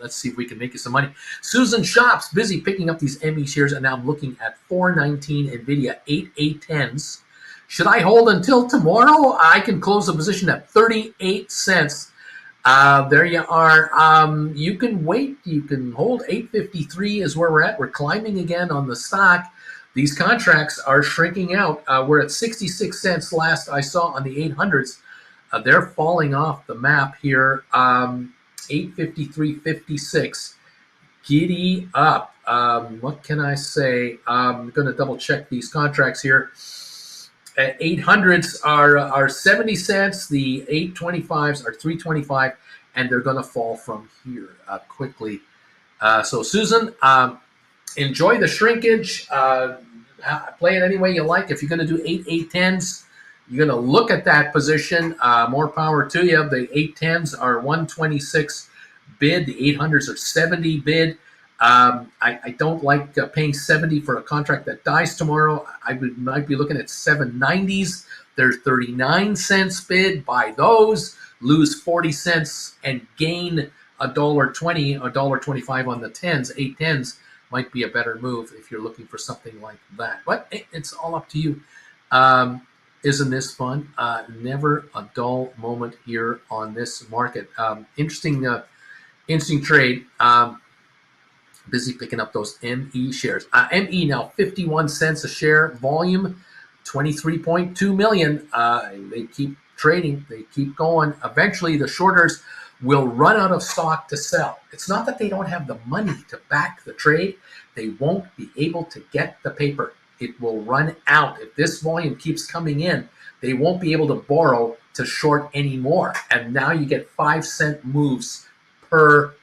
Let's see if we can make you some money. Susan Shops, busy picking up these ME shares, and now I'm looking at 419 Nvidia, 8.10s. Should I hold until tomorrow? I can close the position at 38 cents. There you are. You can wait. You can hold. 8.53 is where we're at. We're climbing again on the stock. These contracts are shrinking out. We're at 66 cents last I saw on the 800s. They're falling off the map here. 853.56. Giddy up. What can I say? I'm going to double check these contracts here. 800s are 70 cents. The 825s are 325, and they're going to fall from here quickly. So Susan, enjoy the shrinkage. Play it any way you like. If you're going to do 8.10s, you're going to look at that position. More power to you. The 8.10s are 126 bid. The 800s are 70 bid. I don't like paying 70 for a contract that dies tomorrow. Might be looking at 790s. There's 39 cents bid. Buy those. Lose 40 cents and gain $1.20, $1.25 on the tens, 8 tens might be a better move if you're looking for something like that. But it's all up to you. Isn't this fun? Never a dull moment here on this market. Interesting trade. Busy picking up those ME shares. ME now 51 cents a share. Volume 23.2 million. They keep trading. They keep going. Eventually, the shorters will run out of stock to sell. It's not that they don't have the money to back the trade. They won't be able to get the paper. It will run out. If this volume keeps coming in, they won't be able to borrow to short anymore. And now you get 5-cent moves per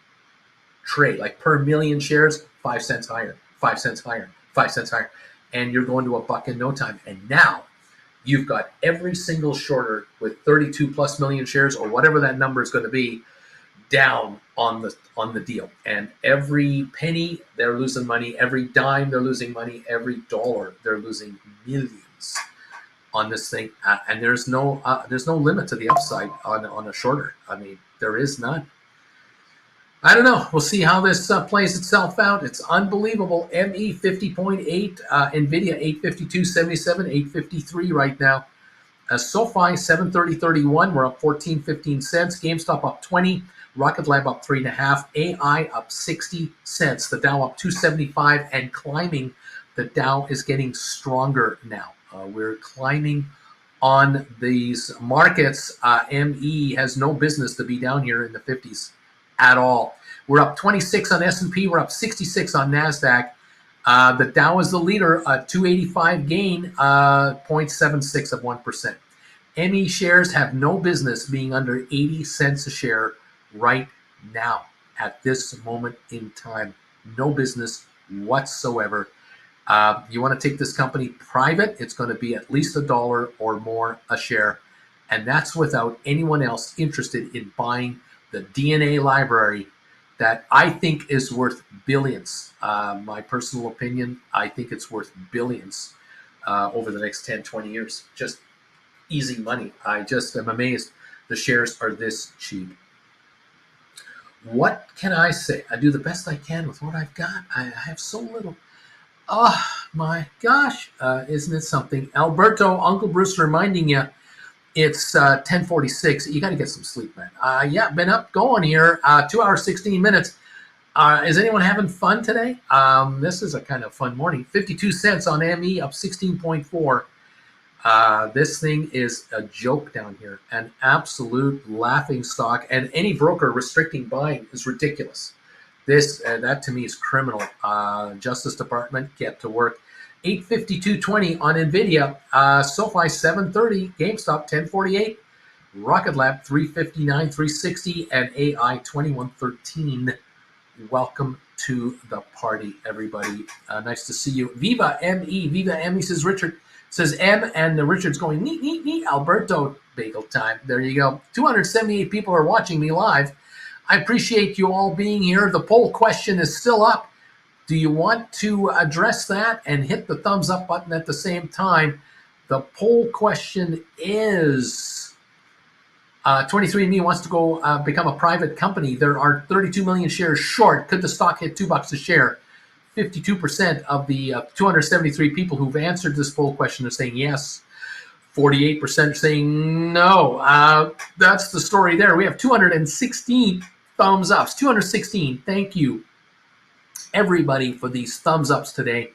trade, like per million shares, 5 cents higher, 5 cents higher, 5 cents higher. And you're going to $1 in no time. And now you've got every single shorter with 32 plus million shares or whatever that number is going to be down on the deal. And every penny they're losing money, every dime they're losing money, every dollar they're losing millions on this thing. And there's no limit to the upside on a shorter. I mean, there is none. I don't know. We'll see how this plays itself out. It's unbelievable. ME 50.8, Nvidia 852.77, 853 right now. SoFi 730.31. We're up 14-15 cents. GameStop up 20. Rocket Lab up 3.5. AI up 60 cents. The Dow up 275 and climbing. The Dow is getting stronger now. We're climbing on these markets. ME has no business to be down here in the 50s. At all. We're up 26 on S&P. We're up 66 on NASDAQ. The Dow is the leader, 285 gain, 0.76 of 1%. ME shares have no business being under 80 cents a share right now at this moment in time. No business whatsoever. You want to take this company private, it's going to be at least $1 or more a share. And that's without anyone else interested in buying the DNA library that I think is worth billions. My personal opinion, I think it's worth billions over the next 10, 20 years. Just easy money. I just am amazed the shares are this cheap. What can I say? I do the best I can with what I've got. I have so little. Oh, my gosh. Isn't it something? Alberto, Uncle Bruce reminding you, it's 10:46. You got to get some sleep, man. Yeah, been up going here. 2 hours, 16 minutes. Is anyone having fun today? This is a kind of fun morning. 52 cents on ME, up 16.4. This thing is a joke down here. An absolute laughing stock. And any broker restricting buying is ridiculous. That to me is criminal. Justice Department, get to work. 852.20 on Nvidia, SoFi 730, GameStop 1048, Rocket Lab 359, 360, and AI 2113. Welcome to the party, everybody. Nice to see you. Viva ME, says Richard. Says M, and Richard's going, neat, Alberto, bagel time. There you go. 278 people are watching me live. I appreciate you all being here. The poll question is still up. Do you want to address that and hit the thumbs up button at the same time? The poll question is 23andMe wants to go become a private company. There are 32 million shares short. Could the stock hit $2 a share? 52% of the 273 people who've answered this poll question are saying yes. 48% are saying no. That's the story there. We have 216 thumbs ups. 216. Thank you, everybody, for these thumbs ups today.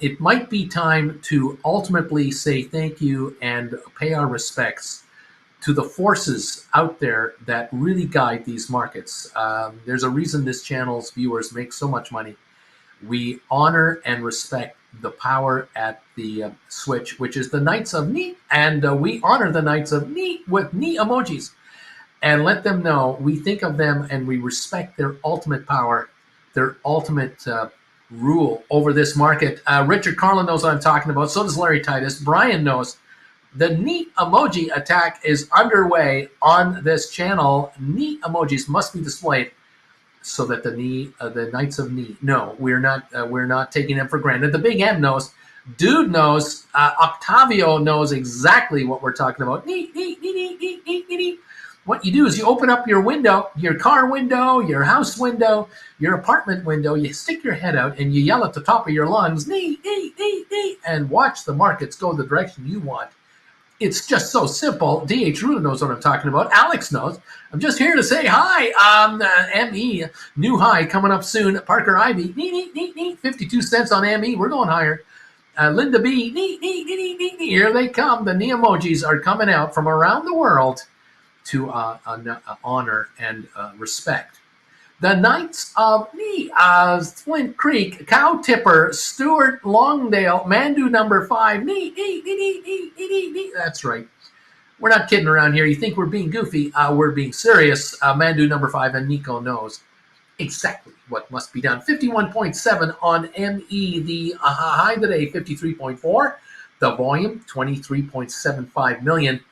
It might be time to ultimately say thank you and pay our respects to the forces out there that really guide these markets. There's a reason this channel's viewers make so much money. We honor and respect the power at the switch, which is the Knights of Neat, and we honor the Knights of Neat with neat emojis and let them know we think of them and we respect their ultimate power, their ultimate rule over this market. Richard Carlin knows what I'm talking about. So does Larry Titus. Brian knows. The neat emoji attack is underway on this channel. Neat emojis must be displayed so that the Knights of Neat. No, we're not taking them for granted. The Big M knows. Dude knows. Octavio knows exactly what we're talking about. Neat. what you do is you open up your window, your car window, your house window, your apartment window, you stick your head out and you yell at the top of your lungs, nee, nee, nee, nee, and watch the markets go the direction you want. It's just so simple. D.H. Ruda knows what I'm talking about. Alex knows. I'm just here to say hi. ME, new high coming up soon. Parker Ivy, 52 cents on ME. We're going higher. Linda B, here they come. The knee emojis are coming out from around the world to honor and respect. The Knights of Flint Creek, Cow Tipper, Stuart Longdale, Mandu number 5. That's right. We're not kidding around here. You think we're being goofy? We're being serious. Mandu number 5 and Nico knows exactly what must be done. 51.7 on ME. The high today, 53.4. The volume, 23.75 million.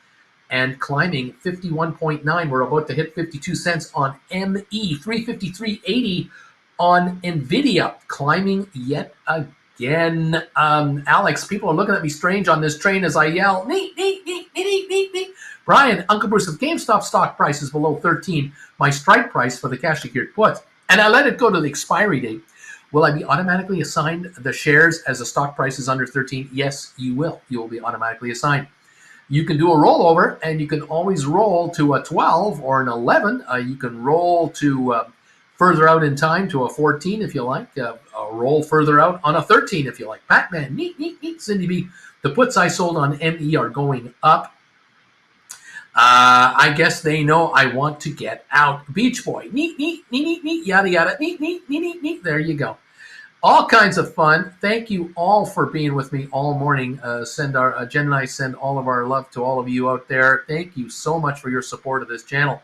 And climbing 51.9. We're about to hit 52 cents on ME. 353.80 on Nvidia. Climbing yet again. Alex, people are looking at me strange on this train as I yell, nee. Brian, Uncle Bruce, if GameStop stock price is below 13, my strike price for the cash secured puts, and I let it go to the expiry date, will I be automatically assigned the shares as the stock price is under 13? Yes, you will. You will be automatically assigned. You can do a rollover, and you can always roll to a 12 or an 11. You can roll to further out in time to a 14 if you like. Roll further out on a 13 if you like. Batman, neat. Cindy B. The puts I sold on ME are going up. I guess they know I want to get out. Beach Boy, neat, yada, yada, neat. There you go. All kinds of fun. Thank you all for being with me all morning. Jen and I send all of our love to all of you out there. Thank you so much for your support of this channel.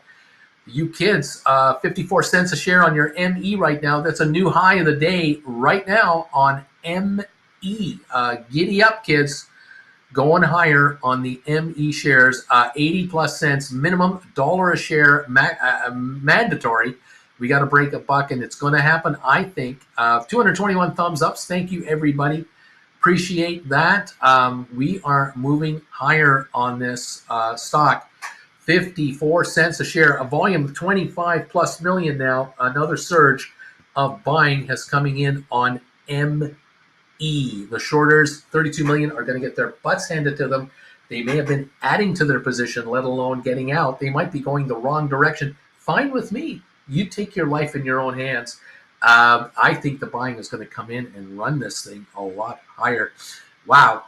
You kids, 54 cents a share on your ME right now. That's a new high of the day right now on ME. Giddy up, kids. Going higher on the ME shares. 80 plus cents minimum, $1 a share mandatory. We got to break a buck, and it's going to happen, I think. 221 thumbs ups. Thank you, everybody. Appreciate that. We are moving higher on this stock. 54 cents a share. A volume of 25 plus million now. Another surge of buying has coming in on ME. The shorters, 32 million, are going to get their butts handed to them. They may have been adding to their position, let alone getting out. They might be going the wrong direction. Fine with me. You take your life in your own hands. I think the buying is going to come in and run this thing a lot higher. Wow.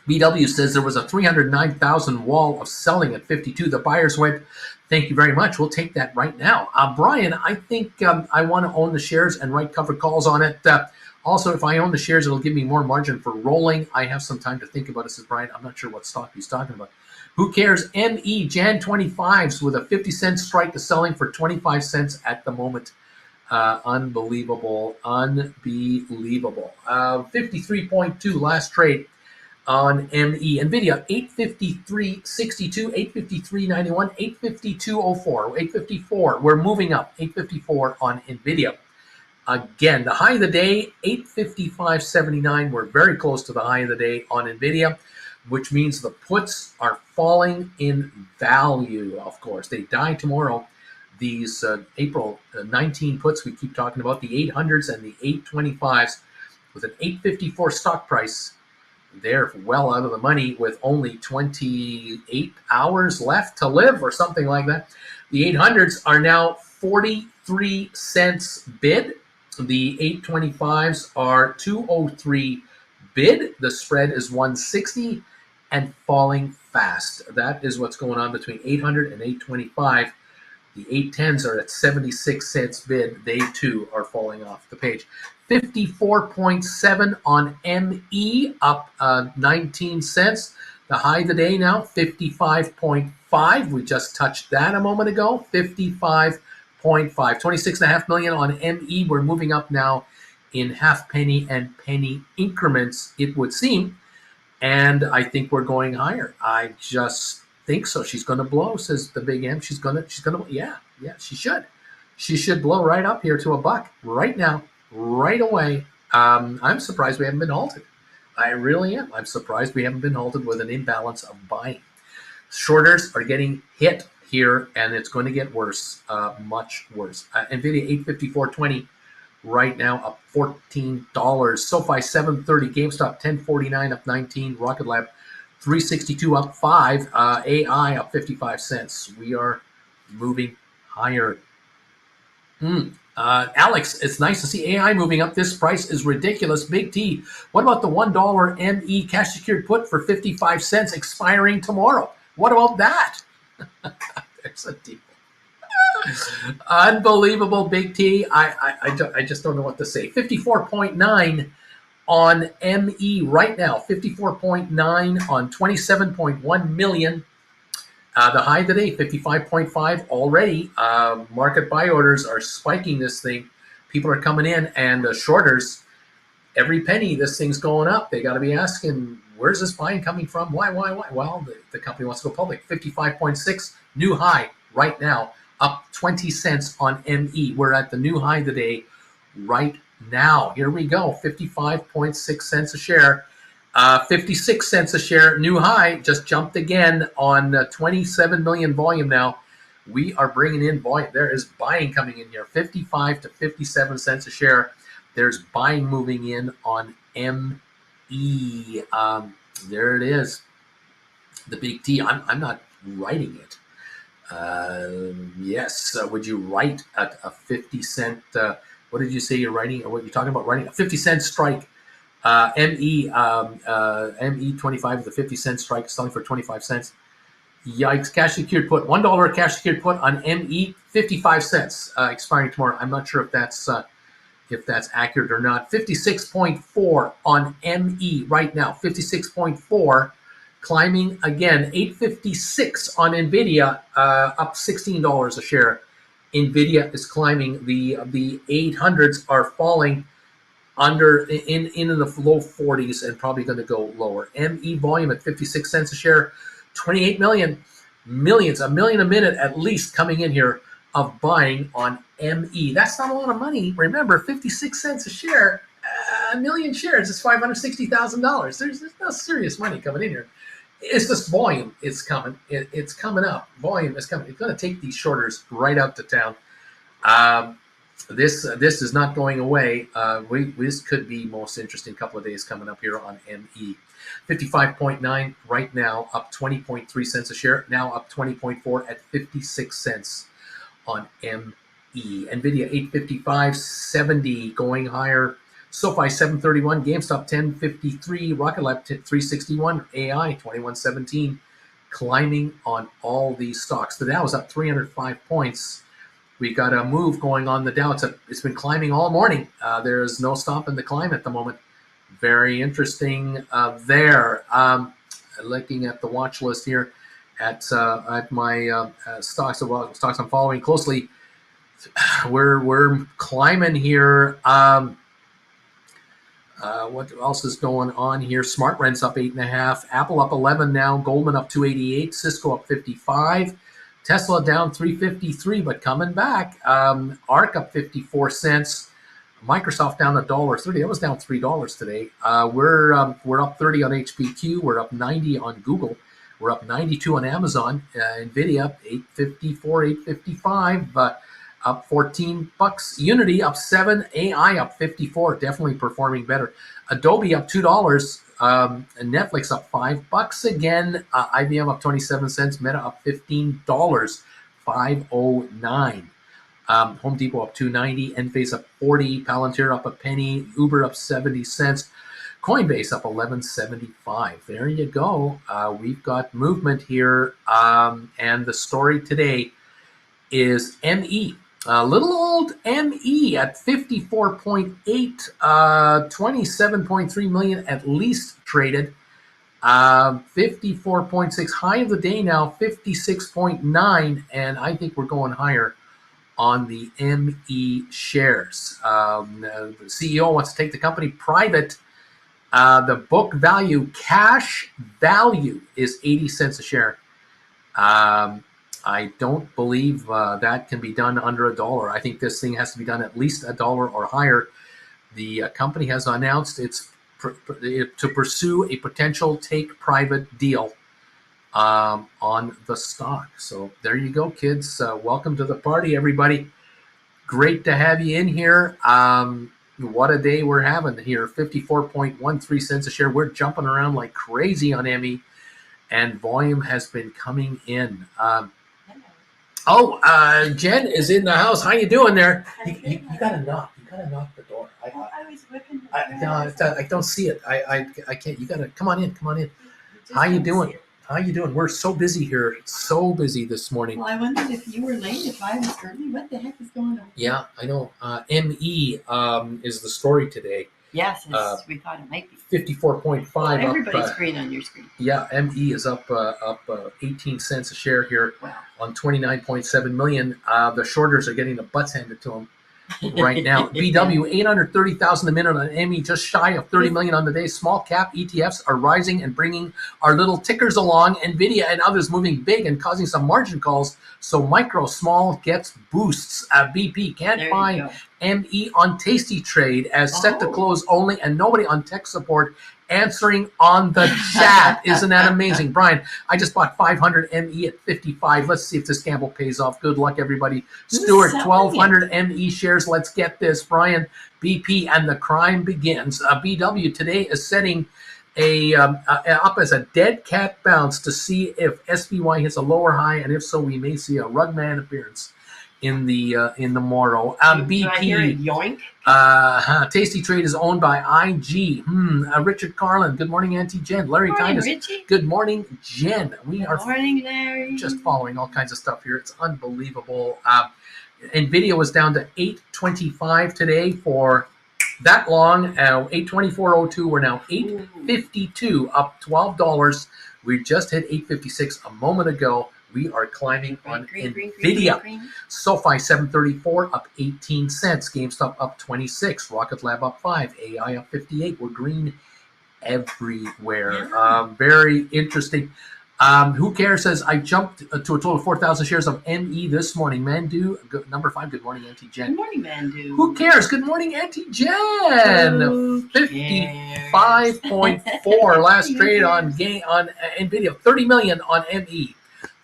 BW says there was a 309,000 wall of selling at 52. The buyers went, thank you very much. We'll take that right now. Brian, I think I want to own the shares and write covered calls on it. Also, if I own the shares, it'll give me more margin for rolling. I have some time to think about it, says Brian. I'm not sure what stock he's talking about. Who cares? ME, Jan 25s with a 50-cent strike to selling for 25 cents at the moment. Unbelievable. 53.2 last trade on ME. Nvidia, 853.62, 853.91, 852.04, 854. We're moving up. 854 on Nvidia. Again, the high of the day, 855.79. We're very close to the high of the day on Nvidia, which means the puts are falling in value, of course. They die tomorrow. These April 19 puts we keep talking about, the 800s and the 825s, with an 854 stock price. They're well out of the money with only 28 hours left to live or something like that. The 800s are now 43 cents bid. The 825s are 203 bid. The spread is 160 and falling fast. That is what's going on between 800 and 825. The 810s are at 76 cents bid. They too are falling off the page. 54.7 on ME, up 19 cents. The high of the day now, 55.5. We just touched that a moment ago. 55.5. 26.5 million on ME. We're moving up now in half penny and penny increments, it would seem. And I think we're going higher. I just think so. She's going to blow, says the big M. She's going to, yeah, she should. She should blow right up here to a buck right now, right away. I'm surprised we haven't been halted. I really am. I'm surprised we haven't been halted with an imbalance of buying. Shorters are getting hit here, and it's going to get worse, much worse. Nvidia 854.20 right now, up $14. SoFi 730, GameStop 1049, up 19. Rocket Lab 362, up 5. AI up 55 cents. We are moving higher. Alex, it's nice to see AI moving up. This price is ridiculous. Big T. What about the $1 ME cash secured put for 55 cents expiring tomorrow? What about that? There's a deal. Unbelievable, Big T. I just don't know what to say. 54.9 on ME right now. 54.9 on 27.1 million. The high today, 55.5 already. Market buy orders are spiking this thing. People are coming in, and the shorters, every penny this thing's going up. They got to be asking, where's this buying coming from? Why? Well, the company wants to go public. 55.6, new high right now, up 20 cents on ME. We're at the new high today right now. Here we go, 55.6 cents a share. 56 cents a share, new high, just jumped again on 27 million volume now. We are bringing in volume. There is buying coming in here, 55 to 57 cents a share. There's buying moving in on ME. There it is, the Big T. I'm not writing it. Yes, would you write at a 50 cent, what did you say you're writing, or what you're talking about writing? A 50 cent strike. ME 25 is a 50 cent strike, selling for 25 cents. Yikes! Cash secured put, $1 cash secured put on ME, 55 cents, expiring tomorrow. I'm not sure if that's accurate or not. 56.4 on ME right now. 56.4, climbing again. 856 on Nvidia, up $16 a share. Nvidia is climbing. The 800s are falling under in the low 40s and probably going to go lower. ME volume at 56 cents a share, 28 millions, a million a minute at least coming in here of buying on ME. That's not a lot of money. Remember, 56 cents a share, a million shares is $560,000. There's no serious money coming in here. It's just volume. It's coming. It's coming up. Volume is coming. It's going to take these shorters right out to town. This is not going away. This could be most interesting couple of days coming up here on ME. 55.9 right now, up 20.3 cents a share. Now up 20.4 at 56 cents on ME. Nvidia 855.70 going higher. SoFi 731, GameStop 1053, Rocket Lab 361, AI 2117, climbing on all these stocks. The Dow is up 305 points. We got a move going on the Dow. It's been climbing all morning. There's no stopping the climb at the moment. Very interesting there. Looking at the watch list here at my stocks I'm following closely. We're climbing here. What else is going on here? Smart Rent's up 8.5. Apple up 11 now. Goldman up 288. Cisco up 55. Tesla down 353, but coming back. ARK up 54 cents. Microsoft down $1.30. It was down $3 today. We're up 30 on HPQ. We're up 90 on Google. We're up 92 on Amazon. Nvidia up 854, 855. Up $14. Unity up 7. AI up 54. Definitely performing better. Adobe up $2. And Netflix up $5 again. IBM up 27 cents. Meta up $15. 509. Home Depot up 290. Enphase up 40. Palantir up a penny. Uber up 70 cents. Coinbase up 11.75. There you go. We've got movement here. And the story today is ME. Little old ME at 54.8, 27.3 million at least traded. 54.6, high of the day now, 56.9, and I think we're going higher on the ME shares. The CEO wants to take the company private. The book value, cash value, is 80 cents a share. I don't believe that can be done under $1. I think this thing has to be done at least $1 or higher. The company has announced it's to pursue a potential take-private deal. on the stock. So there you go, kids. Welcome to the party, everybody. Great to have you in here. What a day we're having here. 54.13 cents a share. We're jumping around like crazy on ME, and volume has been coming in. Jen is in the house. How you doing there? You gotta knock. You gotta knock the door. I was whipping. I don't see it. I can't. You gotta come on in. Come on in. How you doing? How you doing? We're so busy here. So busy this morning. Well, I wondered if you were late, if I was early. What the heck is going on? Yeah, I know. ME is the story today. Yes, we thought it might be. 54.5. Well, everybody's green on your screen. Yeah, ME is up 18 cents a share here on 29.7 million. The shorters are getting the butts handed to them right now. BW 830,000 a minute on ME, just shy of 30 million on the day. Small cap ETFs are rising and bringing our little tickers along. Nvidia and others moving big and causing some margin calls. So micro small gets boosts. BP can't find ME on Tasty Trade as set to close only, and nobody on tech support answering on the chat. Isn't that amazing? Brian, I just bought 500 ME at 55. Let's see if this gamble pays off. Good luck, everybody. Stuart, 1,200 ME shares. Let's get this. Brian, BP, and the crime begins. BW today is setting up as a dead cat bounce to see if SPY hits a lower high, and if so, we may see a Rugman appearance in the morrow. BP, I hear a yoink? Tasty Trade is owned by IG. Richard Carlin. Good morning, Auntie Jen. Larry Titus. Good morning, Jen. Good morning, Larry. Just following all kinds of stuff here. It's unbelievable. Nvidia was down to 825 today for that long. 824.02. We're now 852, up $12. We just hit 856 a moment ago. We are climbing on Nvidia. SoFi 734 up 18 cents. GameStop up 26. Rocket Lab up 5. AI up 58. We're green everywhere. Very interesting. Who cares says I jumped to a total of 4,000 shares of ME this morning. Mandu, number 5. Good morning, Auntie Jen. Good morning, Mandu. Who cares? Good morning, Auntie Jen. 55.4 last trade on Nvidia. 30 million on ME.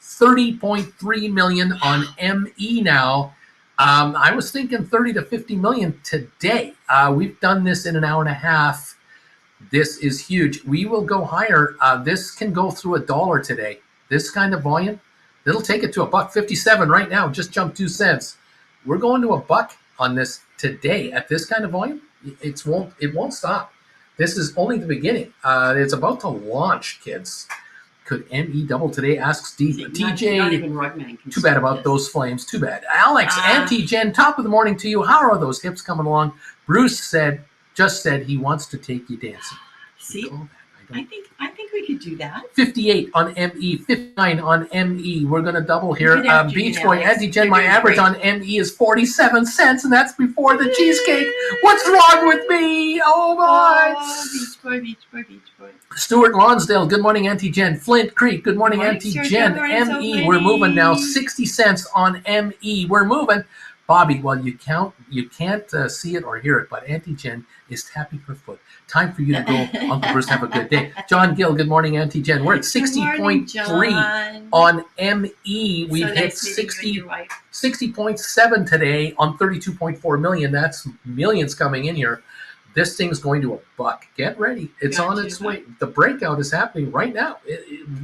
30.3 million on ME now. I was thinking 30 to 50 million today. We've done this in an hour and a half. This is huge. We will go higher. This can go through $1 today. This kind of volume, it'll take it to $1.57 right now. Just jumped 2 cents. We're going to $1 on this today at this kind of volume. It won't stop. This is only the beginning. It's about to launch, kids. Could ME double today? Asks TJ. Not even Rugman can. Too bad about those flames. Too bad. Alex, Auntie Jen, top of the morning to you. How are those hips coming along? Bruce just said he wants to take you dancing. See, I think we could do that. 58 on ME, 59 on ME. We're going to double here. Beach Boy, Auntie Jen, my average on ME is 47 cents, and that's before the cheesecake. What's wrong with me? Oh, my. Oh, Beach Boy. Stuart Lonsdale, good morning, Auntie Jen. Flint Creek, good morning, Auntie Jen. ME, we're moving now. 60 cents on ME. We're moving. Bobby, well, you can't see it or hear it, but Auntie Jen is tapping her foot. Time for you to go, Uncle Bruce. Have a good day. John Gill, good morning, Auntie Jen. We're at 60.3 on ME. We've hit 60.7 today on 32.4 million. That's millions coming in here. This thing's going to $1. Get ready. It's on its way. The breakout is happening right now.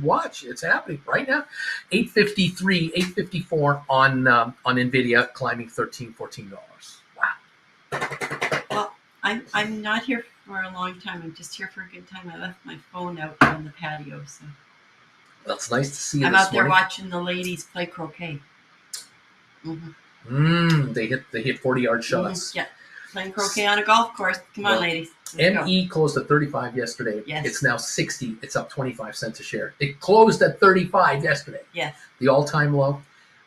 Watch. It's happening right now. 853, 854 on Nvidia, climbing $14. Wow. Well, I'm not here for a long time. I'm just here for a good time. I left my phone out on the patio, so that's nice to see you. I'm out there watching the ladies play croquet. They hit 40-yard shots. Yeah. Playing croquet on a golf course. Come on, ladies. ME closed at 35 yesterday. Yes. It's now 60. It's up 25 cents a share. It closed at 35 yesterday. Yes. The all-time low.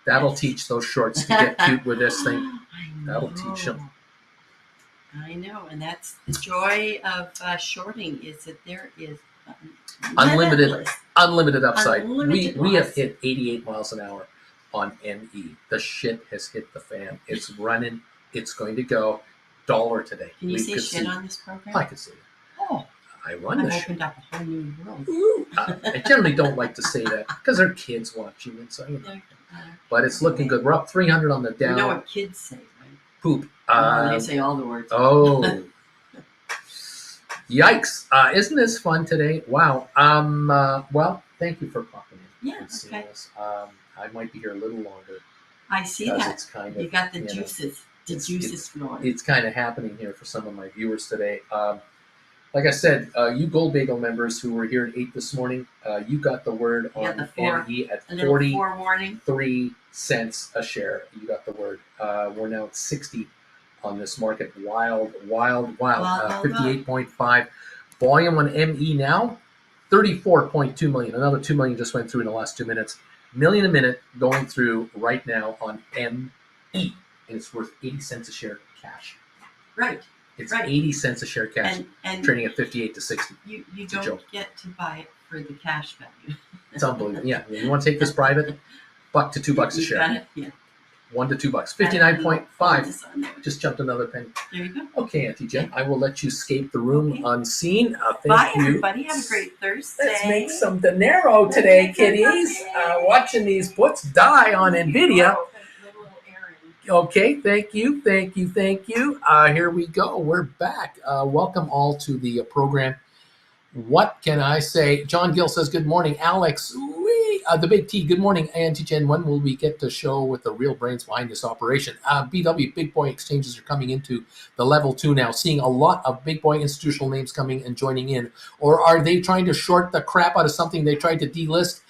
That'll teach those shorts to get cute with this thing. That'll teach them. I know, and that's the joy of shorting is that there is unlimited upside. Unlimited we have hit 88 miles an hour on ME. The shit has hit the fan. It's running. It's going to go $1 today. Can you say shit on this program? I can say it. Oh. I run I've the show. opened up a whole new world. Ooh, I generally don't like to say that because there are kids watching it, so but it's looking good. We're up 300 on the down. You know what kids say, right? Poop. They say all the words. Oh, yikes! Isn't this fun today? Wow. Well, thank you for popping in. Yeah. And seeing Okay. us. I might be here a little longer. I see because that. It's kind of, you got the juices. The juices flowing. It's kind of happening here for some of my viewers today. Like I said, you Gold Bagel members who were here at 8 this morning, you got the word on ME at 43 cents a share. You got the word. We're now at 60 on this market. Wild. 58.5. Volume on ME now, 34.2 million. Another 2 million just went through in the last 2 minutes. Million a minute going through right now on ME. And it's worth 80 cents a share cash. Right. It's 80 cents a share cash, and trading at 58 to 60. You don't get to buy it for the cash value. It's unbelievable. Yeah, you want to take this private? $1 to $2 a share. Got it? Yeah. $1 to $2. 59.5. Just jumped another penny. There you go. Okay, Auntie Jen, I will let you escape the room unseen. Bye, you. everybody. Have a great Thursday. Let's make some dinero today, kiddies. Watching these puts die on Nvidia. Okay, thank you. Here we go. We're back. Welcome all to the program. What can I say? John Gill says, good morning. Alex, the Big T, good morning. Auntie Jen, when will we get to show with the real brains behind this operation? BW, big boy exchanges are coming into the level 2 now, seeing a lot of big boy institutional names coming and joining in. Or are they trying to short the crap out of something they tried to delist?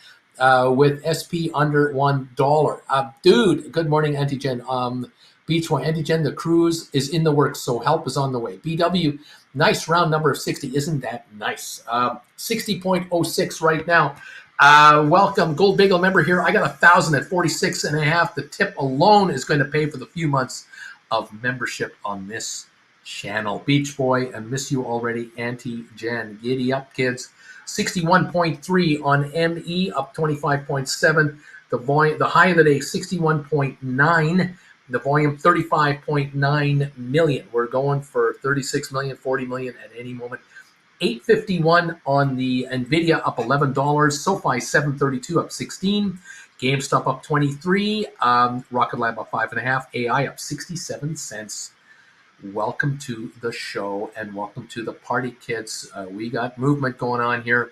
With SP under $1. Dude, good morning, Auntie Jen. Beach Boy, Auntie Jen, the cruise is in the works, so help is on the way. BW, nice round number of 60. Isn't that nice? 60.06 right now. Welcome, Gold Bagel member here. I got 1,000 at 46.5. The tip alone is going to pay for the few months of membership on this channel. Beach Boy, I miss you already. Auntie Jen, giddy up, kids. 61.3 on ME, up 25.7. The high of the day, 61.9. The volume, 35.9 million. We're going for 36 million, 40 million at any moment. 851 on the Nvidia, up $11. SoFi 732, up 16. GameStop up 23. Rocket Lab up 5.5. AI up 67 cents. Welcome to the show and welcome to the party, kids. We got movement going on here.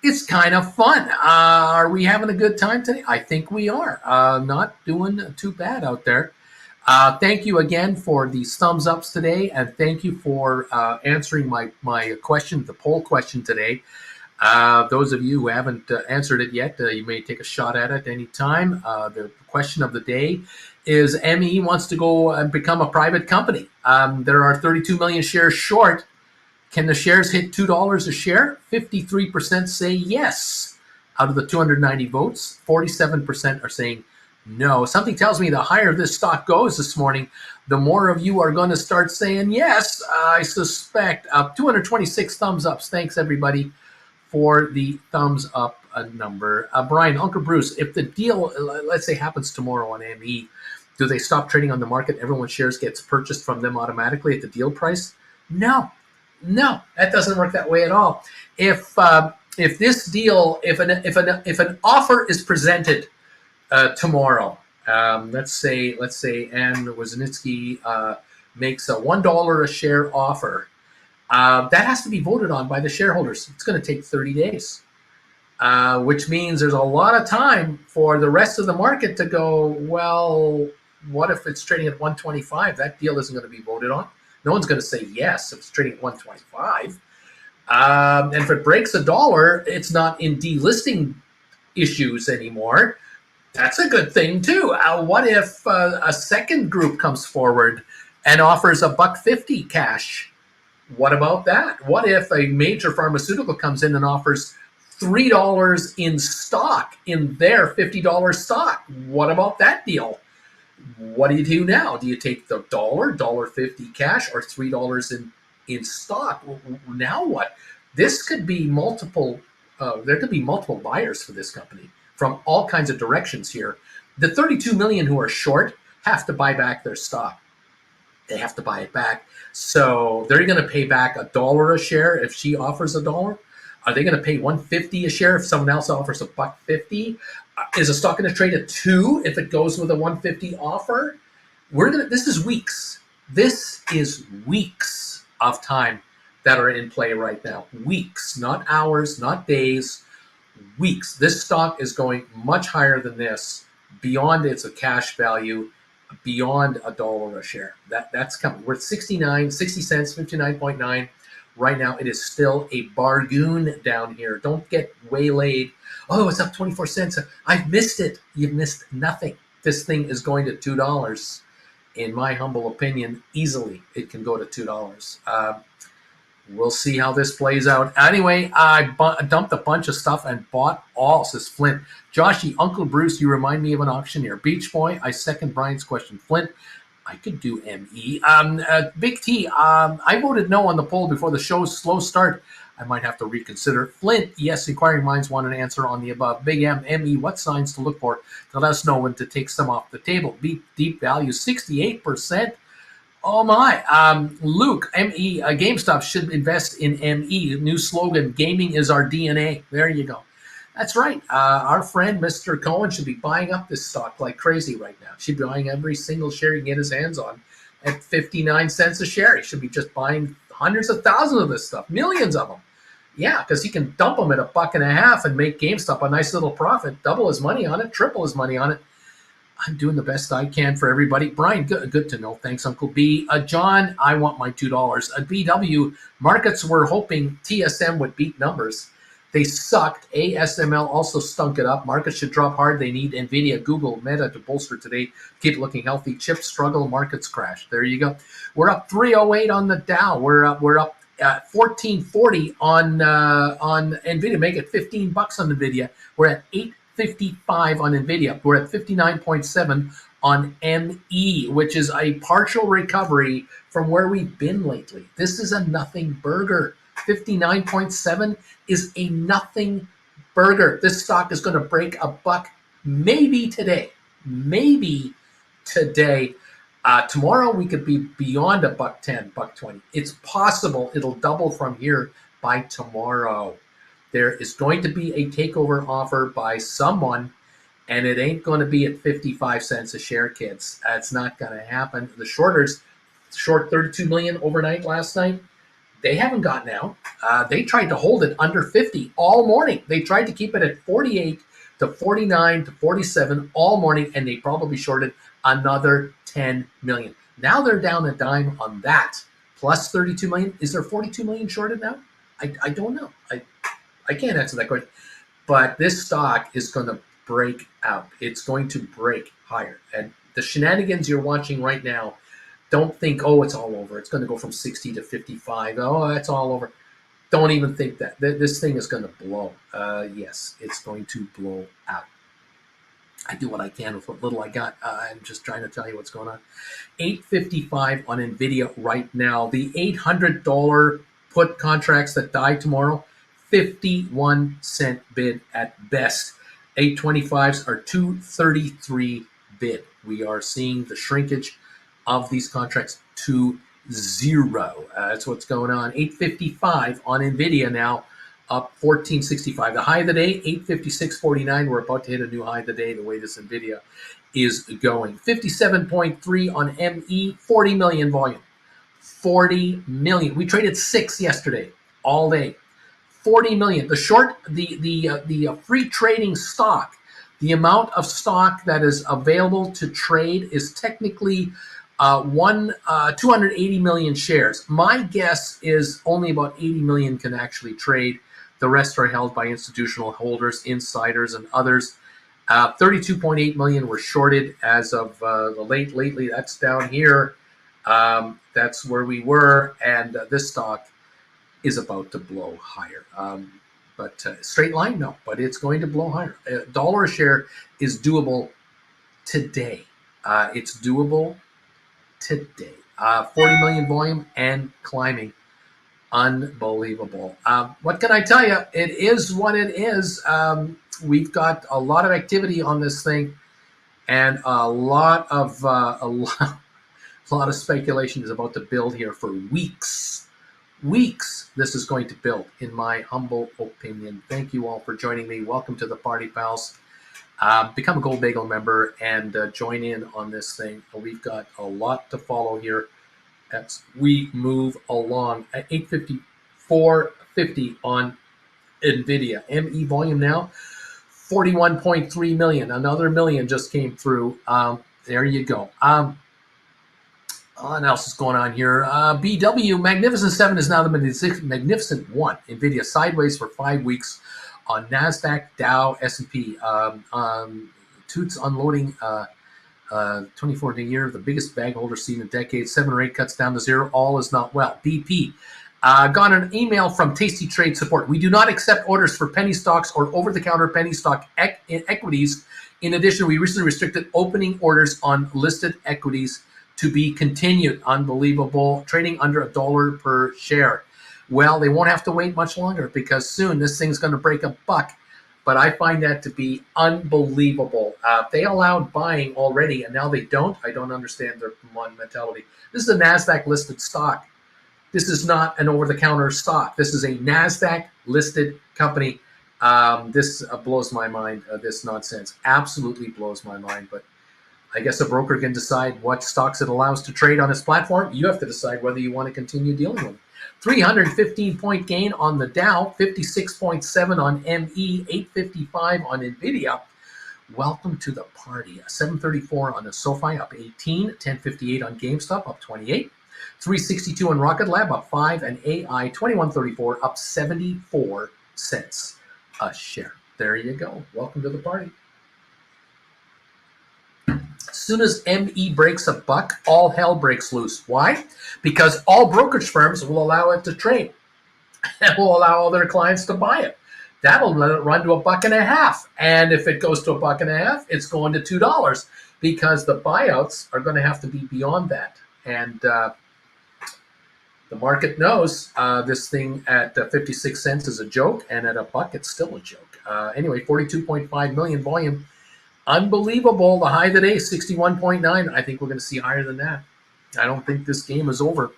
It's kind of fun. Are we having a good time today? I think we are. Not doing too bad out there. Thank you again for these thumbs ups today, and thank you for answering my question, the poll question today. Those of you who haven't answered it yet, you may take a shot at it any time. The question of the day is ME wants to go and become a private company. There are 32 million shares short. Can the shares hit $2 a share? 53% say yes. Out of the 290 votes, 47% are saying no. Something tells me the higher this stock goes this morning, the more of you are going to start saying yes, I suspect. 226 thumbs ups. Thanks, everybody, for the thumbs up number. Brian, Uncle Bruce, if the deal, let's say, happens tomorrow on ME, do they stop trading on the market? Everyone's shares gets purchased from them automatically at the deal price? No, that doesn't work that way at all. If this deal, if an offer is presented tomorrow, let's say Ann Wozniacki makes a $1 a share offer, that has to be voted on by the shareholders. It's going to take 30 days. Which means there's a lot of time for the rest of the market to go, well, what if it's trading at 125? That deal isn't going to be voted on. No one's going to say yes if it's trading at 125. And if it breaks $1, it's not in delisting issues anymore. That's a good thing too. What if a second group comes forward and offers $1.50 cash? What about that? What if a major pharmaceutical comes in and offers $3 in stock in their $50 stock? What about that deal? What do you do now? Do you take the $1.50 cash, or $3 in stock? Now what? This could be multiple. There could be multiple buyers for this company from all kinds of directions here. The 32 million who are short have to buy back their stock. they have to buy it back. So they're going to pay back $1 a share if she offers $1. Are they going to pay $1.50 a share if someone else offers $1.50? Is a stock going to trade at $2 if it goes with a $1.50 offer? This is weeks. This is weeks of time that are in play right now. Weeks, not hours, not days, weeks. This stock is going much higher than this, beyond its cash value, beyond $1 a share. That's coming. We're at 60 cents, 59.9. Right now, it is still a bargain down here. Don't get waylaid. Oh, it's up 24 cents. I've missed it. You've missed nothing. This thing is going to $2. In my humble opinion, easily it can go to $2. We'll see how this plays out. Anyway, I dumped a bunch of stuff and bought all, says Flint. Joshy, Uncle Bruce, you remind me of an auctioneer. Beach Boy, I second Brian's question. Flint, I could do ME. Big T, I voted no on the poll before the show's slow start. I might have to reconsider. Flint, yes, inquiring minds want an answer on the above. Big M, ME, what signs to look for to let us know when to take some off the table? Deep value, 68%. Oh my. Luke, ME, GameStop should invest in ME. New slogan, gaming is our DNA. There you go. That's right. Our friend, Mr. Cohen, should be buying up this stock like crazy right now. Should be buying every single share he can get his hands on at 59 cents a share. He should be just buying hundreds of thousands of this stuff, millions of them. Yeah, because he can dump them at $1.50 and make GameStop a nice little profit, double his money on it, triple his money on it. I'm doing the best I can for everybody. Brian, good to know. Thanks, Uncle B. John, I want my $2. BW, markets were hoping TSM would beat numbers. They sucked. ASML also stunk it up. Markets should drop hard. They need Nvidia, Google, Meta to bolster today. Keep looking healthy. Chips struggle. Markets crash. There you go. We're up 308 on the Dow. We're up 1440 on Nvidia. Make it $15 on Nvidia. We're at 855 on Nvidia. We're at 59.7 on ME, which is a partial recovery from where we've been lately. This is a nothing burger. 59.7 is a nothing burger. This stock is going to break $1 maybe today. Maybe today. Tomorrow we could be beyond $1.10, $1.20. It's possible it'll double from here by tomorrow. There is going to be a takeover offer by someone, and it ain't going to be at 55 cents a share, kids. It's not going to happen. The shorters short 32 million overnight last night. They haven't gotten out. They tried to hold it under 50 all morning. They tried to keep it at 48 to 49 to 47 all morning, and they probably shorted another 10 million. Now they're down a dime on that, plus 32 million. Is there 42 million shorted now? I don't know. I can't answer that question. But this stock is going to break out. It's going to break higher. And the shenanigans you're watching right now, don't think, oh, it's all over. It's going to go from 60 to 55. Oh, that's all over. Don't even think that. This thing is going to blow. Yes, it's going to blow out. I do what I can with what little I got. I'm just trying to tell you what's going on. $8.55 on Nvidia right now. The $800 put contracts that die tomorrow, 51-cent bid at best. 825s are 233 bid. We are seeing the shrinkage of these contracts to zero. That's what's going on. 855 on Nvidia now, up 1465. The high of the day, 856.49. We're about to hit a new high of the day the way this Nvidia is going. 57.3 on ME, 40 million volume. 40 million. We traded 6 yesterday, all day. 40 million. The short, the free trading stock, the amount of stock that is available to trade is technically 280 million shares. My guess is only about 80 million can actually trade. The rest are held by institutional holders, insiders, and others. 32.8 million were shorted as of lately. That's down here. That's where we were, and this stock is about to blow higher. But straight line, no, but it's going to blow higher. $1 a share is doable today. It's doable today. 40 million volume and climbing. Unbelievable. What can I tell you? It is what it is. We've got a lot of activity on this thing, and a lot A lot of speculation is about to build here for weeks. Weeks this is going to build, in my humble opinion. Thank you all for joining me. Welcome to the party, pals. Become a Gold Bagel member and join in on this thing. We've got a lot to follow here as we move along. At 854.50 on Nvidia. ME volume now 41.3 million. Another million just came through. There you go. What else is going on here? BW Magnificent 7 is now the Magnificent 1. Nvidia sideways for 5 weeks on NASDAQ, Dow, S&P. Toots unloading 24 a year, the biggest bag holder seen in decades. 7 rate cuts down to 0. All is not well. BP. Got an email from Tasty Trade Support. We do not accept orders for penny stocks or over-the-counter penny stock equities. In addition, we recently restricted opening orders on listed equities to be continued. Unbelievable. Trading under $1 per share. Well, they won't have to wait much longer because soon this thing's going to break $1. But I find that to be unbelievable. They allowed buying already, and now they don't. I don't understand their mentality. This is a NASDAQ-listed stock. This is not an over-the-counter stock. This is a NASDAQ-listed company. This blows my mind, this nonsense. Absolutely blows my mind. But I guess a broker can decide what stocks it allows to trade on its platform. You have to decide whether you want to continue dealing with it. 315-point gain on the Dow, 56.7 on ME, 855 on Nvidia. Welcome to the party. 734 on the SoFi, up 18. 1058 on GameStop, up 28. 362 on Rocket Lab, up 5. And AI 2134, up 74 cents a share. There you go. Welcome to the party. As soon as ME breaks $1, all hell breaks loose. Why? Because all brokerage firms will allow it to trade and will allow all their clients to buy it. That'll let it run to $1.50. And if it goes to $1.50, it's going to $2 because the buyouts are going to have to be beyond that. And the market knows this thing at 56 cents is a joke, and at $1, it's still a joke. Anyway, 42.5 million volume. Unbelievable. The high today, 61.9. I think we're going to see higher than that. I don't think this game is over.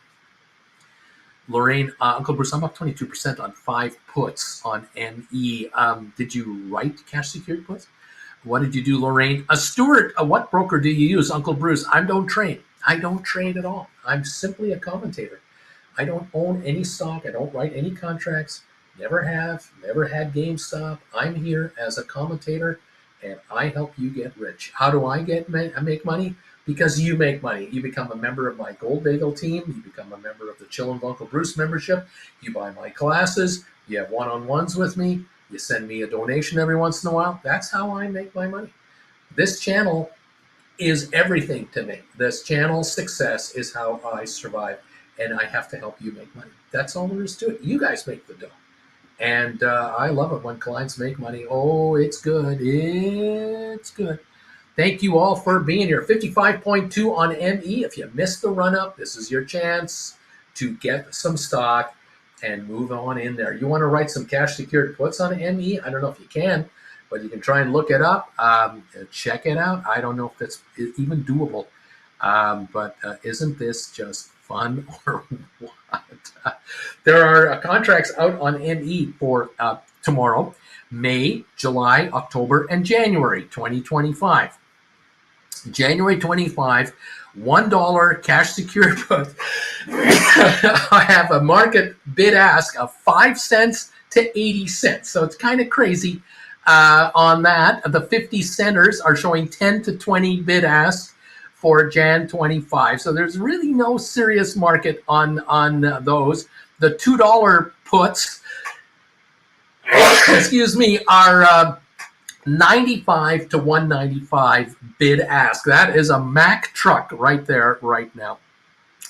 Lorraine, Uncle Bruce, I'm up 22% on 5 puts on ME. Did you write cash secured puts? What did you do, Lorraine? Stuart, what broker do you use? Uncle Bruce, I don't trade. I don't trade at all. I'm simply a commentator. I don't own any stock. I don't write any contracts. Never have. Never had GameStop. I'm here as a commentator, and I help you get rich. How do I make money? Because you make money. You become a member of my Gold Bagel team. You become a member of the Chillin' with Uncle Bruce membership. You buy my classes. You have one-on-ones with me. You send me a donation every once in a while. That's how I make my money. This channel is everything to me. This channel's success is how I survive, and I have to help you make money. That's all there is to it. You guys make the dough. And I love it when clients make money. Oh, it's good. It's good. Thank you all for being here. 55.2 on ME. If you missed the run-up, this is your chance to get some stock and move on in there. You want to write some cash-secured puts on ME? I don't know if you can, but you can try and look it up. Check it out. I don't know if it's even doable. But isn't this just fun or what? There are contracts out on ME for tomorrow, May, July, October, and January 2025. January 25, $1 cash secured put. I have a market bid ask of 5 cents to 80 cents. So it's kind of crazy on that. The 50 centers are showing 10 to 20 bid ask for Jan 25. So there's really no serious market on those. The $2 puts, excuse me, are 95 to 195 bid ask. That is a Mack truck right there, right now.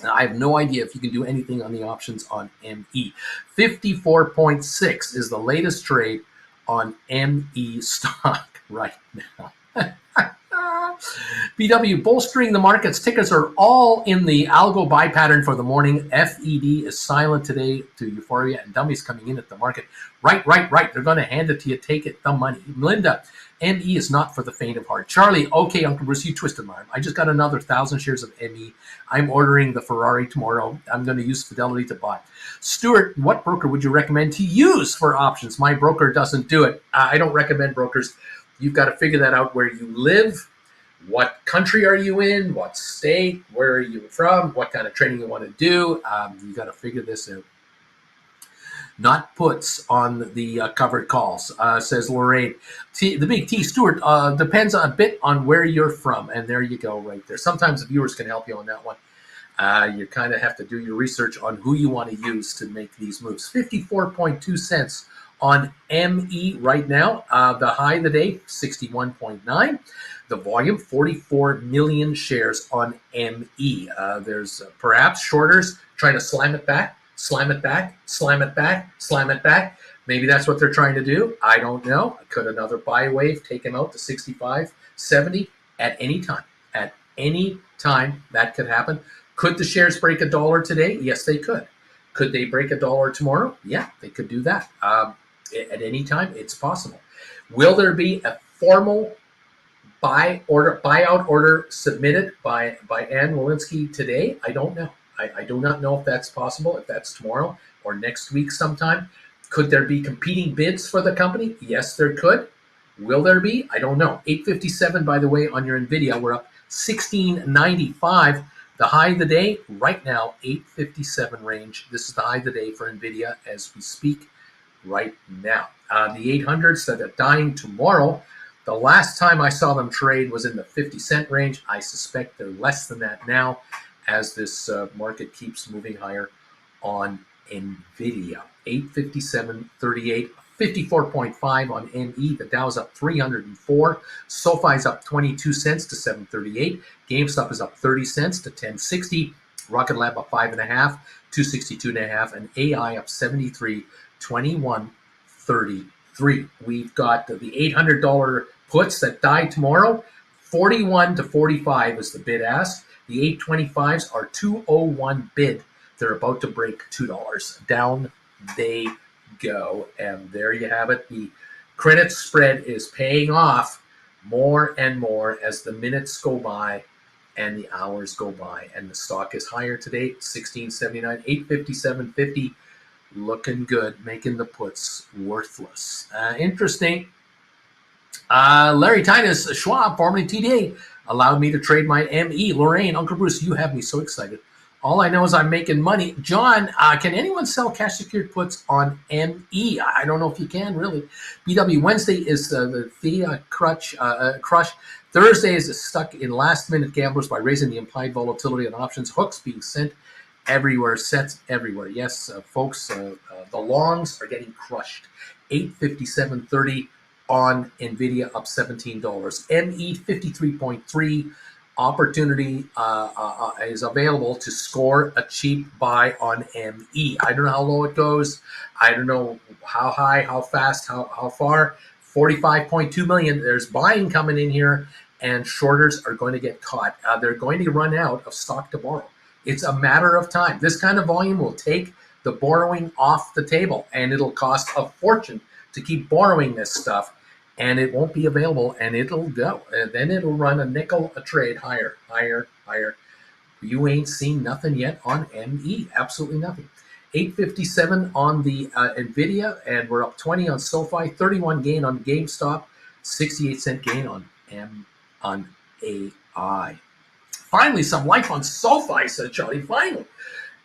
I have no idea if you can do anything on the options on ME. 54.6 is the latest trade on ME stock right now. BW bolstering the markets. Tickers are all in the algo buy pattern for the morning. FED is silent today to euphoria, and dummies coming in at the market. Right. They're going to hand it to you. Take it, the money. Melinda, ME is not for the faint of heart. Charlie, okay, Uncle Bruce, you twisted my arm. I just got another 1,000 shares of ME. I'm ordering the Ferrari tomorrow. I'm going to use Fidelity to buy. Stuart, what broker would you recommend to use for options? My broker doesn't do it. I don't recommend brokers. You've got to figure that out where you live. What country are you in? What state? Where are you from? What kind of trading you want to do? You got to figure this out. Not puts on the covered calls, says Lorraine. The big T, Stuart, depends a bit on where you're from. And there you go right there. Sometimes the viewers can help you on that one. You kind of have to do your research on who you want to use to make these moves. 54.2 cents on ME right now. The high of the day, 61.9. The volume, 44 million shares on ME. There's perhaps shorters trying to slam it back. Maybe that's what they're trying to do. I don't know. Could another buy wave take him out to 65, 70 at any time? At any time, that could happen. Could the shares break $1 today? Yes, they could. Could they break $1 tomorrow? Yeah, they could do that. At any time, it's possible. Will there be a formal buyout order submitted by Ann Walensky today? I don't know. I do not know if that's possible, if that's tomorrow or next week sometime. Could there be competing bids for the company? Yes, there could. Will there be? I don't know. 857, by the way, on your Nvidia. We're up 1695. The high of the day right now, 857 range. This is the high of the day for Nvidia as we speak right now. The 800s that are dying tomorrow. The last time I saw them trade was in the 50-cent range. I suspect they're less than that now as this market keeps moving higher on Nvidia. 857.38, 54.5 on ME. The Dow's up 304. SoFi's up 22 cents to 738. GameStop is up 30 cents to 1060. Rocket Lab up 5.5, 262.5, and AI up 73, 21.33. We've got the $800 puts that die tomorrow. 41 to 45 is the bid ask. The 825s are 201 bid. They're about to break $2. Down they go. And there you have it. The credit spread is paying off more and more as the minutes go by and the hours go by. And the stock is higher today, 1679, 857.50. Looking good, making the puts worthless. Interesting. Larry Titus, Schwab, formerly TD, allowed me to trade my ME. Lorraine, Uncle Bruce, you have me so excited. All I know is I'm making money. John, can anyone sell cash secured puts on ME? I don't know if you can, really. BW, Wednesday is the Thea crush. Thursday is stuck in last-minute gamblers by raising the implied volatility on options. Hooks being sent everywhere, sets everywhere. Yes, folks, the longs are getting crushed. 857.30 on Nvidia, up $17. ME 53.3. Opportunity is available to score a cheap buy on ME. I don't know how low it goes. I don't know how high, how fast, how far. 45.2 million. There's buying coming in here, and shorters are going to get caught. They're going to run out of stock to borrow. It's a matter of time. This kind of volume will take the borrowing off the table, and it'll cost a fortune to keep borrowing this stuff, and it won't be available, and it'll go. And then it'll run a nickel a trade higher. You ain't seen nothing yet on ME. Absolutely nothing. 857 on the Nvidia, and we're up 20 on SoFi, 31 gain on GameStop, 68-cent gain on AI. Finally, some life on SoFi, said Charlie. Finally.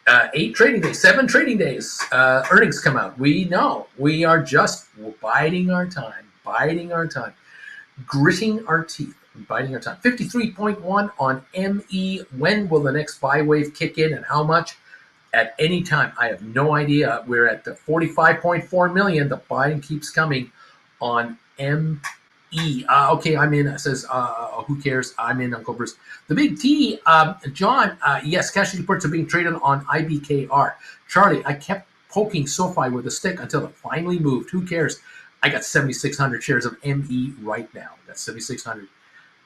7 trading days, earnings come out. We know we are just biding our time, gritting our teeth, biding our time. 53.1 on ME. When will the next buy wave kick in and how much? At any time. I have no idea. We're at the 45.4 million. The buying keeps coming on ME. Okay, I'm in. It says, who cares? I'm in, Uncle Bruce. The big T, John, yes, cash reports are being traded on IBKR. Charlie, I kept poking SoFi with a stick until it finally moved. Who cares? I got 7,600 shares of ME right now. That's 7,600.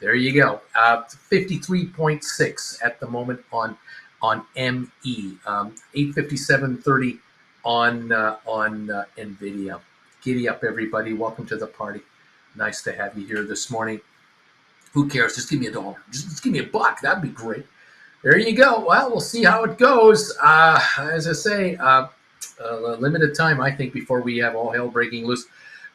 There you go. 53.6 at the moment on ME. 857.30 on Nvidia. Giddy up, everybody. Welcome to the party. Nice to have you here this morning. Who cares? Just give me $1. Just give me $1. That'd be great. There you go. Well, we'll see how it goes. As I say, limited time, I think, before we have all hell breaking loose.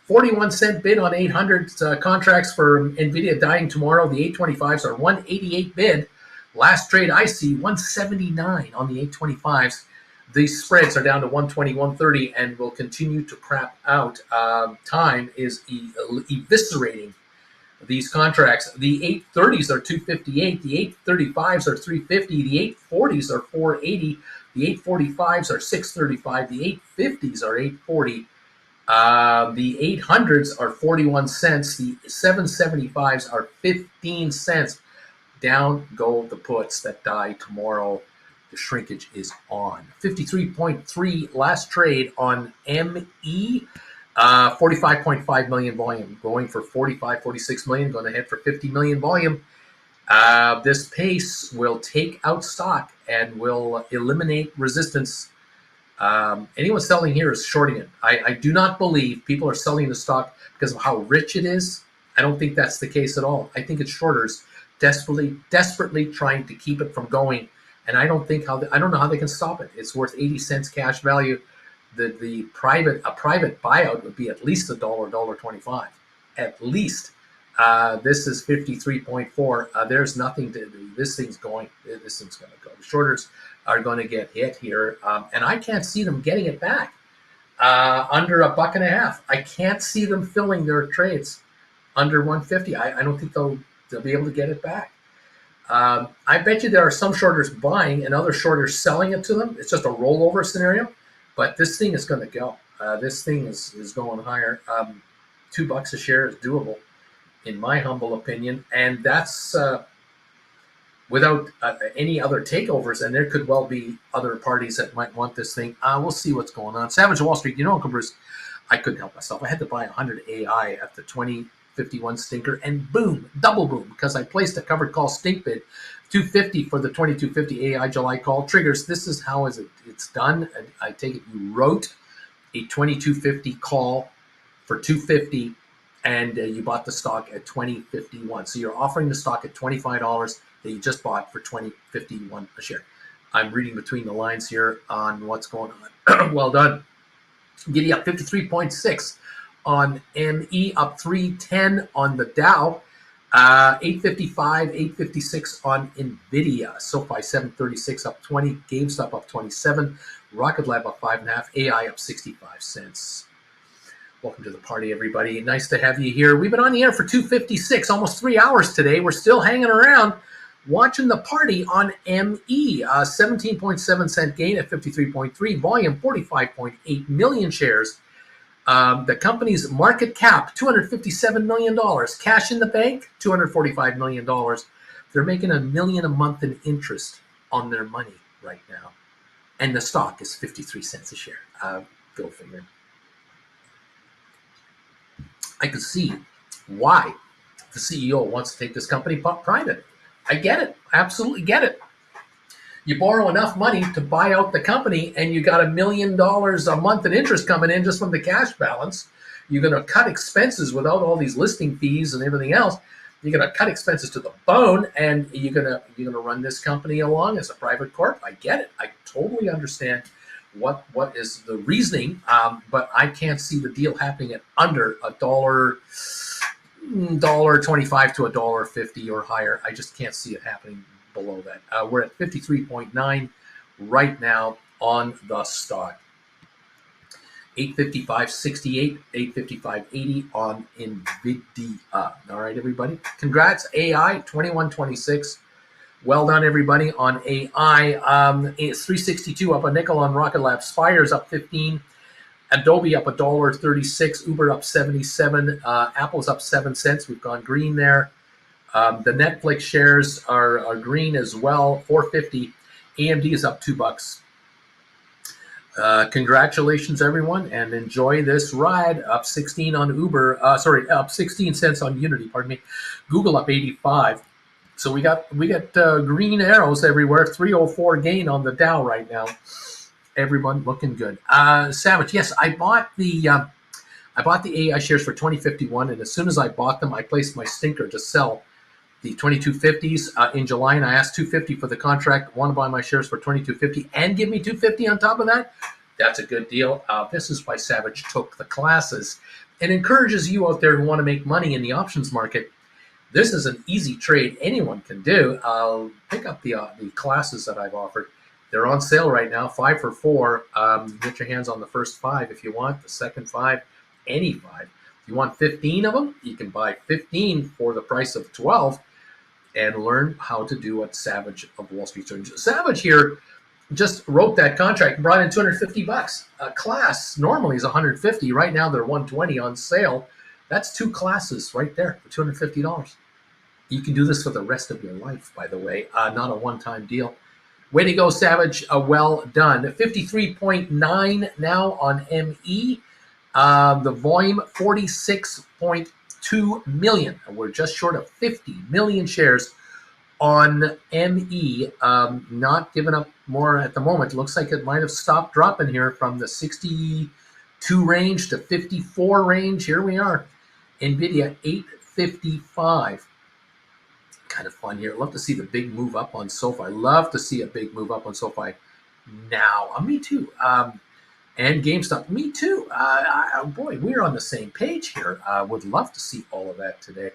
41-cent bid on 800 contracts for Nvidia dying tomorrow. The 825s are 188 bid. Last trade I see 179 on the 825s. These spreads are down to 120, 130, and will continue to crap out. Time is eviscerating these contracts. The 830s are 258. The 835s are 350. The 840s are 480. The 845s are 635. The 850s are 840. The 800s are 41 cents. The 775s are 15 cents. Down go the puts that die tomorrow. The shrinkage is on. 53.3 last trade on ME. 45.5 million volume. Going for 45, 46 million. Going to head for 50 million volume. This pace will take out stock and will eliminate resistance. Anyone selling here is shorting it. I do not believe people are selling the stock because of how rich it is. I don't think that's the case at all. I think it's shorters desperately trying to keep it from going, and I don't know how they can stop it. It's worth 80 cents cash value. A private buyout would be at least $1, $1.25, at least. This is 53.4. There's nothing to do. This thing's going to go. The shorters are going to get hit here, and I can't see them getting it back under $1.50. I can't see them filling their trades under 150. I don't think they'll be able to get it back. I bet you there are some shorters buying and other shorters selling it to them. It's just a rollover scenario, but this thing is going to go. This thing is going higher. $2 a share is doable, in my humble opinion, and that's without any other takeovers, and there could well be other parties that might want this thing. We'll see what's going on. Savage Wall Street, Uncle Bruce, I couldn't help myself. I had to buy 100 AI at the 2051 stinker, and boom, double boom, because I placed a covered call stink bid, 250 for the 2250 AI July call triggers. This is how it's done. I take it you wrote a 2250 call for 250, and you bought the stock at 2051. So you're offering the stock at $25 that you just bought for $20.51 a share. I'm reading between the lines here on what's going on. Well done. Giddy up 53.6 on ME, up 310 on the Dow, 855, 856 on Nvidia. SoFi 736 up 20, GameStop up 27, Rocket Lab up 5.5, AI up 65 cents. Welcome to the party, everybody. Nice to have you here. We've been on the air for 256, almost 3 hours today. We're still hanging around, watching the party on ME. 17.7 cent gain at 53.3, volume 45.8 million shares. The company's market cap, $257 million. Cash in the bank, $245 million. They're making $1 million a month in interest on their money right now. And the stock is 53 cents a share. Go figure. I could see why the CEO wants to take this company private. I get it. Absolutely get it. You borrow enough money to buy out the company, and you got $1 million a month in interest coming in just from the cash balance. You're going to cut expenses without all these listing fees and everything else. You're going to cut expenses to the bone, and you're going to run this company along as a private corp. I get it. I totally understand what is the reasoning, but I can't see the deal happening at under $1.25 to $1.50 or higher. I just can't see it happening below that. We're at 53.9 right now on the stock. 855.68, 855.80 on Nvidia. All right, everybody. Congrats, AI 2126. Well done, everybody, on AI. It's 362 up a nickel on Rocket Lab. Spire's up 15. Adobe up $1.36. Uber up 77. Apple's up 7 cents. We've gone green there. The Netflix shares are green as well, 450. AMD is up $2. Congratulations, everyone, and enjoy this ride. Up 16 on Uber. Up 16 cents on Unity. Pardon me. Google up 85. So we got green arrows everywhere. 304 gain on the Dow right now. Everyone looking good. Savage, yes, I bought the AI shares for 2051, and as soon as I bought them, I placed my stinker to sell the 2250s in July, and I asked 250 for the contract. Want to buy my shares for 2250 and give me 250 on top of that? That's a good deal. This is why Savage took the classes and encourages you out there who want to make money in the options market. This is an easy trade anyone can do. Pick up the classes that I've offered. They're on sale right now, 5 for 4. Get your hands on the first 5 if you want, the second 5, any 5. If you want 15 of them, you can buy 15 for the price of 12 and learn how to do what Savage of Wall Street doing. Savage here just wrote that contract and brought in $250. A class normally is 150. Right now they're 120 on sale. That's 2 classes right there for $250. You can do this for the rest of your life, by the way, not a one-time deal. Way to go, Savage. Well done. 53.9 now on ME. The volume, 46.2 million. We're just short of 50 million shares on ME. Not giving up more at the moment. Looks like it might have stopped dropping here from the 62 range to 54 range. Here we are. Nvidia, 855. Kind of fun here. Love to see the big move up on SoFi. Love to see a big move up on SoFi now. Me too. And GameStop, me too. Boy, we're on the same page here. Would love to see all of that today.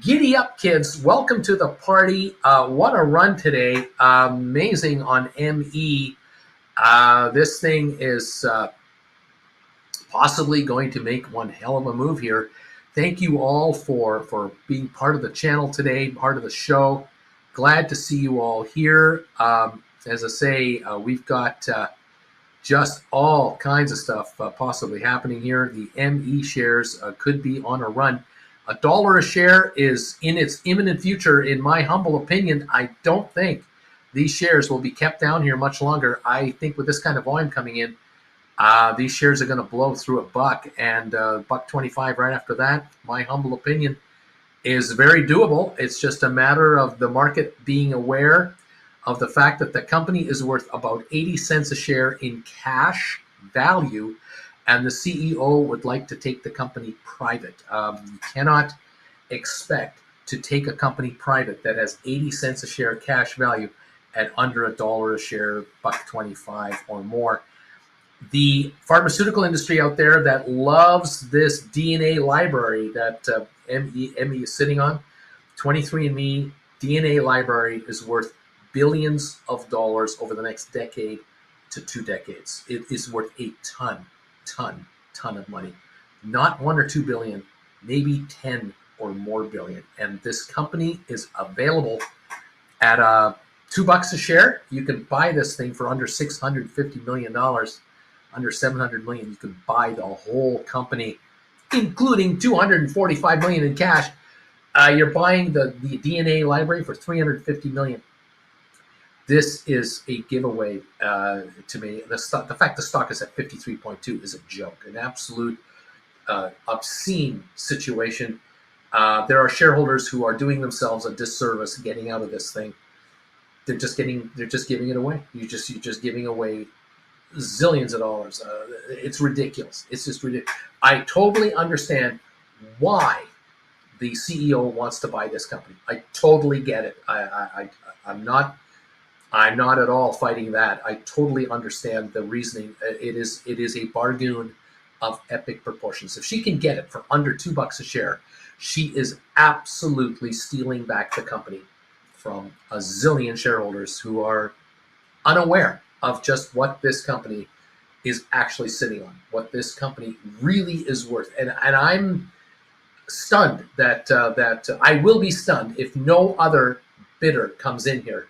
Giddy up, kids. Welcome to the party. What a run today. Amazing on ME. This thing is possibly going to make one hell of a move here. Thank you all for being part of the channel today, part of the show. Glad to see you all here. As I say, we've got just all kinds of stuff possibly happening here. The ME shares could be on a run. $1 a share is in its imminent future, in my humble opinion. I don't think these shares will be kept down here much longer. I think with this kind of volume coming in, these shares are going to blow through $1 and $1.25 right after that. My humble opinion is very doable. It's just a matter of the market being aware of the fact that the company is worth about 80 cents a share in cash value, and the CEO would like to take the company private. You cannot expect to take a company private that has 80 cents a share cash value at under $1 a share, $1.25 or more. The pharmaceutical industry out there that loves this DNA library that ME is sitting on, 23andMe DNA library is worth billions of dollars over the next decade to 2 decades. It is worth a ton of money. Not 1 or 2 billion, maybe 10 or more billion. And this company is available at $2 a share. You can buy this thing for under $650 million. Under $700 million, you can buy the whole company, including $245 million in cash. You're buying the DNA library for $350 million. This is a giveaway to me. The fact the stock is at 53.2 is a joke, an absolute obscene situation. There are shareholders who are doing themselves a disservice getting out of this thing. They're just giving it away. You're just giving away zillions of dollars. It's ridiculous. It's just ridiculous. I totally understand why the CEO wants to buy this company. I totally get it. I'm not at all fighting that. I totally understand the reasoning. It is a bargain of epic proportions. If she can get it for under $2 a share, she is absolutely stealing back the company from a zillion shareholders who are unaware of just what this company is actually sitting on, what this company really is worth. And I'm stunned that I will be stunned if no other bidder comes in here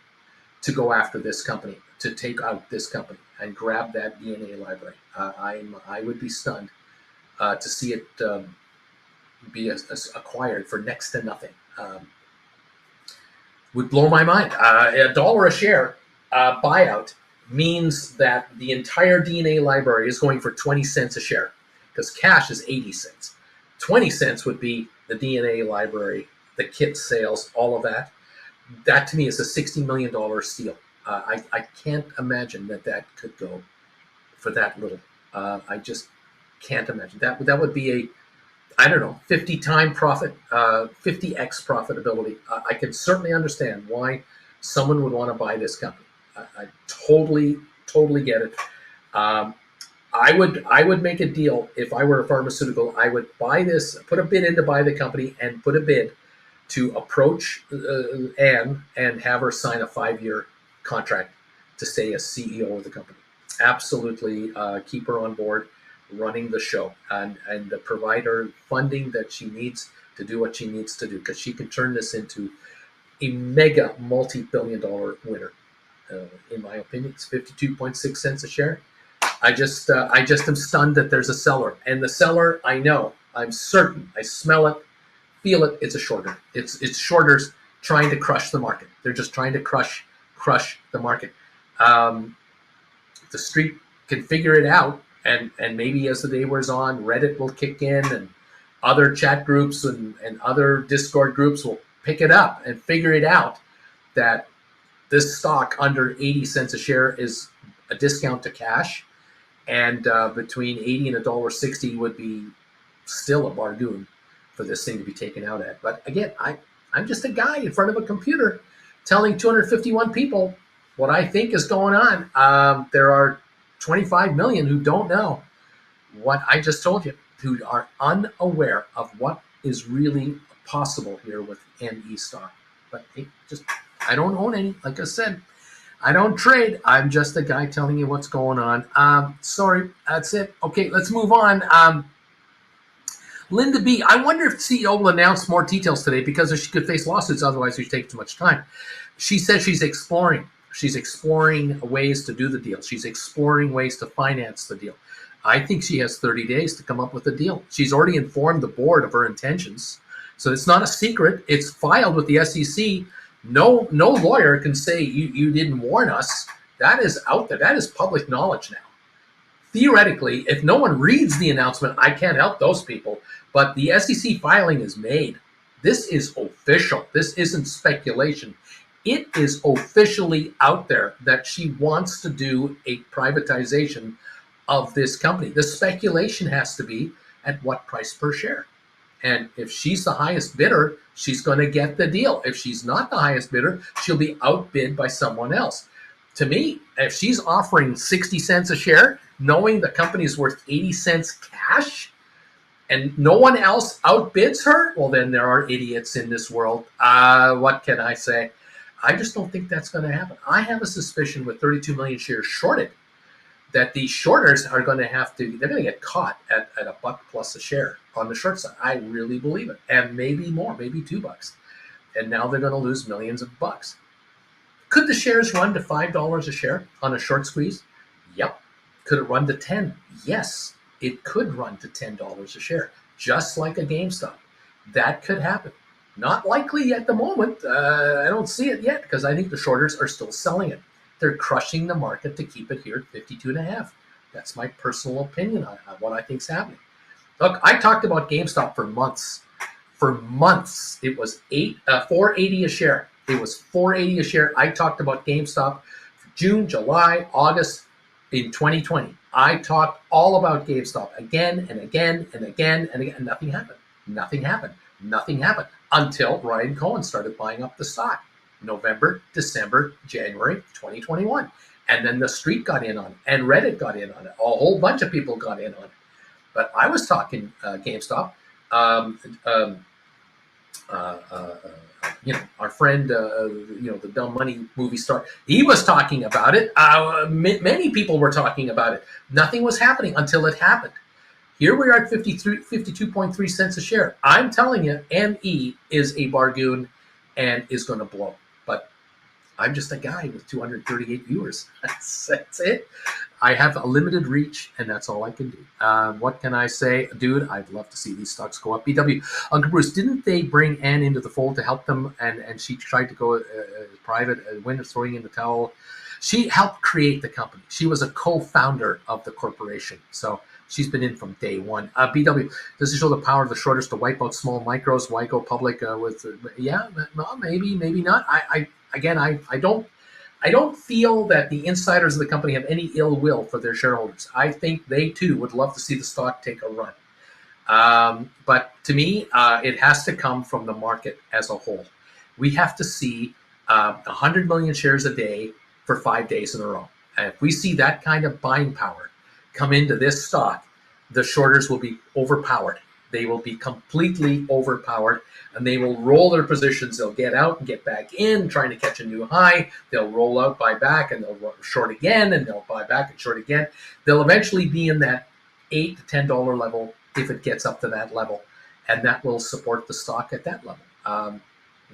to go after this company, to take out this company and grab that DNA library. I would be stunned to see it be acquired for next to nothing. Would blow my mind. $1 a share buyout means that the entire DNA library is going for 20 cents a share because cash is 80 cents. 20 cents would be the DNA library, the kit sales, all of that. That to me is a $60 million steal. I can't imagine that could go for that little. I just can't imagine that. That would be a, I don't know, 50 time profit, 50x profitability. I can certainly understand why someone would want to buy this company. I totally get it. Um, I would make a deal if I were a pharmaceutical. I would buy this, put a bid in to buy the company, and put a bid to approach Anne and have her sign a 5-year contract to stay as CEO of the company. Absolutely, keep her on board, running the show, and provide her funding that she needs to do what she needs to do, because she can turn this into a mega multi-billion-dollar winner. In my opinion, it's 52.6 cents a share. I just am stunned that there's a seller, and the seller, I know, I'm certain, I smell it, feel it. It's a shorter. It's shorters trying to crush the market. They're just trying to crush the market. The street can figure it out, and maybe as the day wears on, Reddit will kick in, and other chat groups and other Discord groups will pick it up and figure it out that this stock under 80 cents a share is a discount to cash, and between 80 and $1.60 would be still a bargain for this thing to be taken out at. But again, I'm just a guy in front of a computer telling 251 people what I think is going on. There are 25 million who don't know what I just told you, who are unaware of what is really possible here with NE stock. But I don't own any. Like I said, I don't trade. I'm just a guy telling you what's going on. Sorry, that's it. Okay, let's move on. Linda B., I wonder if the CEO will announce more details today because she could face lawsuits, otherwise it would take too much time. She says she's exploring. She's exploring ways to do the deal. She's exploring ways to finance the deal. I think she has 30 days to come up with a deal. She's already informed the board of her intentions. So it's not a secret. It's filed with the SEC. No lawyer can say you didn't warn us. That is out there. That is public knowledge now. Theoretically, if no one reads the announcement, I can't help those people. But the SEC filing is made. This is official. This isn't speculation. It is officially out there that she wants to do a privatization of this company. The speculation has to be at what price per share. And if she's the highest bidder, she's going to get the deal. If she's not the highest bidder, she'll be outbid by someone else. To me, if she's offering 60 cents a share, knowing the company is worth 80 cents cash, and no one else outbids her, well, then there are idiots in this world. What can I say? I just don't think that's going to happen. I have a suspicion with 32 million shares shorted that the shorters are going to they're going to get caught at $1+ a share on the short side. I really believe it. And maybe more, maybe $2. And now they're going to lose millions of bucks. Could the shares run to $5 a share on a short squeeze? Yep. Could it run to 10? Yes, it could run to $10 a share, just like a GameStop. That could happen. Not likely at the moment. I don't see it yet because I think the shorters are still selling it. They're crushing the market to keep it here at 52.5. That's my personal opinion on what I think is happening. Look, I talked about GameStop for months. For months, it was $4.80 a share. It was $4.80 a share. I talked about GameStop for June, July, August in 2020. I talked all about GameStop again and again and again and again. And nothing happened. Nothing happened. Nothing happened until Ryan Cohen started buying up the stock. November, December, January 2021. And then the street got in on it, and Reddit got in on it. A whole bunch of people got in on it. But I was talking GameStop. Our friend, the Dumb Money movie star, he was talking about it. Many people were talking about it. Nothing was happening until it happened. Here we are at 52.3 cents a share. I'm telling you, ME is a bargain and is going to blow. But I'm just a guy with 238 viewers. That's it. I have a limited reach, and that's all I can do. What can I say? Dude, I'd love to see these stocks go up. BW, Uncle Bruce, didn't they bring Anne into the fold to help them, and she tried to go private, when throwing in the towel? She helped create the company. She was a co-founder of the corporation. So she's been in from day one. BW, does it show the power of the shorters to wipe out small micros? Why go public with? Yeah, well, maybe not. I don't feel that the insiders of the company have any ill will for their shareholders. I think they too would love to see the stock take a run. But to me, it has to come from the market as a whole. We have to see 100 million shares a day for 5 days in a row. And if we see that kind of buying power come into this stock, the shorters will be overpowered. They will be completely overpowered, and they will roll their positions. They'll get out and get back in, trying to catch a new high. They'll roll out, buy back, and they'll short again, and they'll buy back and short again. They'll eventually be in that $8 to $10 level if it gets up to that level, and that will support the stock at that level.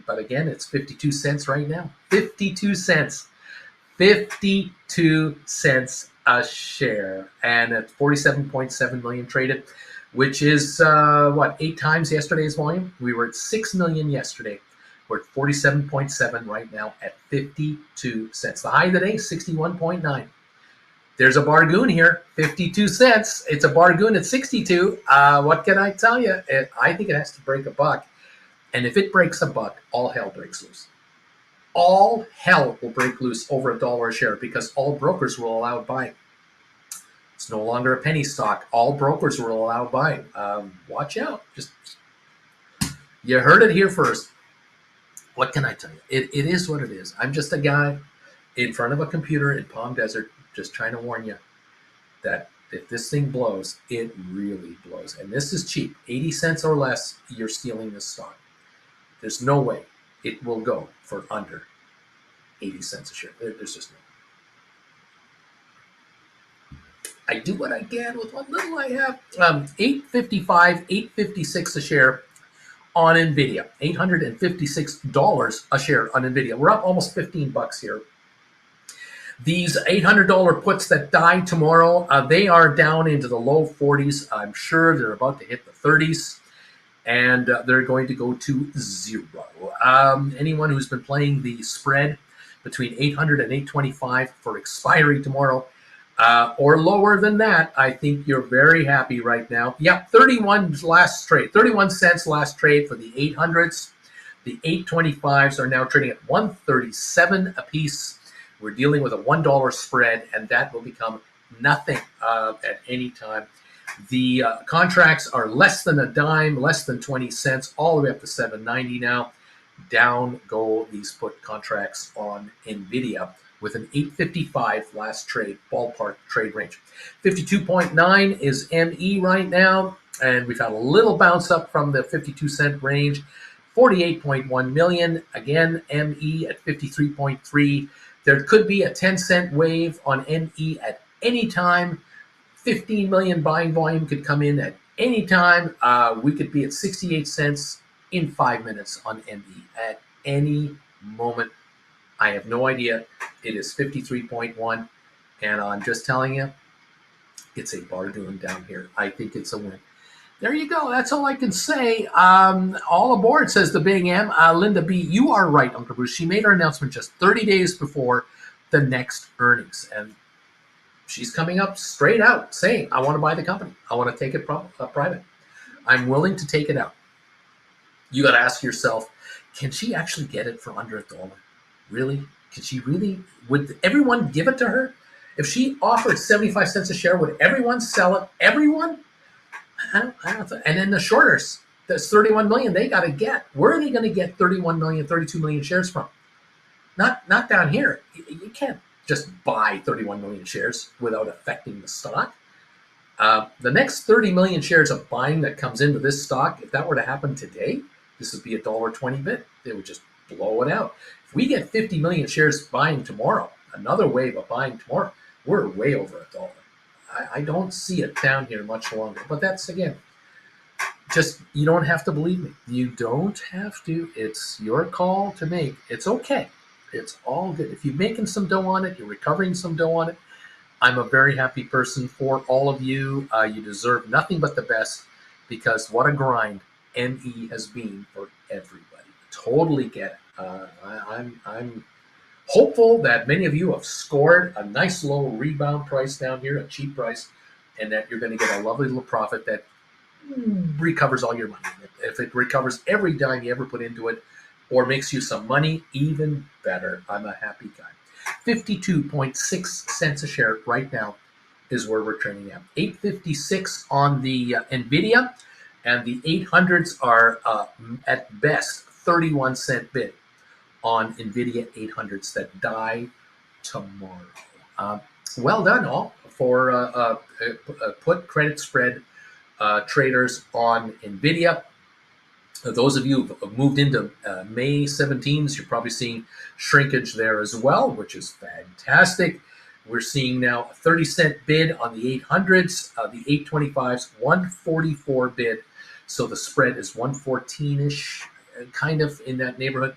But again, it's 52 cents right now. 52 cents. 52 cents a share, and at 47.7 million traded, which is 8 times yesterday's volume. We were at 6 million yesterday. We're at 47.7 right now at 52 cents. The high of the day, 61.9. There's a bargain here, 52 cents. It's a bargain at 62. What can I tell you? I think it has to break a buck. And if it breaks a buck, all hell breaks loose. All hell will break loose over $1 a share because all brokers will allow buying. It's no longer a penny stock. All brokers will allow buying. Watch out. You heard it here first. What can I tell you? It is what it is. I'm just a guy in front of a computer in Palm Desert just trying to warn you that if this thing blows, it really blows. And this is cheap. 80 cents or less, you're stealing this stock. There's no way it will go for under 80 cents a share. There's just no. I do what I can with what little I have. $8.55, $8.56 a share on Nvidia. $856 a share on Nvidia. We're up almost $15 here. These $800 puts that die tomorrow, they are down into the low 40s. I'm sure they're about to hit the 30s, and they're going to go to zero. Anyone who's been playing the spread between 800 and 825 for expiry tomorrow, or lower than that, I think you're very happy right now. Yep, 31 last trade, 31 cents last trade for the 800s. The 825s are now trading at 137 a piece. We're dealing with a $1 spread, and that will become nothing at any time. The contracts are less than a dime, less than 20 cents, all the way up to $7.90 now. Down go these put contracts on Nvidia with an 855 last trade, ballpark trade range. 52.9 is ME right now, and we've had a little bounce up from the 52 cent range. 48.1 million, again, ME at 53.3. There could be a 10-cent wave on ME at any time. 15 million buying volume could come in at any time. We could be at 68 cents in 5 minutes on ME at any moment. I have no idea. It is 53.1, and I'm just telling you, it's a bargain down here. I think it's a win. There you go. That's all I can say. All aboard, says the Big M. Linda B., you are right, Uncle Bruce. She made her announcement just 30 days before the next earnings. And she's coming up straight out saying, I want to buy the company. I want to take it private. I'm willing to take it out. You got to ask yourself, can she actually get it for under $1? Really? Can she really? Would everyone give it to her? If she offered 75 cents a share, would everyone sell it? Everyone? I don't think. And then the shorters, that's 31 million they got to get. Where are they going to get 31 million, 32 million shares from? Not down here. You can't just buy 31 million shares without affecting the stock. The next 30 million shares of buying that comes into this stock, if that were to happen today, this would be $1.20 bid. They would just blow it out. If we get 50 million shares buying tomorrow, another wave of buying tomorrow, we're way over $1. I don't see it down here much longer. But that's, again, just, you don't have to believe me. You don't have to. It's your call to make. It's okay. It's all good. If you're making some dough on it, you're recovering some dough on it, I'm a very happy person for all of you. You deserve nothing but the best, because what a grind ME has been for everybody. Totally get it. I'm Hopeful that many of you have scored a nice low rebound price down here, a cheap price, and that you're going to get a lovely little profit that recovers all your money. If it recovers every dime you ever put into it or makes you some money, even better. I'm a happy guy. 52.6 cents a share right now is where we're trading at. 856 on the Nvidia, and the 800s are at best 31-cent bid on Nvidia 800s that die tomorrow. Well done all for put credit spread traders on Nvidia. Those of you who've moved into May 17s, you're probably seeing shrinkage there as well, which is fantastic. We're seeing now a 30-cent bid on the 800s, the 825s, 144 bid. So the spread is 114-ish, kind of in that neighborhood,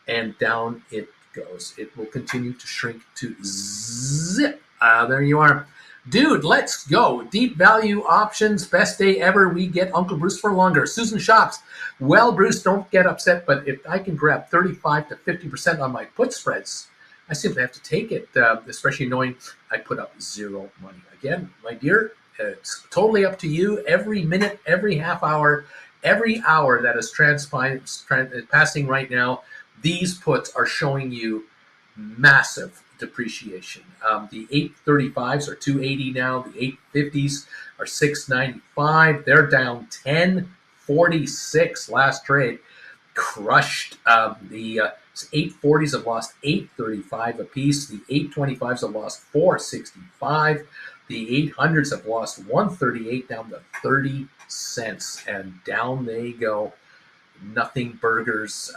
and down it goes. It will continue to shrink to zip. There you are. Dude, let's go. Deep value options, best day ever. We get Uncle Bruce for longer. Susan Shops. Well, Bruce, don't get upset, but if I can grab 35 to 50% on my put spreads, I simply have to take it, especially knowing I put up zero money. Again, my dear, it's totally up to you. Every minute, every half hour, every hour that is passing right now, these puts are showing you massive depreciation. The 835s are 280 now. The 850s are 695. They're down 1046 last trade. Crushed. The 840s have lost 835 apiece. The 825s have lost 465. The 800s have lost 138 down to 30 cents, and down they go. Nothing burgers.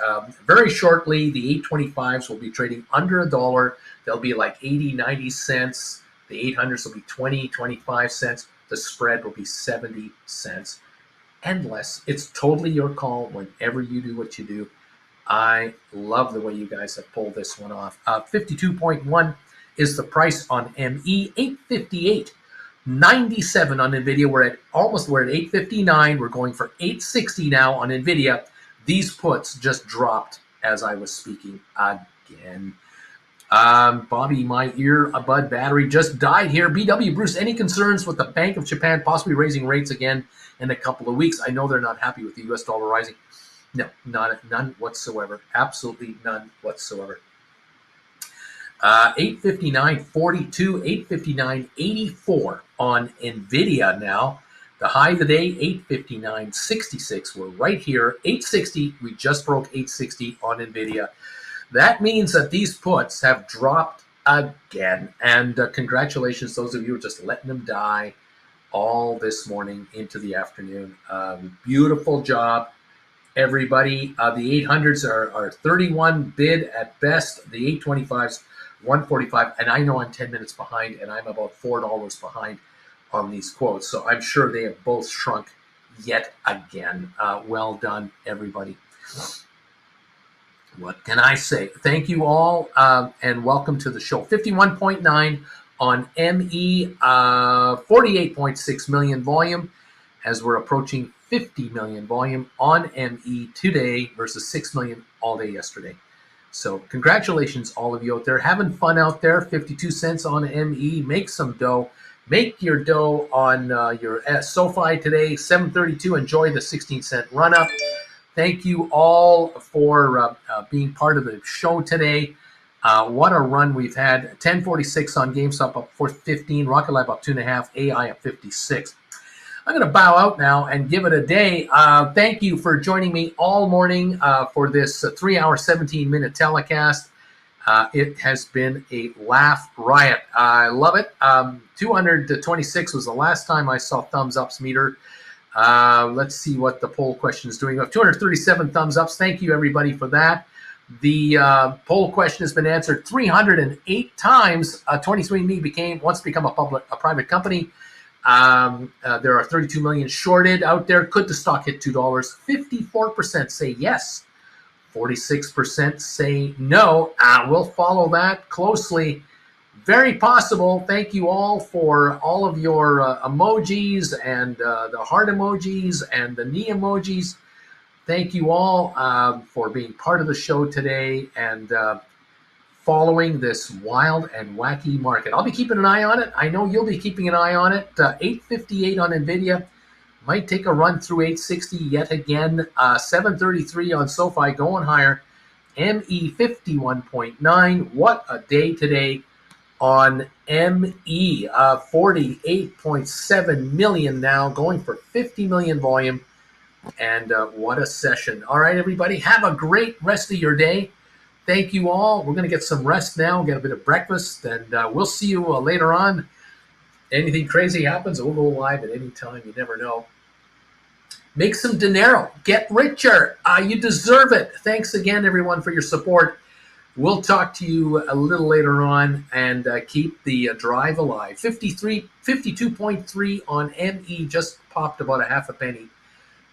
Very shortly, the 825s will be trading under $1. They'll be like 80, 90 cents. The 800s will be 20, 25 cents. The spread will be 70 cents and less. It's totally your call whenever you do what you do. I love the way you guys have pulled this one off. 52.1 is the price on ME. 858. 97 on Nvidia. We're at 859. We're going for 860 now on Nvidia. These puts just dropped as I was speaking again. Bobby, my earbud battery just died here. BW Bruce, any concerns with the Bank of Japan possibly raising rates again in a couple of weeks? I know they're not happy with the US dollar rising. No, none whatsoever. Absolutely none whatsoever. 859.42, 859.84 on Nvidia now. The high of the day, 859.66. We're right here. 860. We just broke 860 on Nvidia. That means that these puts have dropped again. And congratulations, those of you who are just letting them die all this morning into the afternoon. Beautiful job, everybody. The 800s are 31 bid at best. The 825s, 145. And I know I'm 10 minutes behind, and I'm about $4 behind on these quotes. So I'm sure they have both shrunk yet again. Well done, everybody. What can I say? Thank you all, and welcome to the show. 51.9 on ME, 48.6 million volume, as we're approaching 50 million volume on ME today versus 6 million all day yesterday. So congratulations, all of you out there. Having fun out there. 52 cents on ME. Make some dough. Make your dough on your SoFi today, 732. Enjoy the 16-cent run-up. Thank you all for being part of the show today. What a run we've had. 1046 on GameStop up 415. Rocket Lab up 2.5. AI up 56. I'm going to bow out now and give it a day. Thank you for joining me all morning for this 3-hour, 17-minute telecast. It has been a laugh riot. I love it. 226 was the last time I saw thumbs ups meter. Let's see what the poll question is doing. We have 237 thumbs ups. Thank you, everybody, for that. The poll question has been answered 308 times. 23andMe wants to become a private company. There are 32 million shorted out there. Could the stock hit $2? 54% say yes. 46% say no. We'll follow that closely. Very possible. Thank you all for all of your emojis and the heart emojis and the knee emojis. Thank you all for being part of the show today. And following this wild and wacky market. I'll be keeping an eye on it. I know you'll be keeping an eye on it. 858 on Nvidia. Might take a run through 860 yet again. 733 on SoFi going higher. ME 51.9. What a day today on ME. 48.7 million now, going for 50 million volume. And what a session. All right, everybody, have a great rest of your day. Thank you all. We're going to get some rest now, get a bit of breakfast, and we'll see you later on. Anything crazy happens, we'll go live at any time. You never know. Make some dinero. Get richer. You deserve it. Thanks again, everyone, for your support. We'll talk to you a little later on, and keep the drive alive. 52.3 on ME, just popped about a half a penny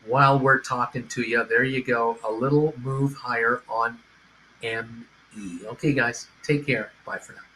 while we're talking to you. There you go. A little move higher on ME. Okay, guys, take care. Bye for now.